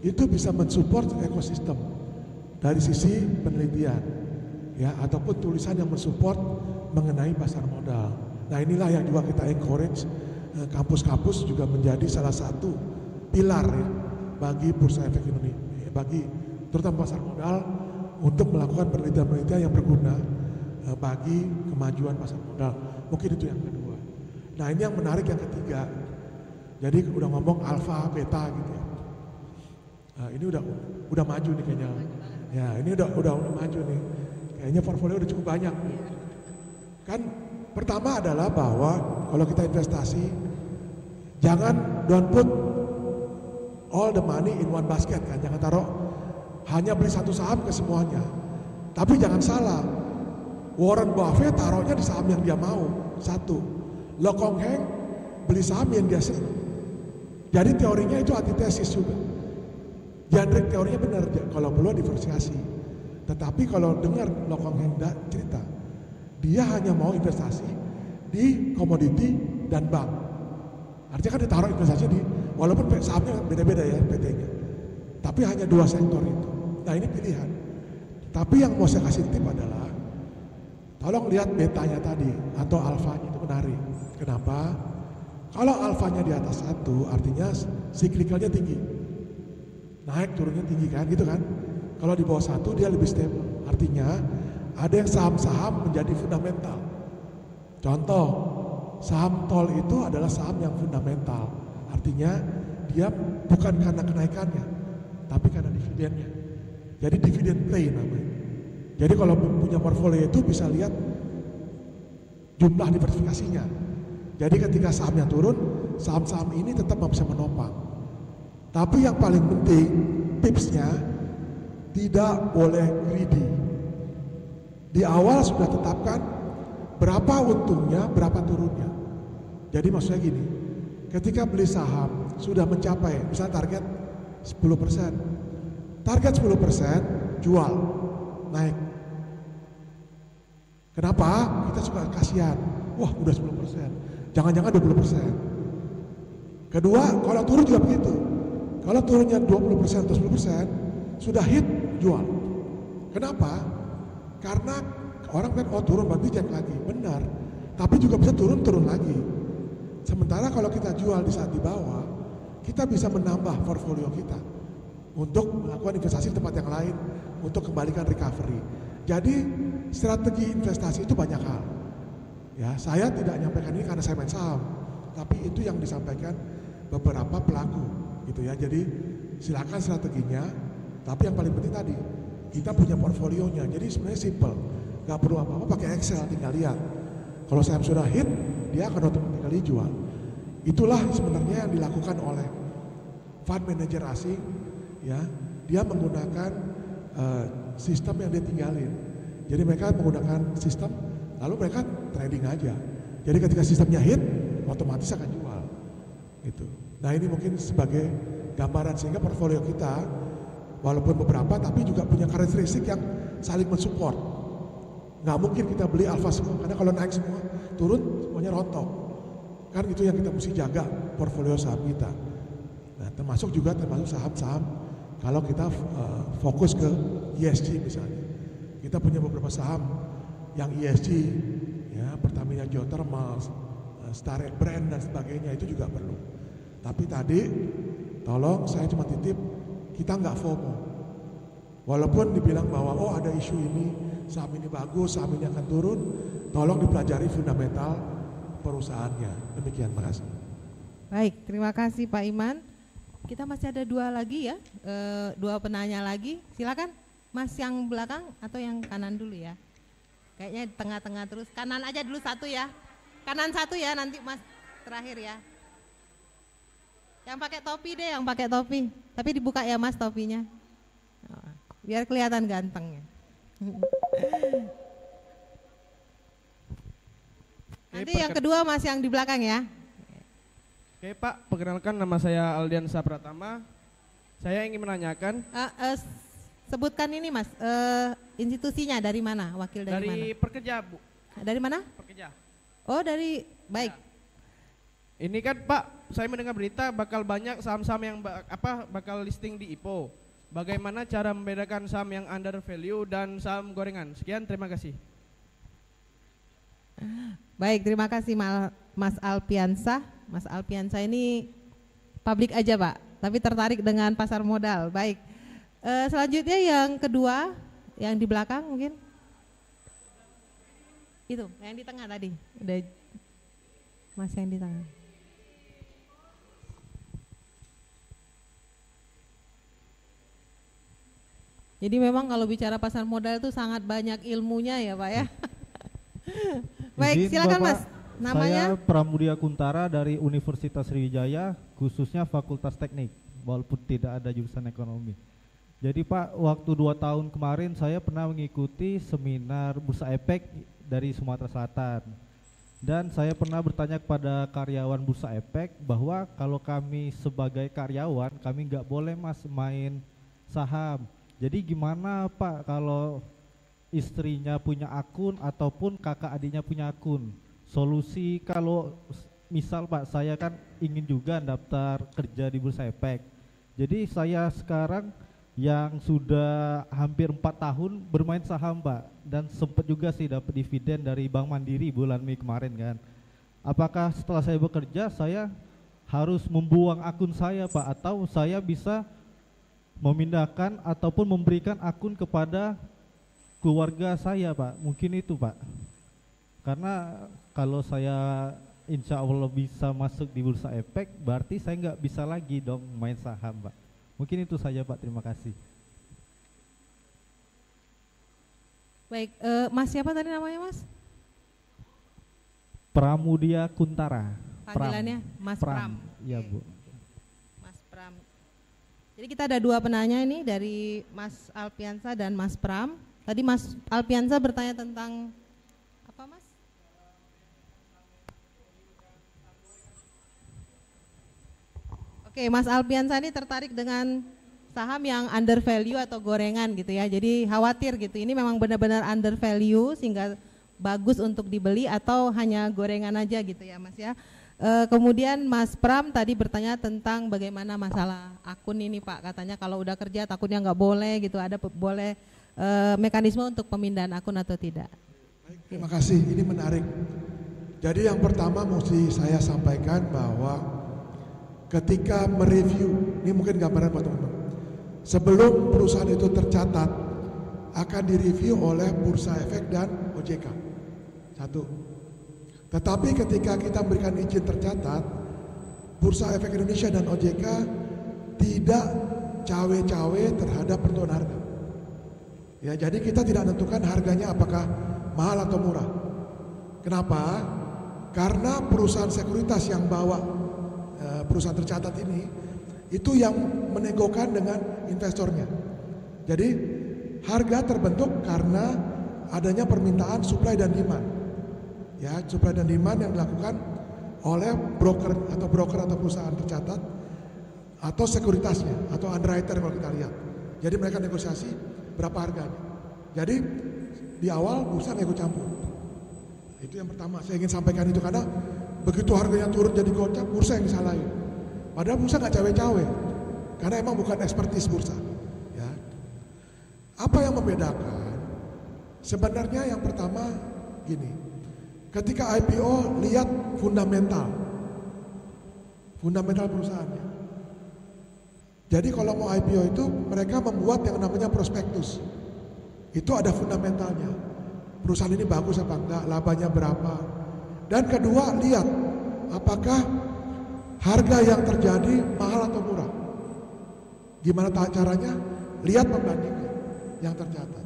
itu bisa mensupport ekosistem dari sisi penelitian, ya, ataupun tulisan yang mensupport mengenai pasar modal. Nah, inilah yang juga kita encourage kampus-kampus juga menjadi salah satu pilar ya bagi Bursa Efek Indonesia, bagi terutama pasar modal untuk melakukan penelitian-penelitian yang berguna bagi kemajuan pasar modal. Mungkin itu yang kedua. Nah, ini yang menarik yang ketiga. Jadi udah ngomong alfa, beta gitu ya. Nah, ini udah maju nih kayaknya. Ya, ini udah maju nih. Kayaknya portfolio udah cukup banyak. Kan pertama adalah bahwa kalau kita investasi jangan don't put all the money in one basket kan. Jangan taruh hanya beli satu saham ke semuanya. Tapi jangan salah. Warren Buffett taruhnya di saham yang dia mau. Satu. Lo Kong Heng beli saham yang dia senang. Jadi teorinya itu antitesis juga. Jandrek teorinya benar kalau perlu diversifikasi. Tetapi kalau dengar Lo Kong Heng cerita, dia hanya mau investasi di komoditi dan bank. Artinya kan ditaruh investasi di, walaupun sahamnya beda-beda ya PT-nya. Tapi hanya dua sektor itu. Nah, ini pilihan. Tapi yang mau saya kasih tip adalah, tolong lihat betanya tadi atau alfanya itu menarik. Kenapa? Kalau alfanya di atas 1 artinya siklikalnya tinggi. Naik turunnya tinggi kan gitu kan. Kalau di bawah 1 dia lebih stable. Artinya ada yang saham-saham menjadi fundamental. Contoh, saham tol itu adalah saham yang fundamental. Artinya dia bukan karena kenaikannya, tapi karena dividennya. Jadi dividen play namanya. Jadi kalau punya portfolio itu bisa lihat jumlah diversifikasinya. Jadi ketika sahamnya turun, saham-saham ini tetap bisa menopang. Tapi yang paling penting, tipsnya tidak boleh greedy. Di awal sudah tetapkan berapa untungnya, berapa turunnya. Jadi maksudnya gini, ketika beli saham sudah mencapai, misalnya target 10%. Target 10% jual, naik. Kenapa? Kita suka kasihan. Wah, udah 10%. Jangan-jangan 20%. Kedua, kalau turun juga begitu. Kalau turunnya 20% atau 10%, sudah hit, jual. Kenapa? Karena orang kan, oh turun berarti jangan lagi. Benar. Tapi juga bisa turun lagi. Sementara kalau kita jual di saat di bawah, kita bisa menambah portfolio kita untuk melakukan investasi di tempat yang lain, untuk kembalikan recovery. Jadi strategi investasi itu banyak hal. Ya, saya tidak menyampaikan ini karena saya main saham, tapi itu yang disampaikan beberapa pelaku, gitu ya. Jadi silakan strateginya, tapi yang paling penting tadi kita punya portfolionya. Jadi sebenarnya simple, nggak perlu apa-apa, pakai Excel tinggal lihat. Kalau saham sudah hit, dia akan otomatis jual. Itulah sebenarnya yang dilakukan oleh fund manager asing, ya. Dia menggunakan sistem yang dia tinggalin. Jadi mereka menggunakan sistem, lalu mereka trading aja. Jadi ketika sistemnya hit, otomatis akan jual. Gitu. Nah, ini mungkin sebagai gambaran sehingga portfolio kita walaupun beberapa tapi juga punya karakteristik yang saling mensupport. Nggak mungkin kita beli alfa semua, karena kalau naik semua, turun semuanya rontok. Kan itu yang kita mesti jaga portfolio saham kita. Nah, termasuk saham-saham kalau kita fokus ke ESG misalnya. Kita punya beberapa saham yang ESG, ya, Pertamina Geothermal, Star Brand dan sebagainya, itu juga perlu. Tapi tadi, tolong saya cuma titip, kita nggak FOMO. Walaupun dibilang bahwa oh ada isu ini, saham ini bagus, saham ini akan turun, tolong dipelajari fundamental perusahaannya. Demikian, makasih. Baik, terima kasih Pak Iman. Kita masih ada dua lagi ya, dua penanya lagi. Silakan, Mas yang belakang atau yang kanan dulu ya. Kayaknya di tengah-tengah terus, kanan aja dulu satu ya. Kanan satu ya, nanti Mas terakhir ya. Yang pakai topi deh, yang pakai topi. Tapi dibuka ya Mas topinya. Biar kelihatan gantengnya. Nanti yang kedua Mas yang di belakang ya. Oke Pak, perkenalkan nama saya Aldian Sapratama. Saya ingin menanyakan. Sebutkan ini Mas, institusinya dari mana, wakil dari mana? Dari Perkeja Bu. Dari mana? Perkeja. Oh dari, baik. Ya. Ini kan Pak, saya mendengar berita bakal banyak saham-saham yang bakal listing di IPO. Bagaimana cara membedakan saham yang under value dan saham gorengan? Sekian, terima kasih. Baik, terima kasih Mas Alpiansa. Mas Alpiansa ini publik aja Pak, tapi tertarik dengan pasar modal. Baik, selanjutnya yang kedua, yang di belakang mungkin. Itu, yang di tengah tadi. Udah, Mas yang di tengah. Jadi memang kalau bicara pasar modal itu sangat banyak ilmunya ya Pak ya. Baik, silakan Mas. Namanya? Saya Pramudia Kuntara dari Universitas Sriwijaya, khususnya Fakultas Teknik, walaupun tidak ada jurusan ekonomi. Jadi Pak, waktu 2 tahun kemarin saya pernah mengikuti seminar Bursa Efek dari Sumatera Selatan. Dan saya pernah bertanya kepada karyawan Bursa Efek bahwa kalau kami sebagai karyawan, kami nggak boleh Mas main saham. Jadi gimana Pak kalau istrinya punya akun ataupun kakak adiknya punya akun? Solusi kalau misal Pak, saya kan ingin juga daftar kerja di Bursa Efek. Jadi saya sekarang yang sudah hampir 4 tahun bermain saham Pak, dan sempat juga sih dapat dividen dari Bank Mandiri bulan Mei kemarin kan. Apakah setelah saya bekerja saya harus membuang akun saya Pak, atau saya bisa memindahkan ataupun memberikan akun kepada keluarga saya Pak? Mungkin itu Pak, karena kalau saya insya Allah bisa masuk di Bursa Efek, berarti saya nggak bisa lagi dong main saham Pak. Mungkin itu saja Pak, terima kasih. Baik, Mas siapa tadi namanya Mas? Pramudia Kuntara. Panggilannya Mas Pram. Iya Bu. Mas Pram. Jadi kita ada 2 penanya ini dari Mas Alpiansa dan Mas Pram. Tadi Mas Alpiansa bertanya tentang apa Mas? Oke, Mas Alpiansa ini tertarik dengan saham yang under value atau gorengan gitu ya. Jadi khawatir gitu, ini memang benar-benar under value sehingga bagus untuk dibeli atau hanya gorengan aja gitu ya Mas ya. Kemudian Mas Pram tadi bertanya tentang bagaimana masalah akun ini Pak. Katanya kalau udah kerja takutnya nggak boleh gitu, ada boleh mekanisme untuk pemindahan akun atau tidak. Baik, terima kasih, ini menarik. Jadi yang pertama mesti saya sampaikan bahwa ketika mereview, ini mungkin gambaran buat teman-teman, sebelum perusahaan itu tercatat akan direview oleh Bursa Efek dan OJK. 1. Tetapi ketika kita memberikan izin tercatat, Bursa Efek Indonesia dan OJK tidak cawe-cawe terhadap penentuan harga. Ya, jadi kita tidak menentukan harganya apakah mahal atau murah. Kenapa? Karena perusahaan sekuritas yang bawa perusahaan tercatat ini itu yang menegokan dengan investornya. Jadi harga terbentuk karena adanya permintaan supply dan demand. Ya, supply dan demand yang dilakukan oleh broker atau perusahaan tercatat atau sekuritasnya atau underwriter kalau kita lihat. Jadi mereka negosiasi berapa harganya. Jadi di awal bursa nggak ikut campur. Itu yang pertama saya ingin sampaikan itu, karena begitu harganya turun jadi gocap, bursa yang disalahin. Padahal bursa nggak cawe-cawe, karena emang bukan ekspertis bursa. Ya. Apa yang membedakan? Sebenarnya yang pertama gini, ketika IPO lihat fundamental perusahaannya. Jadi kalau mau IPO itu mereka membuat yang namanya prospektus. Itu ada fundamentalnya. Perusahaan ini bagus apa enggak, labanya berapa. Dan kedua, lihat apakah harga yang terjadi mahal atau murah. Gimana caranya? Lihat pembandingnya yang tercatat.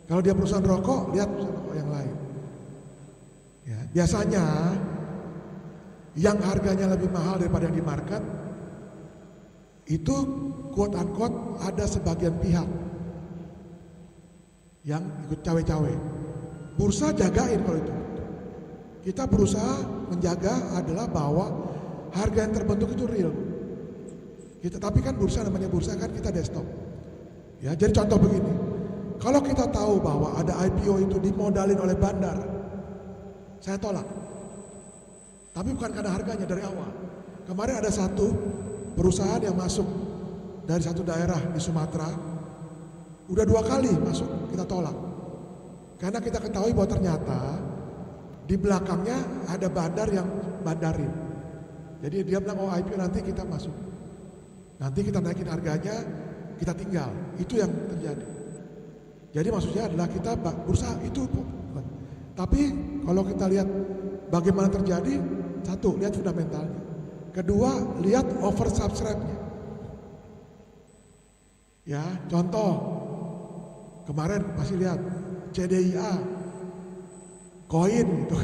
Kalau dia perusahaan rokok, lihat perusahaan rokok yang lain. Ya, biasanya yang harganya lebih mahal daripada yang di market itu quote unquote ada sebagian pihak yang ikut cawe-cawe. Bursa jagain kalau itu. Kita berusaha menjaga adalah bahwa harga yang terbentuk itu real. Kita, tapi kan bursa namanya bursa kan kita desktop. Ya, jadi contoh begini. Kalau kita tahu bahwa ada IPO itu dimodalin oleh bandar, saya tolak. Tapi bukan karena harganya dari awal. kemarin ada satu perusahaan yang masuk dari satu daerah di Sumatera, udah 2 kali masuk kita tolak. Karena kita ketahui bahwa ternyata di belakangnya ada bandar yang bandarin. Jadi dia bilang, oh IPO nanti kita masuk, nanti kita naikin harganya, kita tinggal. Itu yang terjadi. Jadi maksudnya adalah kita bursa itu. Tapi kalau kita lihat bagaimana terjadi, satu, lihat fundamentalnya. Kedua, lihat oversubscribe-nya. Ya, contoh kemarin pasti lihat CDIA, koin gitu.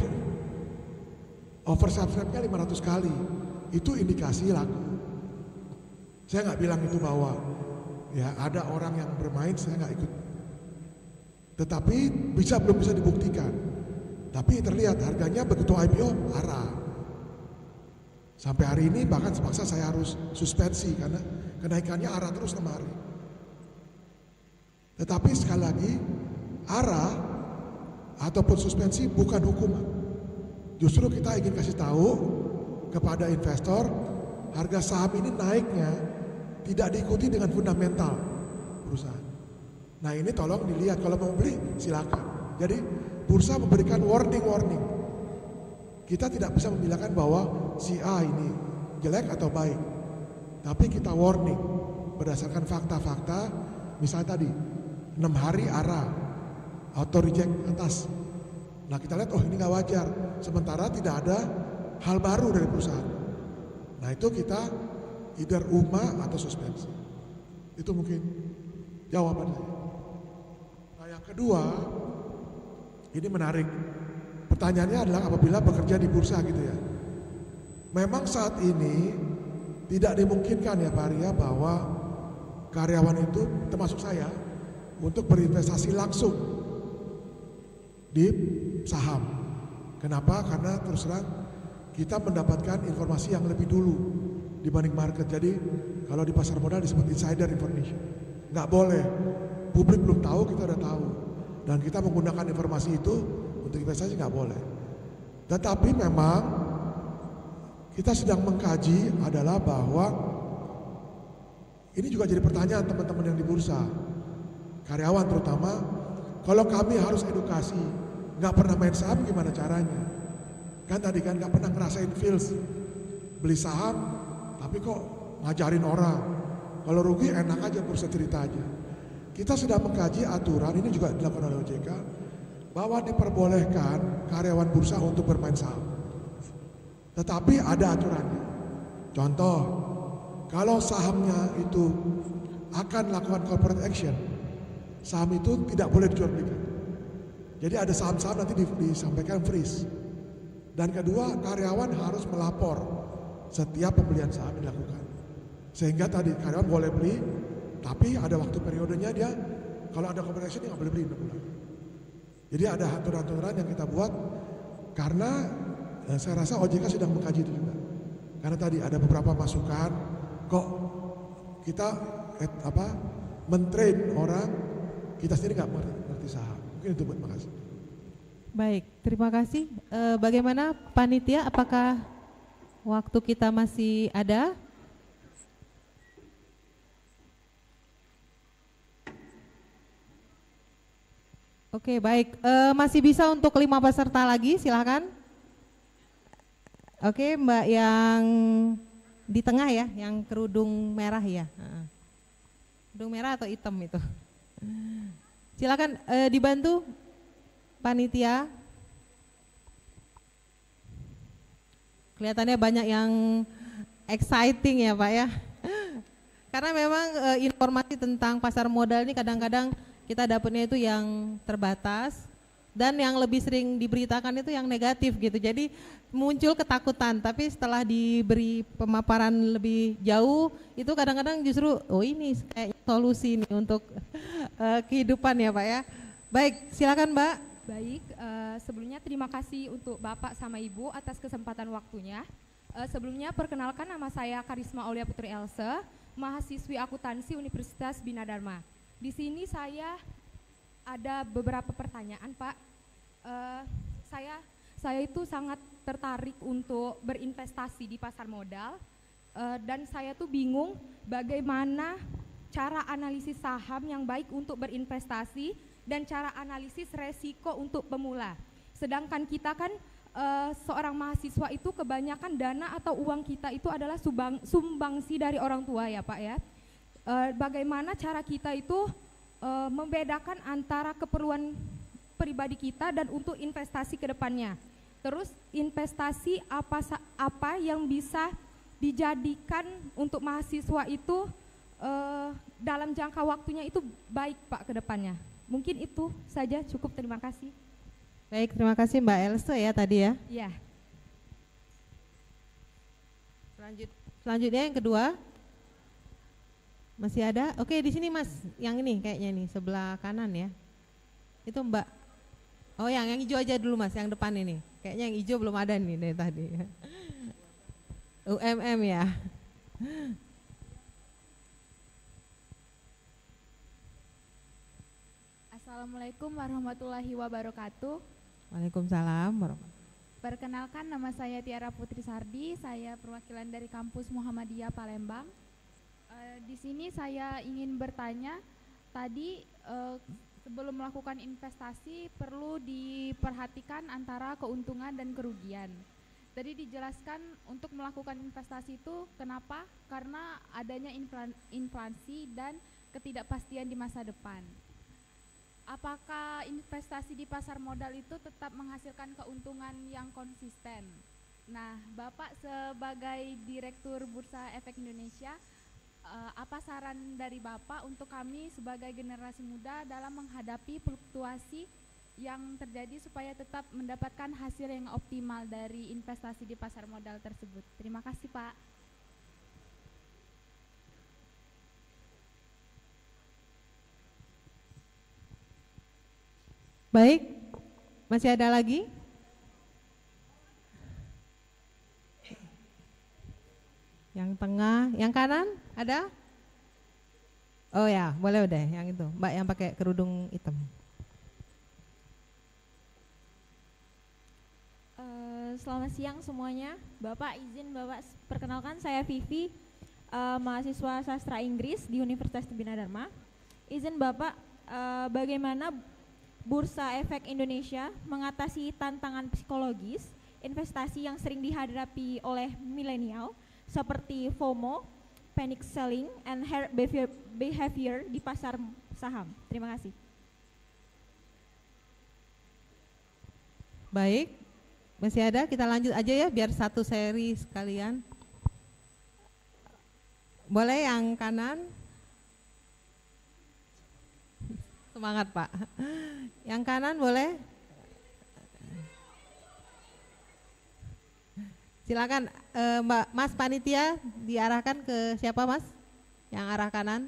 Oversubscribe-nya 500 kali. Itu indikasi laku. Saya nggak bilang itu bahwa ya ada orang yang bermain, saya nggak ikut. Tetapi belum bisa dibuktikan. Tapi terlihat harganya begitu IPO arah. Sampai hari ini bahkan sepaksa saya harus suspensi karena kenaikannya arah terus kemari. Tetapi sekali lagi arah ataupun suspensi bukan hukuman. Justru kita ingin kasih tahu kepada investor harga saham ini naiknya tidak diikuti dengan fundamental perusahaan. Nah ini tolong dilihat, kalau mau beli silakan. Jadi bursa memberikan warning. Kita tidak bisa membilangkan bahwa si A ini jelek atau baik. Tapi kita warning berdasarkan fakta-fakta. Misalnya tadi 6 hari arah auto reject atas. Nah kita lihat, oh ini nggak wajar. Sementara tidak ada hal baru dari perusahaan. Nah itu kita either UMA atau suspensi. Itu mungkin jawaban saya. Nah yang kedua, ini menarik. Pertanyaannya adalah apabila bekerja di bursa gitu ya. Memang saat ini tidak dimungkinkan ya Pak Arya bahwa karyawan itu termasuk saya untuk berinvestasi langsung di saham. Kenapa? Karena terus terang kita mendapatkan informasi yang lebih dulu dibanding market. Jadi kalau di pasar modal disebut insider information. Nggak boleh. Publik belum tahu, kita udah tahu. Dan kita menggunakan informasi itu untuk investasi nggak boleh. Tetapi memang kita sedang mengkaji adalah bahwa ini juga jadi pertanyaan teman-teman yang di bursa, karyawan terutama, kalau kami harus edukasi, nggak pernah main saham gimana caranya? Kan tadi kan nggak pernah ngerasain feels beli saham, tapi kok ngajarin orang. Kalau rugi enak aja bursa cerita aja. Kita sedang mengkaji aturan, ini juga dilakukan oleh OJK, bahwa diperbolehkan karyawan bursa untuk bermain saham. Tetapi ada aturannya. Contoh, kalau sahamnya itu akan melakukan corporate action, saham itu tidak boleh dijual belikan. Jadi ada saham-saham nanti disampaikan freeze. Dan kedua, karyawan harus melapor setiap pembelian saham yang dilakukan. Sehingga tadi karyawan boleh beli, tapi ada waktu periodenya dia, kalau ada corporate action dia nggak boleh beli 6 bulan. Jadi ada aturan-aturan yang kita buat karena saya rasa OJK sedang mengkaji itu juga. Karena tadi ada beberapa masukan, kok kita mentrain orang, kita sendiri nggak mengerti saham. Mungkin itu buat makasih. Baik, terima kasih. Bagaimana panitia, apakah waktu kita masih ada? Oke, baik. Masih bisa untuk 5 peserta lagi, silakan. Oke, Mbak yang di tengah ya, yang kerudung merah ya. Kerudung merah atau hitam itu. Silakan dibantu panitia. Kelihatannya banyak yang exciting ya Pak ya. Karena memang informasi tentang pasar modal ini kadang-kadang kita dapatnya itu yang terbatas dan yang lebih sering diberitakan itu yang negatif gitu. Jadi muncul ketakutan, tapi setelah diberi pemaparan lebih jauh itu kadang-kadang justru oh ini kayak solusi nih untuk kehidupan ya Pak ya. Baik, silakan Mbak. Baik, sebelumnya terima kasih untuk Bapak sama Ibu atas kesempatan waktunya. Sebelumnya perkenalkan, nama saya Karisma Aulia Putri Else, mahasiswi akuntansi Universitas Bina Dharma. Di sini saya ada beberapa pertanyaan Pak. saya itu sangat tertarik untuk berinvestasi di pasar modal, dan saya tuh bingung bagaimana cara analisis saham yang baik untuk berinvestasi dan cara analisis resiko untuk pemula. Sedangkan kita kan seorang mahasiswa itu kebanyakan dana atau uang kita itu adalah sumbangsi dari orang tua ya Pak ya. Bagaimana cara kita itu membedakan antara keperluan pribadi kita dan untuk investasi ke depannya. Terus investasi apa yang bisa dijadikan untuk mahasiswa itu dalam jangka waktunya itu baik Pak ke depannya. Mungkin itu saja, cukup, terima kasih. Baik, terima kasih Mbak Else ya tadi ya. Iya. Selanjutnya yang kedua. Masih ada? Oke, di sini Mas, yang ini kayaknya nih sebelah kanan ya. Itu Mbak. Oh, yang hijau aja dulu Mas, yang depan ini. Kayaknya yang hijau belum ada nih dari tadi. UMM ya. Assalamualaikum warahmatullahi wabarakatuh. Waalaikumsalam warahmatullahi. Perkenalkan, nama saya Tiara Putri Sardi, saya perwakilan dari kampus Muhammadiyah Palembang. Di sini saya ingin bertanya, tadi sebelum melakukan investasi perlu diperhatikan antara keuntungan dan kerugian. Tadi dijelaskan untuk melakukan investasi itu kenapa? Karena adanya inflasi dan ketidakpastian di masa depan. Apakah investasi di pasar modal itu tetap menghasilkan keuntungan yang konsisten? Nah, Bapak sebagai Direktur Bursa Efek Indonesia, apa saran dari Bapak untuk kami sebagai generasi muda dalam menghadapi fluktuasi yang terjadi supaya tetap mendapatkan hasil yang optimal dari investasi di pasar modal tersebut? Terima kasih Pak. Baik, masih ada lagi? Yang tengah, yang kanan ada? Oh ya, boleh udah yang itu, Mbak yang pakai kerudung hitam. Selamat siang semuanya. Bapak izin Bapak perkenalkan, saya Vivi, mahasiswa sastra Inggris di Universitas Bina Dharma. Izin Bapak, bagaimana Bursa Efek Indonesia mengatasi tantangan psikologis investasi yang sering dihadapi oleh milenial seperti FOMO, panic selling, and herd behavior di pasar saham. Terima kasih. Baik, masih ada, kita lanjut aja ya biar satu seri sekalian. Boleh yang kanan? Semangat Pak. Yang kanan boleh? Silakan Mbak, Mas panitia diarahkan ke siapa Mas? Yang arah kanan.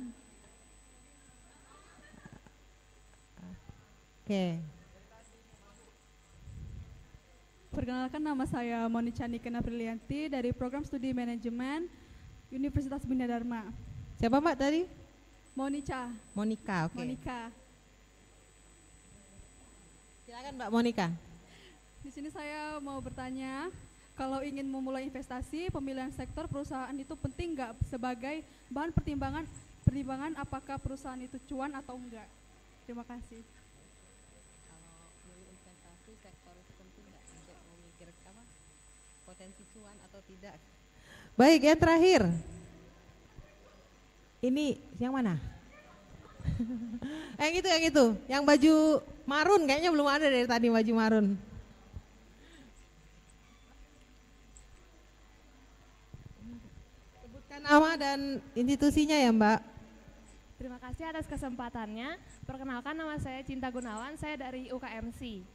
Oke. Perkenalkan, nama saya Monica Nikena Brilianti dari Program Studi Manajemen Universitas Bina Dharma. Siapa Mbak tadi? Monica. Monica, oke. Monica. Silakan Mbak Monica. Di sini saya mau bertanya, kalau ingin memulai investasi, pemilihan sektor perusahaan itu penting nggak sebagai bahan pertimbangan apakah perusahaan itu cuan atau enggak? Terima kasih. Kalau memilih investasi sektor itu penting nggak untuk memikirkan potensi cuan atau tidak? Baik, yang terakhir. Ini yang mana? yang itu, yang baju marun kayaknya belum ada dari tadi baju marun. Sebutkan nama dan institusinya ya Mbak. Terima kasih atas kesempatannya. Perkenalkan, nama saya Cinta Gunawan, saya dari UKMC.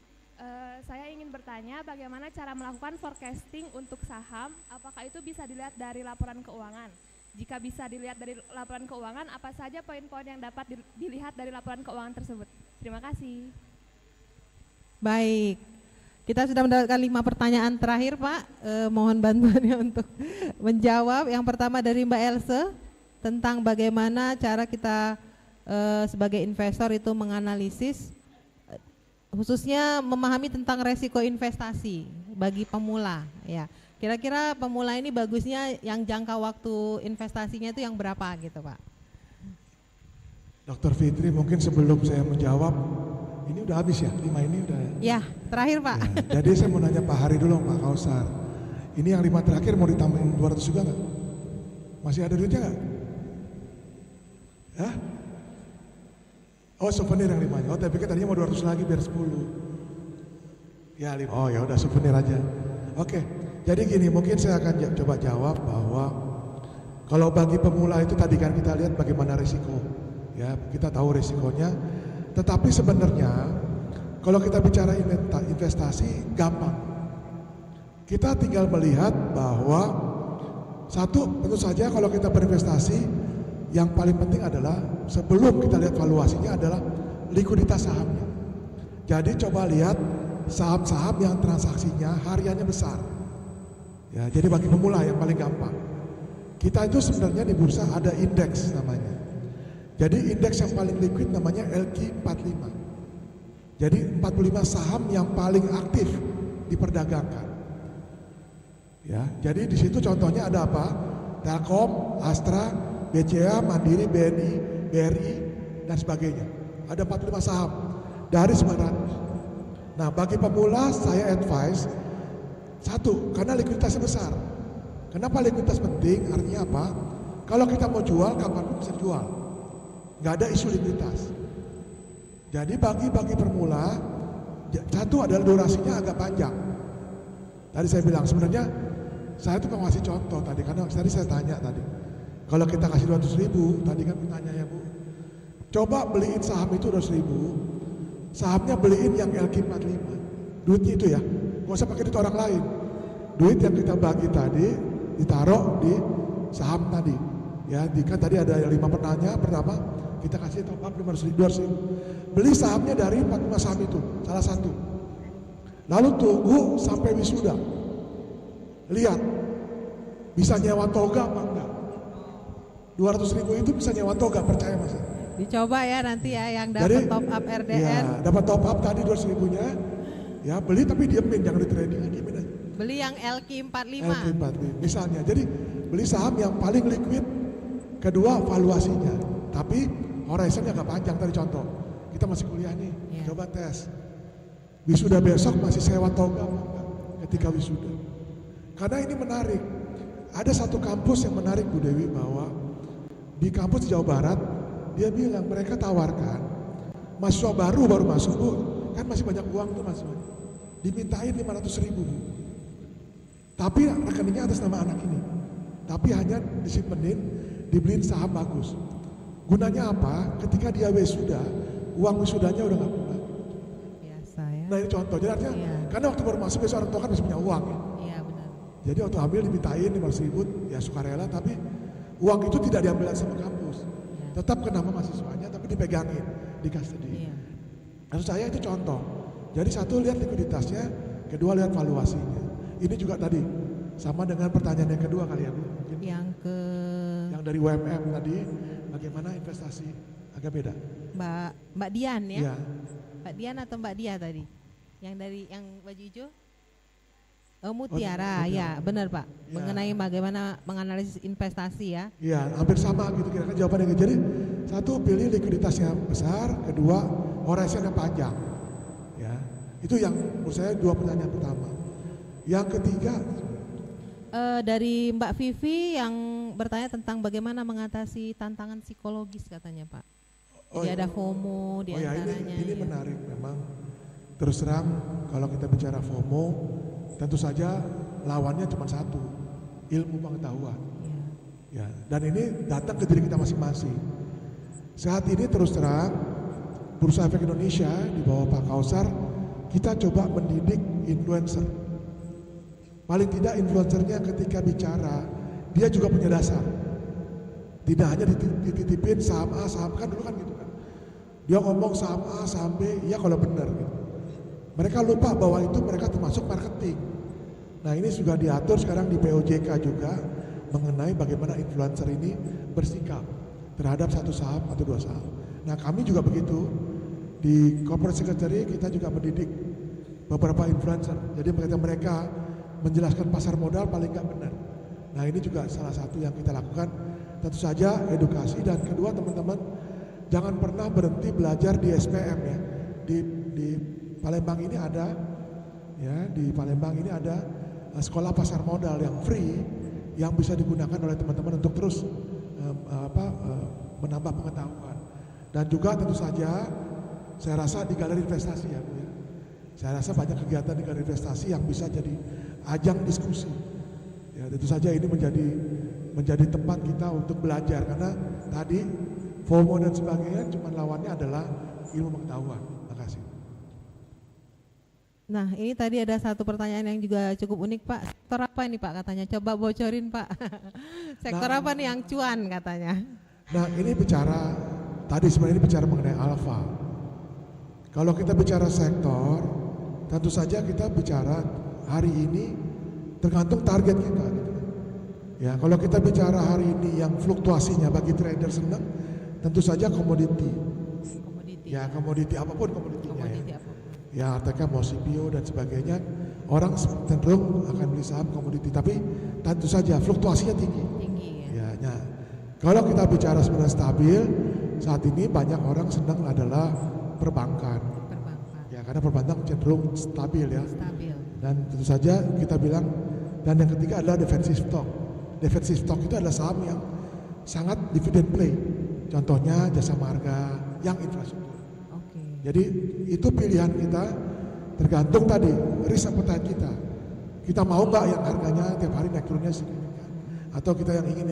Saya ingin bertanya bagaimana cara melakukan forecasting untuk saham, apakah itu bisa dilihat dari laporan keuangan? Jika bisa dilihat dari laporan keuangan, apa saja poin-poin yang dapat dilihat dari laporan keuangan tersebut? Terima kasih. Baik, kita sudah mendapatkan 5 pertanyaan terakhir Pak, mohon bantuannya untuk menjawab. Yang pertama dari Mbak Else, tentang bagaimana cara kita sebagai investor itu menganalisis khususnya memahami tentang resiko investasi bagi pemula ya. Kira-kira pemula ini bagusnya yang jangka waktu investasinya itu yang berapa gitu Pak? Dr. Fitri, mungkin sebelum saya menjawab, ini udah habis ya, 5 ini udah. Ya, terakhir Pak. Ya, jadi saya mau nanya Pak Hari dulu, Pak Kausar. Ini yang 5 terakhir mau ditambahin 200 juga nggak? Masih ada duitnya nggak? Hah? Oh, souvenir yang 5-nya. Oh, tapi pikir tadinya mau 200 lagi biar 10. Ya, 5. Oh, ya udah souvenir aja. Oke. Jadi gini, mungkin saya akan coba jawab bahwa kalau bagi pemula itu tadi kan kita lihat bagaimana risiko. Ya, kita tahu risikonya. Tetapi sebenarnya kalau kita bicara investasi gampang. Kita tinggal melihat bahwa satu, tentu saja kalau kita berinvestasi yang paling penting adalah sebelum kita lihat valuasinya adalah likuiditas sahamnya. Jadi coba lihat saham-saham yang transaksinya hariannya besar. Ya, jadi bagi pemula yang paling gampang. Kita itu sebenarnya di bursa ada indeks namanya. Jadi indeks yang paling liquid namanya LQ45. Jadi 45 saham yang paling aktif diperdagangkan. Ya, jadi di situ contohnya ada apa? Telkom, Astra, BCA, Mandiri, BNI, BRI dan sebagainya. Ada 45 saham dari 900. Nah, bagi pemula saya advice satu, karena likuiditasnya besar. Kenapa likuiditas penting? Artinya apa? Kalau kita mau jual, kapanpun bisa jual. Nggak ada isu likuiditas. Jadi bagi pemula, satu adalah durasinya agak panjang. Tadi saya bilang sebenarnya saya itu ngasih contoh tadi, karena tadi saya tanya tadi. Kalau kita kasih 200.000, tadi kan tanya ya Bu. Coba beliin saham itu 200.000, sahamnya beliin yang LQ45. Duitnya itu ya, nggak usah pakai duit orang lain. Duit yang kita bagi tadi ditaruh di saham tadi. Ya, kan tadi ada 5 penanya. Pertama, kita kasih top up 200.000. Beli sahamnya dari 45 saham itu, salah satu. Lalu tunggu sampai wisuda. Lihat, bisa nyewa toga apa enggak? 200.000 itu bisa nyewa toga, percaya Mas? Dicoba ya nanti ya yang dapat top up RDN. Ya, dapat top up tadi 200.000-nya. Ya, beli tapi diemin, jangan di trading, diemin aja. Beli yang LQ45. LQ45 misalnya. Jadi beli saham yang paling liquid. Kedua, valuasinya. Tapi horizonnya agak panjang tadi contoh. Kita masih kuliah nih, coba tes. Wisuda besok masih sewa toga apa enggak ketika wisuda. Karena ini menarik. Ada satu kampus yang menarik Bu Dewi bahwa di kampus di Jawa Barat dia bilang mereka tawarkan mahasiswa baru masuk Bu, kan masih banyak uang tuh mahasiswa. Dimintain 500.000 Bu. Tapi rekeningnya atas nama anak ini. Tapi hanya disimpenin, dibeliin saham bagus. Gunanya apa? Ketika dia wisuda, uang wisudanya udah nggak pulang. Biasa ya. Nah ini contoh. Jadi artinya, karena waktu baru masuk besok orang tua kan masih punya uang ya. Iya benar. Jadi waktu ambil dimintain 500.000, ya sukarela. Tapi uang itu tidak diambil sama kampus. Tetap ke nama mahasiswanya, tapi dipegangin, di custody. Maksud saya itu contoh. Jadi satu lihat likuiditasnya, kedua lihat valuasinya. Ini juga tadi sama dengan pertanyaan yang kedua kali ya Bu. Mungkin yang dari UMM tadi, bagaimana investasi agak beda. Mbak Dian ya? Iya. Mbak Dian atau Mbak Dia tadi? Yang dari yang baju hijau? Oh, Mutiara, ya benar Pak. Ya. Mengenai bagaimana menganalisis investasi ya? Iya, hampir sama gitu kira-kira jawabannya. Jadi satu pilih likuiditasnya besar, kedua horizonnya panjang. Ya, itu yang menurut saya 2 pertanyaan pertama. Yang ketiga dari Mbak Vivi yang bertanya tentang bagaimana mengatasi tantangan psikologis katanya Pak. Jadi ada FOMO di antaranya. Ini menarik memang. Terus terang kalau kita bicara FOMO, tentu saja lawannya cuma satu, ilmu pengetahuan. Ya, dan ini datang ke diri kita masing-masing. Saat ini terus terang Bursa Efek Indonesia di bawah Pak Kausar, kita coba mendidik influencer. Paling tidak influencernya ketika bicara, dia juga punya dasar. Tidak hanya dititipin saham A, saham kan dulu kan gitu kan. Dia ngomong saham A, saham B, iya kalau benar gitu. Mereka lupa bahwa itu mereka termasuk marketing. Nah ini juga diatur sekarang di POJK juga mengenai bagaimana influencer ini bersikap terhadap satu saham atau 2 saham. Nah kami juga begitu. Di corporate secretary kita juga mendidik beberapa influencer. Jadi mereka menjelaskan pasar modal paling nggak benar. Nah ini juga salah satu yang kita lakukan. Tentu saja edukasi, dan kedua teman-teman jangan pernah berhenti belajar di SPM ya. Di Palembang ini ada ya, di Palembang ini ada sekolah pasar modal yang free yang bisa digunakan oleh teman-teman untuk terus menambah pengetahuan. Dan juga tentu saja saya rasa di galeri investasi ya Bu ya. Saya rasa banyak kegiatan di galeri investasi yang bisa jadi ajang diskusi. Ya tentu saja ini menjadi tempat kita untuk belajar, karena tadi FOMO dan sebagainya cuma lawannya adalah ilmu pengetahuan. Terima kasih. Nah, ini tadi ada satu pertanyaan yang juga cukup unik, Pak. Sektor apa ini, Pak, katanya? Coba bocorin, Pak. Sektor apa nih yang cuan katanya? Nah, ini tadi sebenarnya bicara mengenai alfa. Kalau kita bicara sektor, tentu saja kita bicara hari ini tergantung target kita. Ya, kalau kita bicara hari ini yang fluktuasinya bagi trader senang, tentu saja komoditi. Ya, komoditi apapun komoditinya ya. Ya, artinya mau CPO dan sebagainya, orang cenderung akan beli saham komoditi, tapi tentu saja fluktuasinya tinggi. Ya, kalau kita bicara sebenarnya stabil, saat ini banyak orang senang adalah perbankan. Ya, karena perbankan cenderung stabil ya. Dan tentu saja kita bilang, dan yang ketiga adalah defensive stock. Defensive stock itu adalah saham yang sangat dividend play. Contohnya Jasa Marga yang infrastruktur. Jadi itu pilihan kita, tergantung tadi risk appetite kita. Kita mau nggak yang harganya tiap hari naik turunnya signifikan, atau kita yang ingin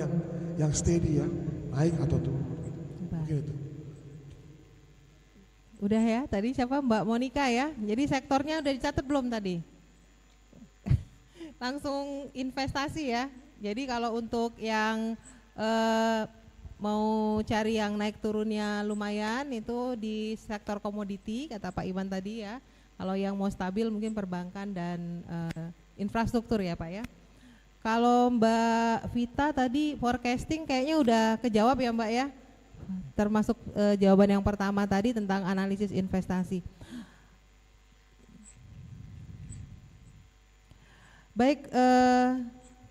yang steady ya, naik atau turun. Mungkin itu. Udah ya, tadi siapa, Mbak Monica ya. Jadi sektornya udah dicatat belum tadi? Langsung investasi ya. Jadi kalau untuk yang mau cari yang naik turunnya lumayan, itu di sektor komoditi kata Pak Iwan tadi ya. Kalau yang mau stabil mungkin perbankan dan infrastruktur ya Pak ya. Kalau Mbak Vita tadi forecasting kayaknya udah kejawab ya Mbak ya. Termasuk jawaban yang pertama tadi tentang analisis investasi. Baik,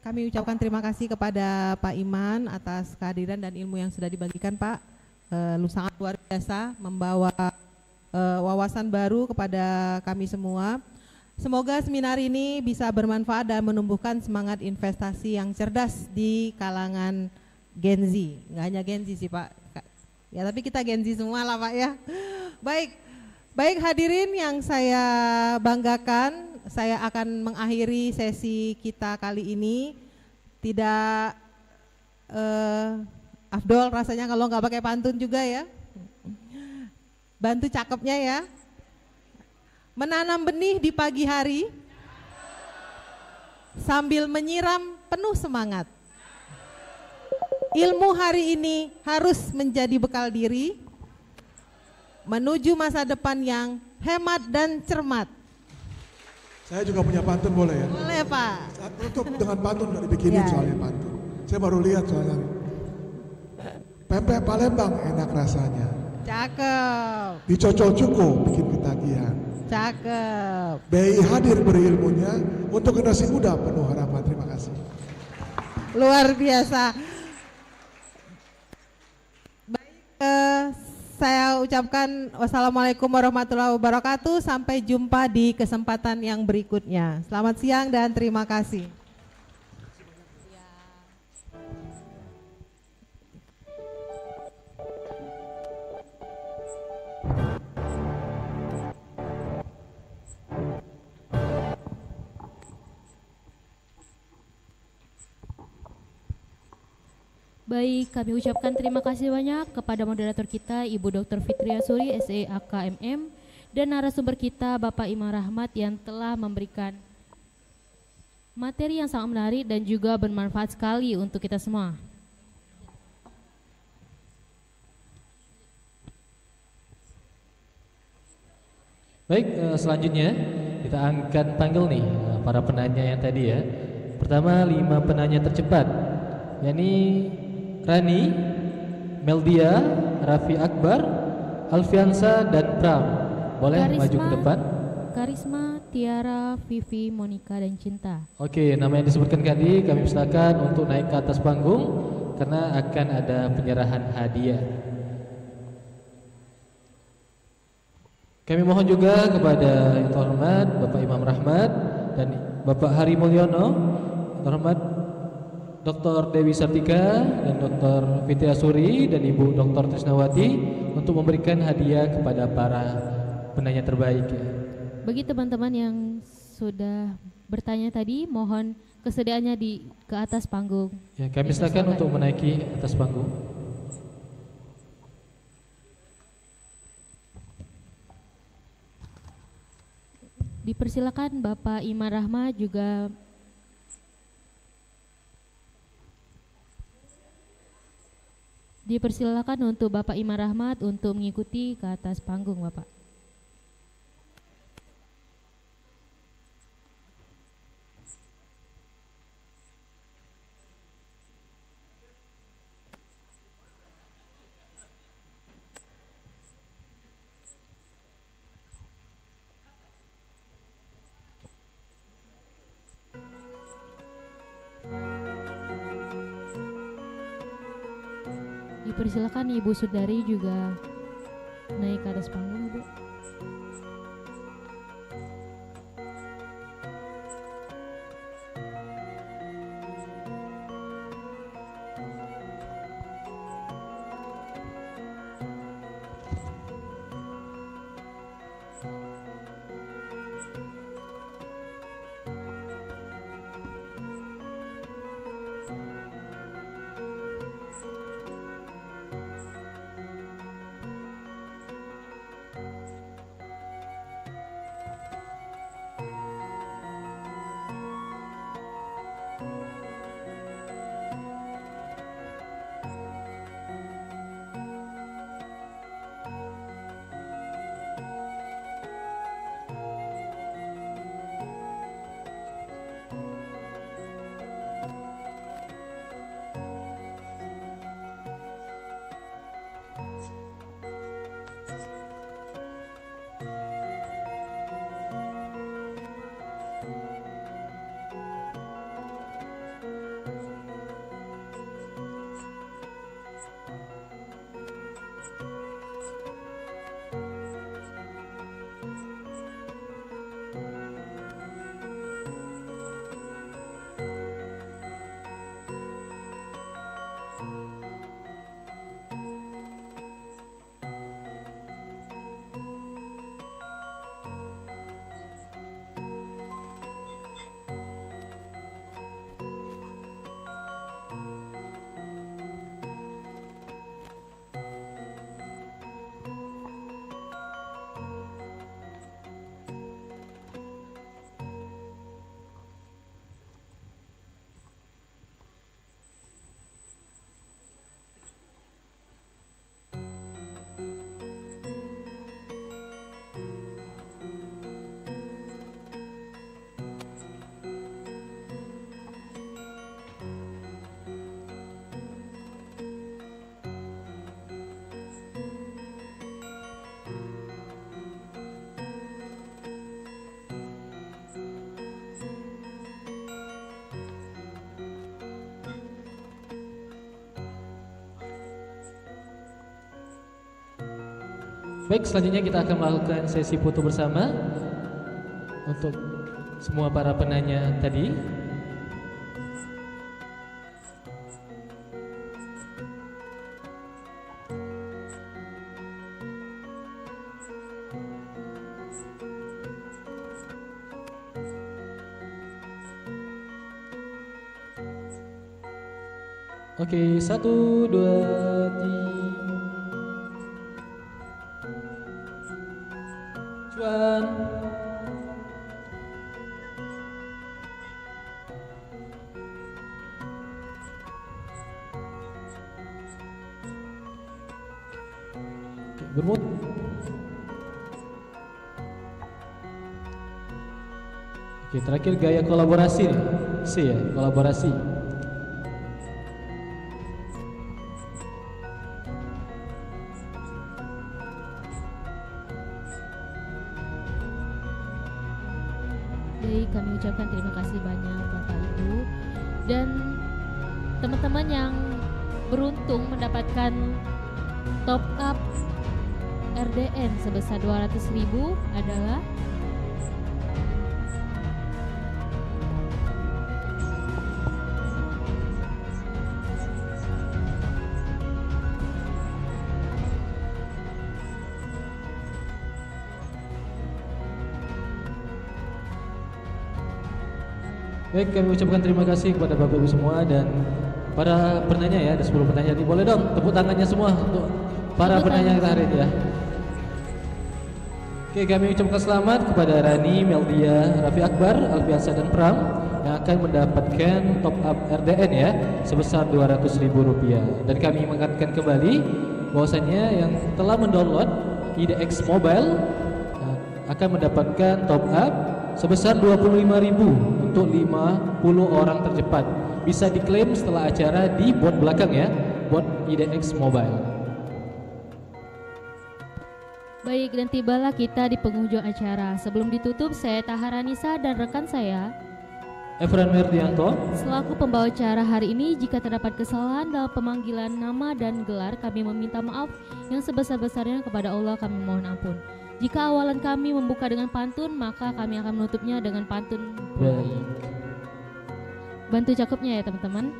kami ucapkan terima kasih kepada Pak Iman atas kehadiran dan ilmu yang sudah dibagikan Pak. Sangat luar biasa membawa wawasan baru kepada kami semua. Semoga seminar ini bisa bermanfaat dan menumbuhkan semangat investasi yang cerdas di kalangan Gen Z. Nggak hanya Gen Z sih Pak, ya tapi kita Gen Z semua lah Pak ya. Baik hadirin yang saya banggakan, saya akan mengakhiri sesi kita kali ini. Tidak afdol rasanya kalau nggak pakai pantun juga ya. Bantu cakepnya ya. Menanam benih di pagi hari sambil menyiram penuh semangat. Ilmu hari ini harus menjadi bekal diri menuju masa depan yang hemat dan cermat. Saya juga punya pantun boleh ya? Boleh Pak. Tutup dengan pantun dari bikinin soalnya pantun. Saya baru lihat soalnya. Pempek Palembang enak rasanya. Cakep. Dicocol cuko bikin ketagihan. Cakep. BI hadir berilmunya untuk generasi muda penuh harapan. Terima kasih. Luar biasa. Baik, saya ucapkan wassalamualaikum warahmatullahi wabarakatuh. Sampai jumpa di kesempatan yang berikutnya. Selamat siang dan terima kasih. Baik, kami ucapkan terima kasih banyak kepada moderator kita Ibu Dr. Fitria Suri, SE AKMM, dan narasumber kita Bapak Iman Rahmat yang telah memberikan materi yang sangat menarik dan juga bermanfaat sekali untuk kita semua. Baik, selanjutnya kita akan panggil nih para penanya yang tadi ya. Pertama 5 penanya tercepat, yakni Rani, Meldia, Raffi Akbar, Alfiansa, dan Pram. Boleh maju ke depan. Karisma, Tiara, Vivi, Monica, dan Cinta. Oke, nama yang disebutkan tadi kami persilakan untuk naik ke atas panggung karena akan ada penyerahan hadiah. Kami mohon juga kepada yang terhormat Bapak Imam Rahmat dan Bapak Hari Mulyono, yang terhormat Dr. Dewi Sartika dan Dr. Fitria Suri dan Ibu Dr. Trisnawati untuk memberikan hadiah kepada para penanya terbaik. Bagi teman-teman yang sudah bertanya tadi, mohon kesediaannya ke atas panggung. Ya, kami silakan untuk menaiki atas panggung. Dipersilakan Bapak Iman Rahmat juga dipersilakan untuk Bapak Iman Rahmat untuk mengikuti ke atas panggung, Bapak. Dipersilakan Ibu Sudari juga naik ke atas panggung, Ibu. Baik, selanjutnya kita akan melakukan sesi foto bersama untuk semua para penanya tadi. Oke, 1, 2, 3. Cuan. Oke, bermut. Oke, terakhir gaya kolaborasi nih. C ya, kolaborasi. Baik, kami ucapkan terima kasih banyak Bapak Ibu dan teman-teman yang beruntung mendapatkan top up RDN sebesar 200.000 adalah Baik, kami ucapkan terima kasih kepada Bapak Ibu semua dan para penanya ya, ada 10 penanya. Boleh dong tepuk tangannya semua untuk para penanya kita hari ini ya. Oke, kami ucapkan selamat kepada Rani, Meldia, Raffi Akbar, Alfiansa dan Pram yang akan mendapatkan top up RDN ya sebesar Rp200.000. Dan kami mengingatkan kembali bahwasanya yang telah mendownload IDX Mobile akan mendapatkan top up sebesar 25.000 untuk 50 orang tercepat. Bisa diklaim setelah acara di bot belakang ya, bot IDX Mobile. Baik, dan tibalah kita di penghujung acara. Sebelum ditutup, saya Taharanisa dan rekan saya Efran Merdianto selaku pembawa acara hari ini. Jika terdapat kesalahan dalam pemanggilan nama dan gelar, kami meminta maaf yang sebesar-besarnya kepada Allah. Kami mohon ampun. Jika awalan kami membuka dengan pantun, maka kami akan menutupnya dengan pantun. Baik. Bantu cakepnya ya teman-teman.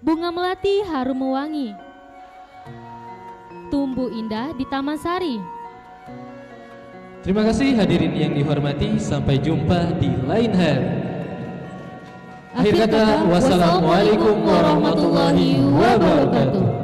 Bunga melati harum mewangi, tumbuh indah di Taman Sari. Terima kasih hadirin yang dihormati. Sampai jumpa di lain hari. Akhir kata, wassalamualaikum warahmatullahi wabarakatuh.